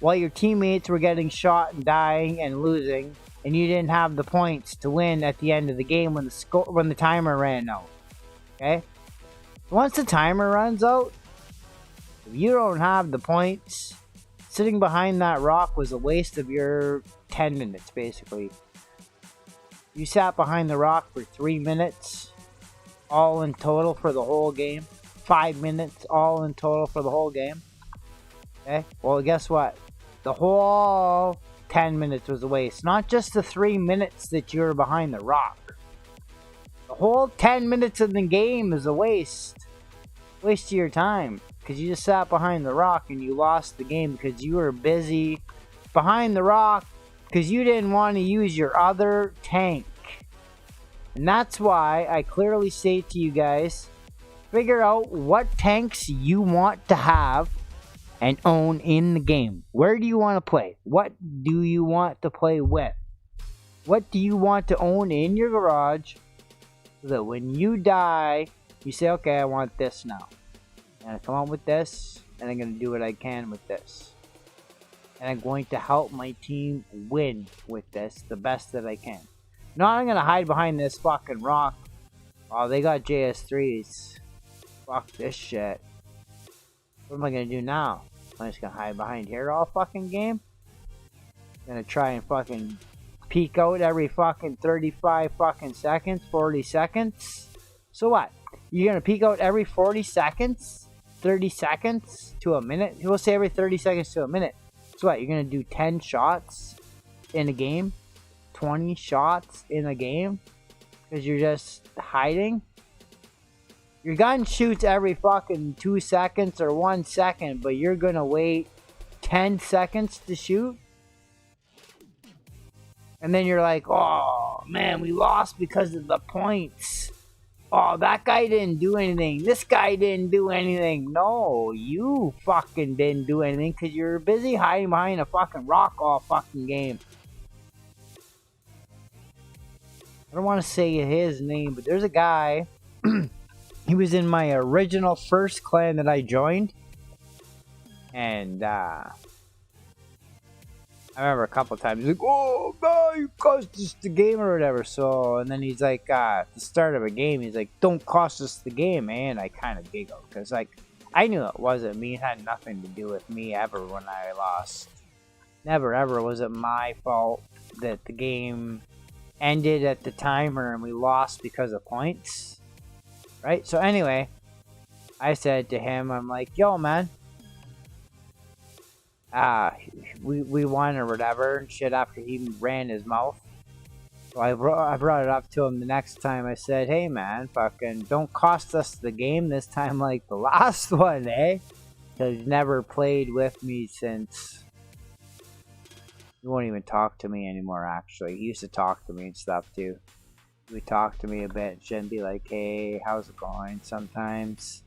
while your teammates were getting shot and dying and losing, and you didn't have the points to win at the end of the game when the timer ran out. Okay? Once the timer runs out, if you don't have the points, sitting behind that rock was a waste of your 10 minutes, basically. You sat behind the rock for 3 minutes, all in total for the whole game. 5 minutes, all in total for the whole game. Okay? Well, guess what? The whole 10 minutes was a waste. Not just the 3 minutes that you were behind the rock. The whole 10 minutes of the game is a waste. Waste of your time. Because you just sat behind the rock and you lost the game because you were busy behind the rock because you didn't want to use your other tank. And that's why I clearly say to you guys, Figure out what tanks you want to have and own in the game. Where do you want to play? What do you want to play with? What do you want to own in your garage so that when you die, you say, okay, I want this now. And I come up with this, and I'm going to do what I can with this. And I'm going to help my team win with this the best that I can. Not I'm going to hide behind this fucking rock. Oh, they got JS3s. Fuck this shit. What am I going to do now? I'm just going to hide behind here all fucking game? I'm going to try and fucking peek out every fucking 35 fucking seconds, 40 seconds. So what? You're going to peek out every 40 seconds, 30 seconds to a minute? We'll say every 30 seconds to a minute. So what? You're going to do 10 shots in a game? 20 shots in a game? Because you're just hiding? Your gun shoots every fucking 2 seconds or 1 second, but you're going to wait 10 seconds to shoot? And then you're like, oh, man, we lost because of the points. Oh, that guy didn't do anything. This guy didn't do anything. No, you fucking didn't do anything because you're busy hiding behind a fucking rock all fucking game. I don't want to say his name, but there's a guy. He was in my original first clan that I joined. And, I remember a couple times, he's like, oh, no, you cost us the game or whatever. So, and then he's like, at the start of a game, he's like, don't cost us the game, man. I kind of giggled because, like, I knew it wasn't me. It had nothing to do with me ever when I lost. Never, ever was it my fault that the game ended at the timer and we lost because of points. Right? So, anyway, I said to him, I'm like, yo, man. We won or whatever and shit after he ran his mouth. So I brought it up to him the next time. I said, hey man, fucking don't cost us the game this time like the last one, eh? Because he's never played with me since. He won't even talk to me anymore, actually. He used to talk to me and stuff too. He would talk to me a bit and be like, hey, how's it going? Sometimes.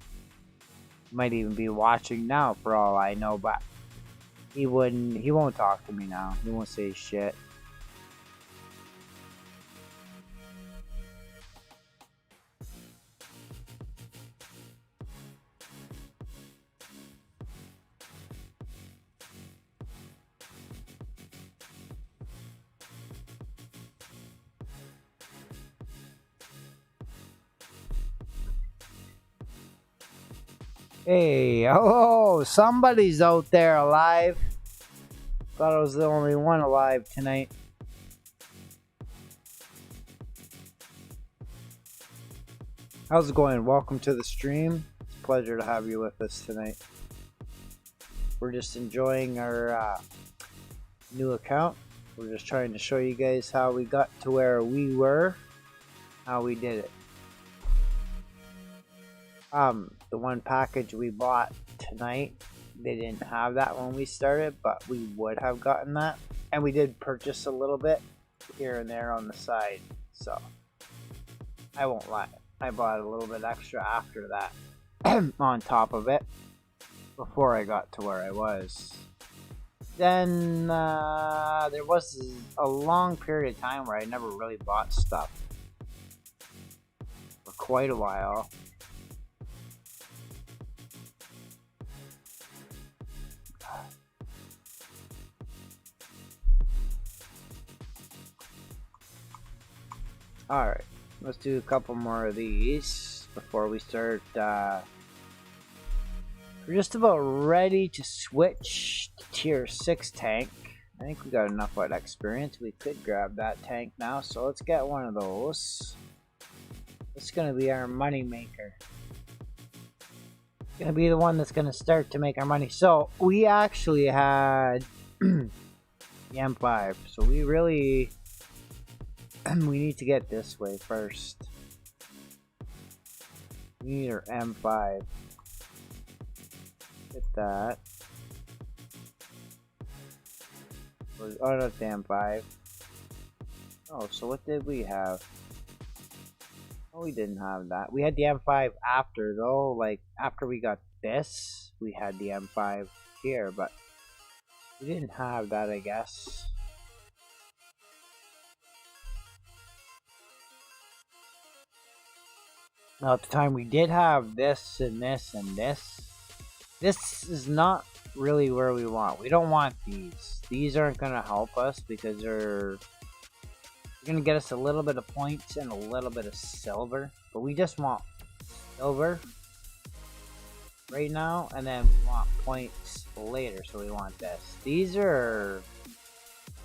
He might even be watching now for all I know, but he won't talk to me now. He won't say shit. Hey, hello, somebody's out there alive. Thought I was the only one alive tonight. How's it going? Welcome to the stream. It's a pleasure to have you with us tonight. We're just enjoying our new account. We're just trying to show you guys how we got to where we were, how we did it. The one package we bought tonight, they didn't have that when we started, but we would have gotten that. And we did purchase a little bit here and there on the side, so I won't lie. I bought a little bit extra after that on top of it before I got to where I was. Then there was a long period of time where I never really bought stuff for quite a while. Alright, let's do a couple more of these before we start. We're just about ready to switch to tier 6 tank. I think we got enough with experience. We could grab that tank now, so let's get one of those. It's going to be our money maker. It's going to be the one that's going to start to make our money. So we actually had the M5, so we really... we need to get this way first. We need our M5. Get that. Oh, not the M5. Oh, so what did we have? Oh, we didn't have that. We had the M5 after though. Like after we got this, we had the M5 here, but we didn't have that, I guess. Now at the time we did have this and this and this. This is not really where we want. We don't want these. These aren't gonna help us because they're gonna get us a little bit of points and a little bit of silver. But we just want silver right now, and then we want points later, so we want this.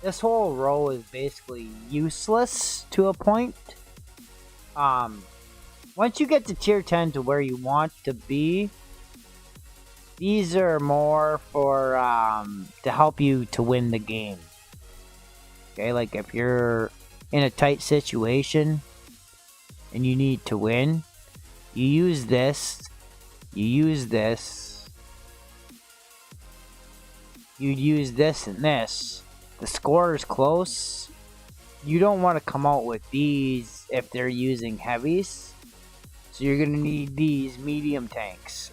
This whole row is basically useless to a point. Once you get to tier 10 to where you want to be, these are more for to help you to win the game. Okay, like if you're in a tight situation and you need to win, you use this. You use this. You'd use this and this. The score is close. You don't want to come out with these if they're using heavies. So you're gonna need these medium tanks.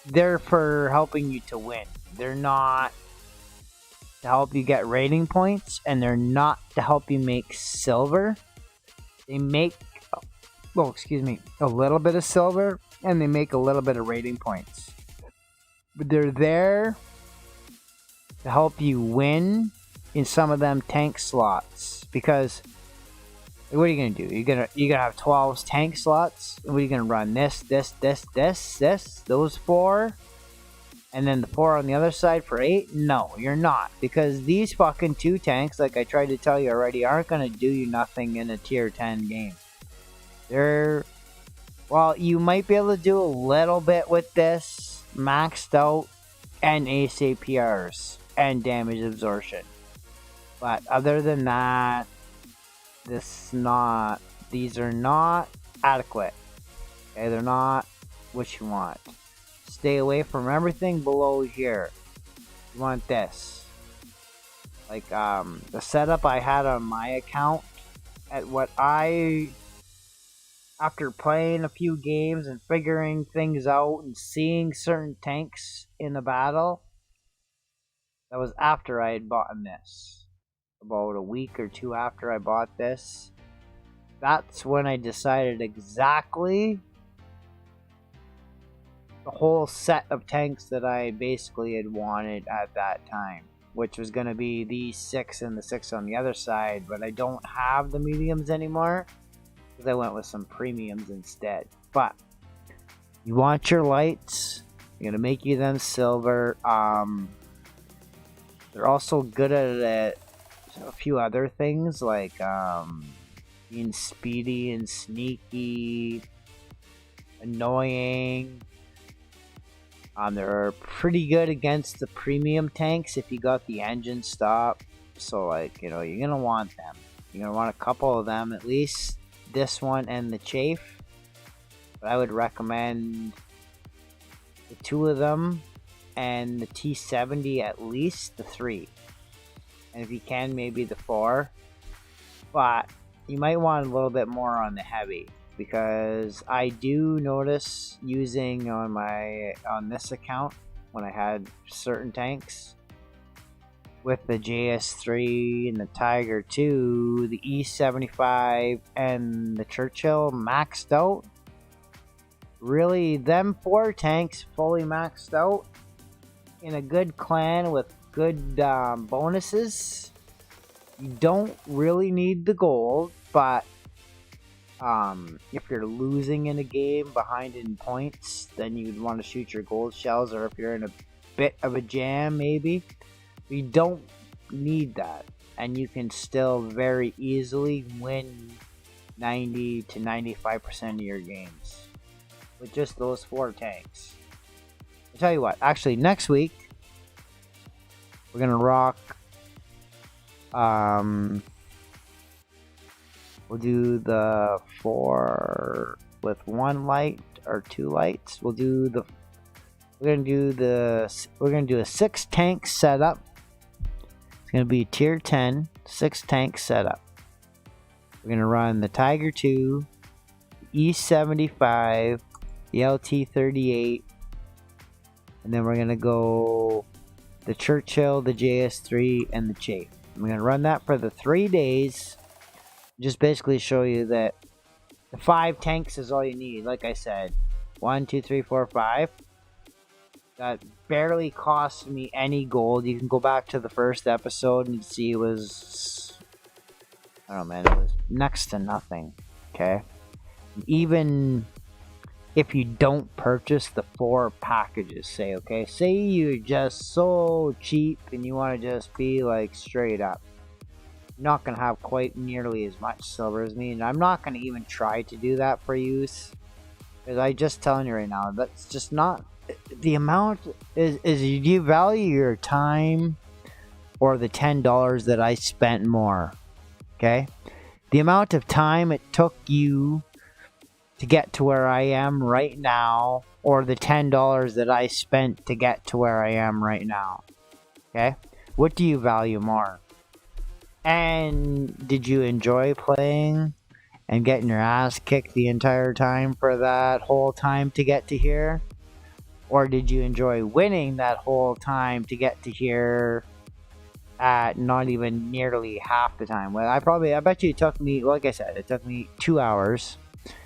They're for helping you to win. They're not to help you get rating points, and they're not to help you make silver. They make, a little bit of silver, and they make a little bit of rating points. But they're there to help you win in some of them tank slots, because what are you gonna do? You're gonna have 12 tank slots. What are you gonna run? This, those 4, and then the 4 on the other side for 8? No, you're not, because these fucking 2 tanks, like I tried to tell you already, aren't gonna do you nothing in a tier 10 game. Well, you might be able to do a little bit with this maxed out and ace APRs and damage absorption, but other than that, these are not adequate. Okay, they're not what you want. Stay away from everything below here. You want this. Like the setup I had on my account, after playing a few games and figuring things out and seeing certain tanks in the battle, that was after I had bought this. About a week or 2 after I bought this, that's when I decided exactly the whole set of tanks that I basically had wanted at that time, which was going to be these 6 and the 6 on the other side, but I don't have the mediums anymore because I went with some premiums instead. But you want your lights, you're going to make you them silver. They're also good at a few other things, like being speedy and sneaky, annoying. They're pretty good against the premium tanks if you got the engine stop. So like, you're gonna want them. You're gonna want a couple of them at least. This one and the Chafe. But I would recommend the 2 of them and the T70 at least, the 3. And if you can, maybe the 4. But you might want a little bit more on the heavy, because I do notice using on this account when I had certain tanks with the JS3 and the Tiger II, the E75 and the Churchill maxed out. Really, them 4 tanks fully maxed out in a good clan with good bonuses. You don't really need the gold, but if you're losing in a game behind in points, then you'd want to shoot your gold shells, or if you're in a bit of a jam, maybe. You don't need that, and you can still very easily win 90 to 95% of your games with just those 4 tanks. I'll tell you what, actually next week we're gonna rock we'll do the 4 with 1 light or 2 lights. We're gonna do a 6 tank setup. It's gonna be tier 10 6 tank setup. We're going to run the Tiger II, the E75, the LT38, and then we're going to go the Churchill, the JS3, and the Chafe. I'm going to run that for the 3 days. Just basically show you that the 5 tanks is all you need. Like I said, 1, 2, 3, 4, 5. That barely cost me any gold. You can go back to the first episode and see it was, I don't know, man, it was next to nothing. Okay, even if you don't purchase the 4 packages, say you're just so cheap and you want to just be like straight up, you're not going to have quite nearly as much silver as me, and I'm not going to even try to do that for you, because I just telling you right now, that's just not the amount. Is do you value your time or the $10 that I spent more? Okay, the amount of time it took you to get to where I am right now, or the $10 that I spent to get to where I am right now. Okay, what do you value more? And did you enjoy playing and getting your ass kicked the entire time for that whole time to get to here? Or did you enjoy winning that whole time to get to here at not even nearly half the time? Well, I bet you it took me, like I said, it took me 2 hours.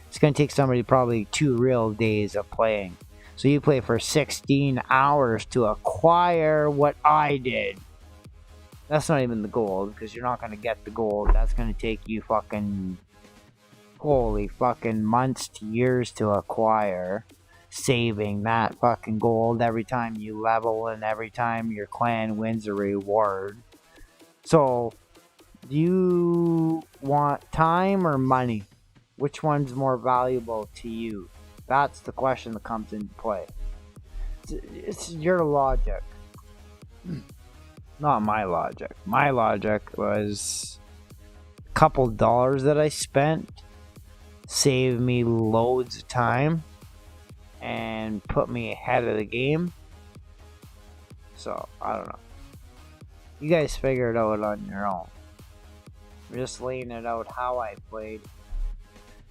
It's going to take somebody probably 2 real days of playing. So you play for 16 hours to acquire what I did. That's not even the gold, because you're not going to get the gold. That's going to take you fucking, holy fucking months to years to acquire. Saving that fucking gold every time you level and every time your clan wins a reward. So, do you want time or money? Which one's more valuable to you? That's the question that comes into play. It's your logic. Not my logic. My logic was a couple dollars that I spent saved me loads of time and put me ahead of the game. So, I don't know. You guys figure it out on your own. I'm just laying it out how I played.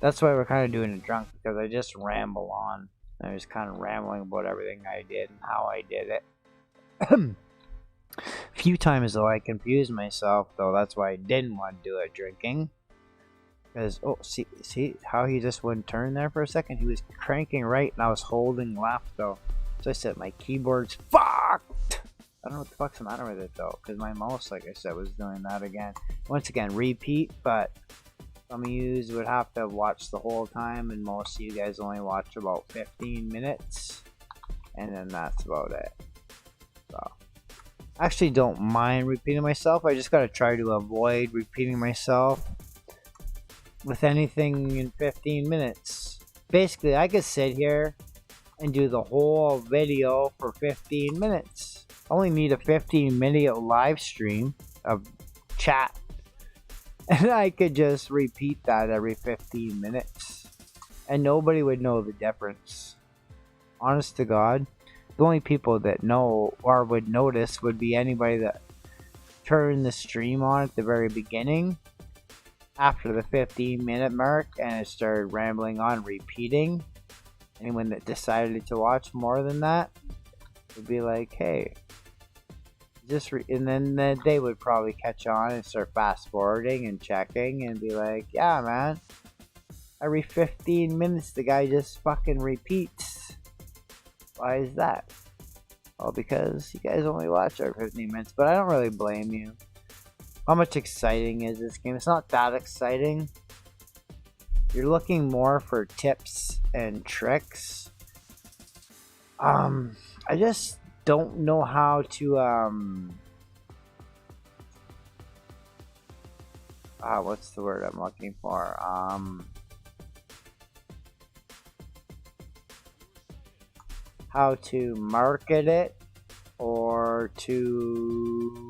That's why we're kind of doing it drunk, because I just ramble on. I was kind of rambling about everything I did and how I did it. A few times though I confused myself, though. That's why I didn't want to do it drinking. Because, oh, see how he just wouldn't turn there for a second? He was cranking right and I was holding left, though. So I said my keyboard's fucked! I don't know what the fuck's the matter with it, though. Because my mouse, like I said, was doing that again. Once again, repeat, but some of you would have to watch the whole time, and most of you guys only watch about 15 minutes. And then that's about it. So, I actually don't mind repeating myself. I just gotta try to avoid repeating myself with anything in 15 minutes. Basically, I could sit here and do the whole video for 15 minutes. I only need a 15-minute live stream of chat, and I could just repeat that every 15 minutes, and nobody would know the difference. Honest to God, the only people that know or would notice would be anybody that turned the stream on at the very beginning after the 15-minute mark and it started rambling on, repeating. Anyone that decided to watch more than that would be like, hey, and then they would probably catch on and start fast forwarding and checking and be like, yeah, man, every 15 minutes the guy just fucking repeats. Why is that? Well, because you guys only watch every 15 minutes, but I don't really blame you. How much exciting is this game? It's not that exciting. You're looking more for tips and tricks. I just don't know how to what's the word I'm looking for? How to market it, or to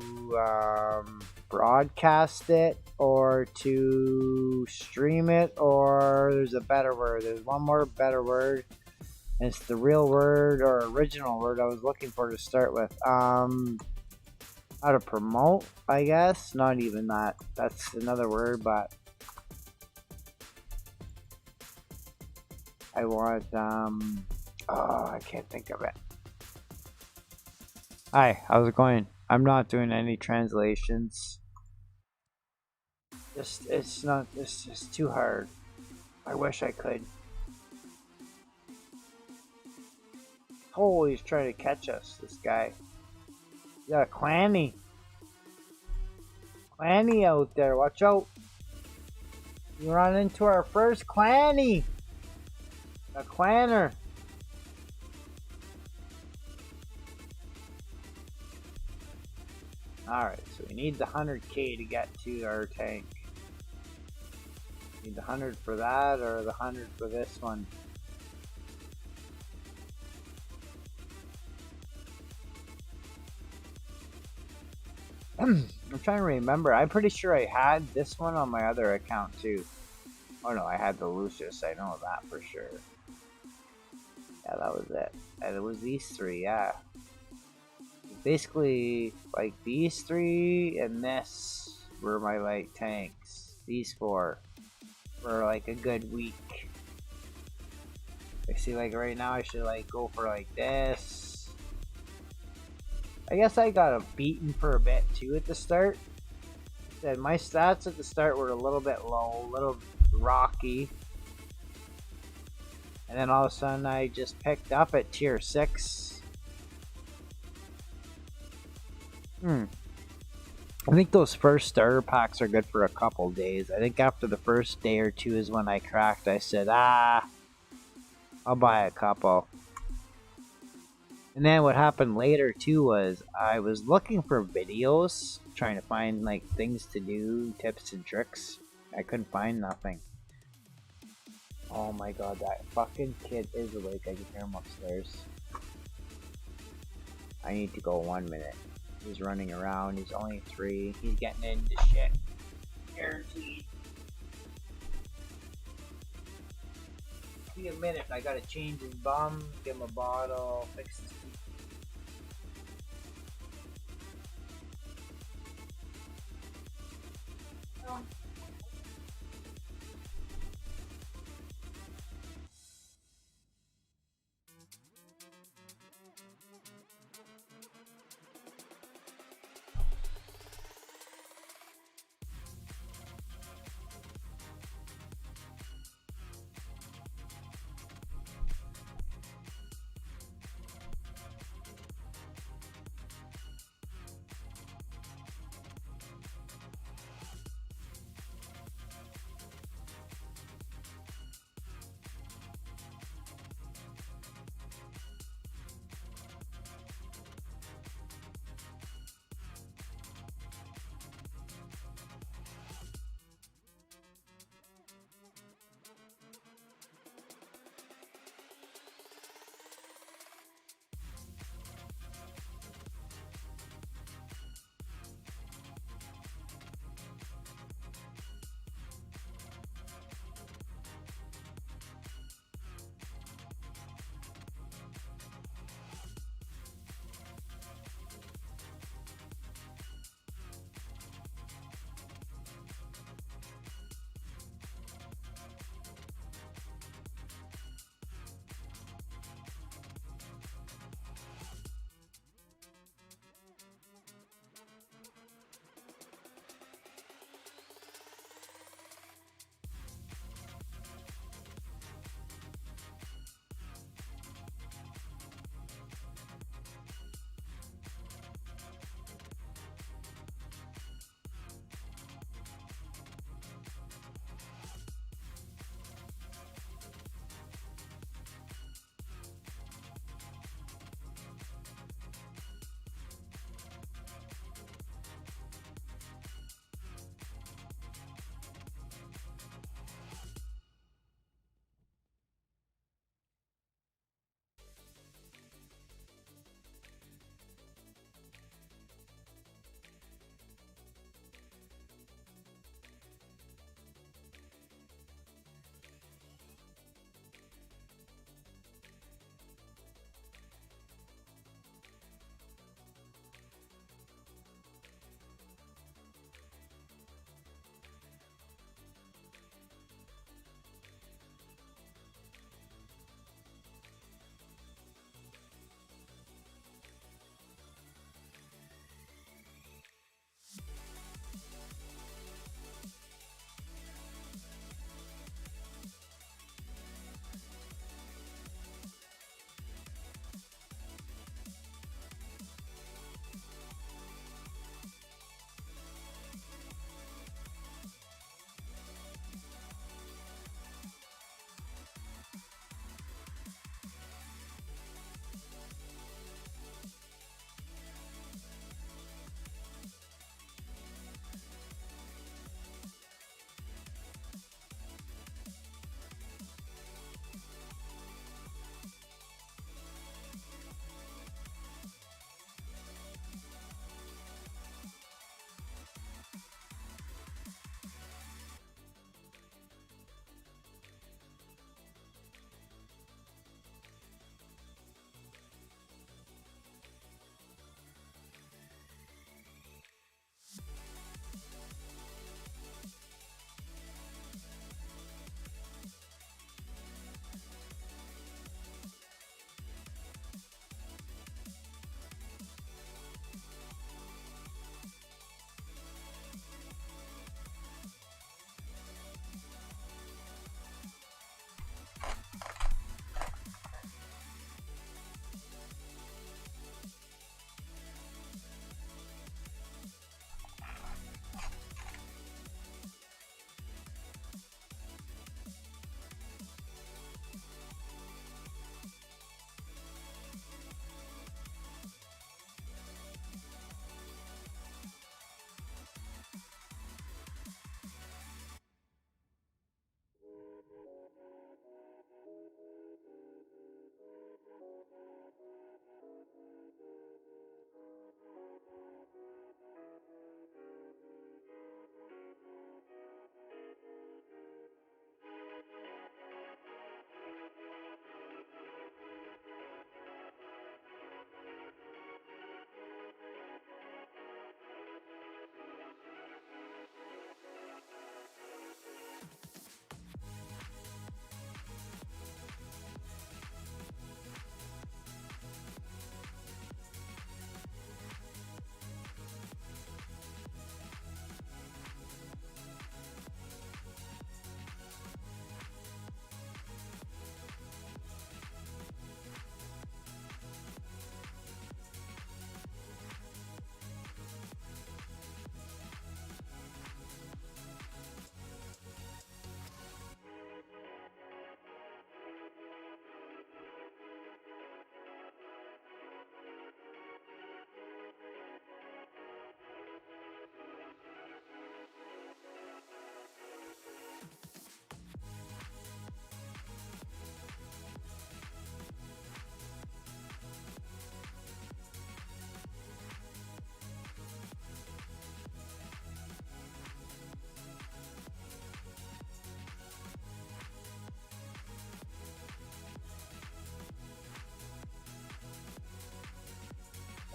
broadcast it, or to stream it, or there's a better word. There's one more better word, and it's the real word or original word I was looking for to start with. How to promote, I guess. Not even that. That's another word, but I want, oh, I can't think of it. Hi, how's it going? I'm not doing any translations. It's just too hard. I wish I could. Oh, he's trying to catch us, this guy. We got a clanny. Clanny out there, watch out. You run into our first clanny. A clanner. Alright, so we need the 100k to get to our tank. Need the 100 for that or the 100 for this one. I'm trying to remember. I'm pretty sure I had this one on my other account too. Oh no, I had the Lucius. I know that for sure. Yeah, that was it. And it was these three, yeah. Basically, like these three and this were my light tanks. These four for like a good week. I see, like right now I should like go for like this. I guess I got beaten for a bit too at the start. Said my stats at the start were a little bit low, a little rocky. And then all of a sudden I just picked up at tier 6. I think those first starter packs are good for a couple days. I think after the first day or two is when I cracked. I said, I'll buy a couple. And then what happened later too was I was looking for videos, trying to find like things to do, tips and tricks. I couldn't find nothing. Oh my god, that fucking kid is awake. I can hear him upstairs. I need to go 1 minute. He's running around. He's only 3. He's getting into shit. Guaranteed. Give me a minute. I gotta change his bum, give him a bottle, fix his teeth. Oh.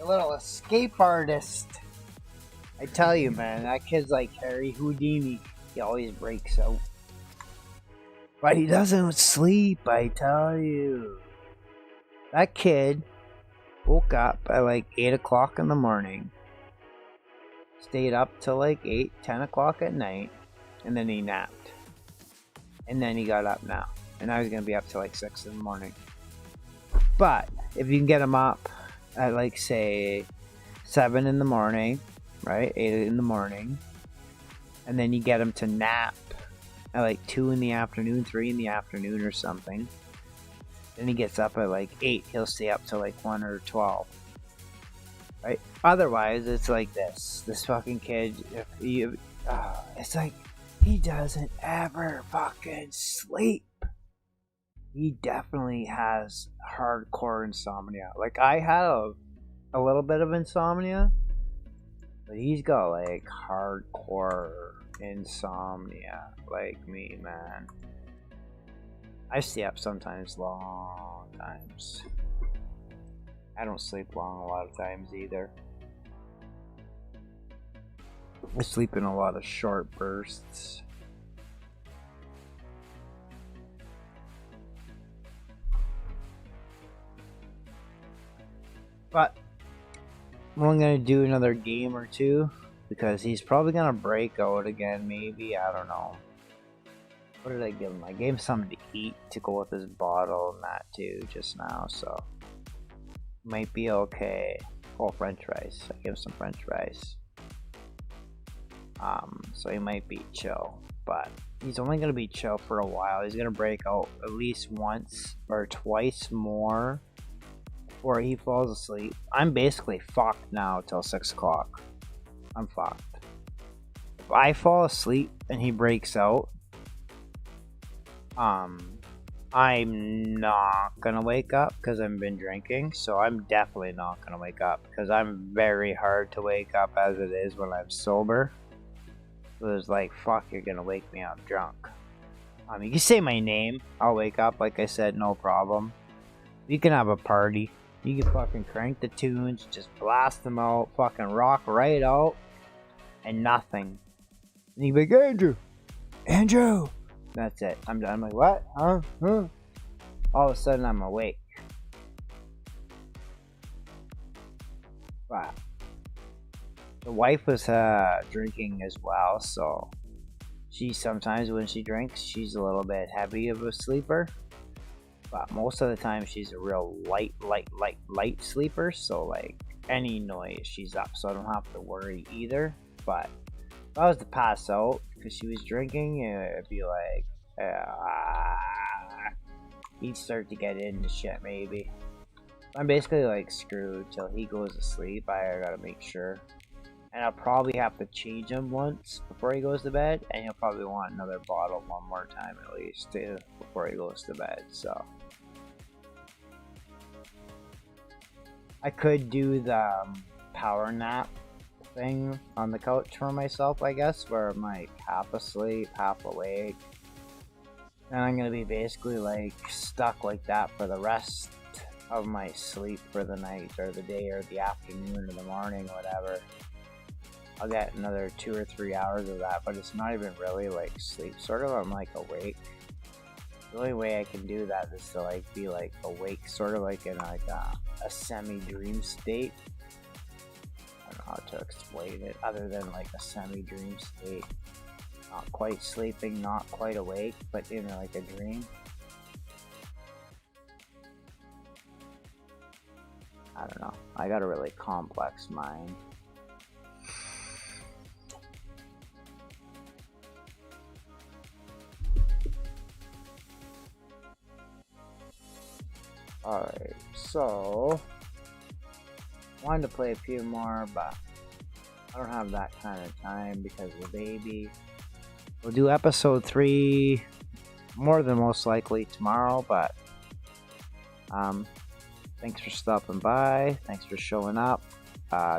A little escape artist. I tell you, man, that kid's like Harry Houdini. He always breaks out. But he doesn't sleep, I tell you. That kid woke up at like 8 o'clock in the morning. Stayed up till like 8, 10 o'clock at night. And then he napped. And then he got up now. And now he's going to be up till like 6 in the morning. But if you can get him up at like say 7 in the morning, right? 8 in the morning. And then you get him to nap at like 2 in the afternoon, 3 in the afternoon or something. Then he gets up at like 8. He'll stay up till like 1 or 12. Right? Otherwise, it's like this. This fucking kid, it's like he doesn't ever fucking sleep. He definitely has hardcore insomnia. Like, I have a little bit of insomnia, but he's got like hardcore insomnia like me, man. I stay up sometimes long times. I don't sleep long a lot of times either. I sleep in a lot of short bursts. But I'm only gonna do another game or two because he's probably gonna break out again, maybe. I don't know. What did I give him? I gave him something to eat to go with his bottle and that too just now, so might be okay. Oh, French fries. I gave him some French fries. So he might be chill, but he's only gonna be chill for a while. He's gonna break out at least once or twice more before he falls asleep. I'm basically fucked now till 6 o'clock. I'm fucked. If I fall asleep and he breaks out, I'm not gonna wake up because I've been drinking, so I'm definitely not gonna wake up because I'm very hard to wake up as it is when I'm sober. So it's like, fuck, you're gonna wake me up drunk. You can say my name, I'll wake up, like I said, no problem. You can have a party. You can fucking crank the tunes, just blast them out, fucking rock right out, and nothing. And you be like, Andrew! That's it. I'm done. I'm like, what? Huh? All of a sudden, I'm awake. Wow. The wife was drinking as well, so she sometimes, when she drinks, she's a little bit heavy of a sleeper. But most of the time, she's a real light sleeper. So, like, any noise, she's up. So I don't have to worry either. But if I was to pass out because she was drinking, it'd be like, he'd start to get into shit maybe. I'm basically like screwed till he goes to sleep. I gotta make sure. And I'll probably have to change him once before he goes to bed. And he'll probably want another bottle one more time at least too before he goes to bed. So I could do the power nap thing on the couch for myself, I guess, where I'm like half asleep, half awake. And I'm gonna be basically like stuck like that for the rest of my sleep for the night or the day or the afternoon or the morning, whatever. I'll get another 2 or 3 hours of that, but it's not even really like sleep. Sort of, I'm like awake. The only way I can do that is to like be like awake, sort of like in like a semi-dream state. I don't know how to explain it other than like a semi-dream state. Not quite sleeping, not quite awake, but in like a dream. I don't know. I got a really complex mind. Alright, so wanted to play a few more, but I don't have that kind of time because of the baby. We'll do episode 3 more than most likely tomorrow, but thanks for stopping by. Thanks for showing up.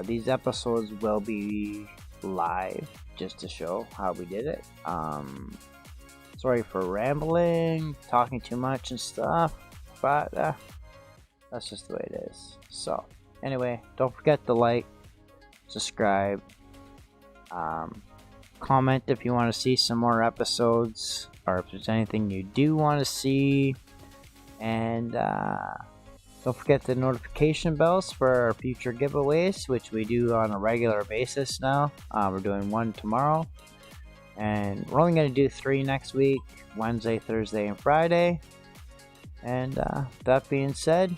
These episodes will be live just to show how we did it. Sorry for rambling, talking too much and stuff, but that's just the way it is. So anyway, don't forget to like, subscribe, comment if you want to see some more episodes, or if there's anything you do want to see, and don't forget the notification bells for our future giveaways, which we do on a regular basis now. We're doing one tomorrow, and we're only going to do 3 next week: Wednesday, Thursday, and Friday. And that being said,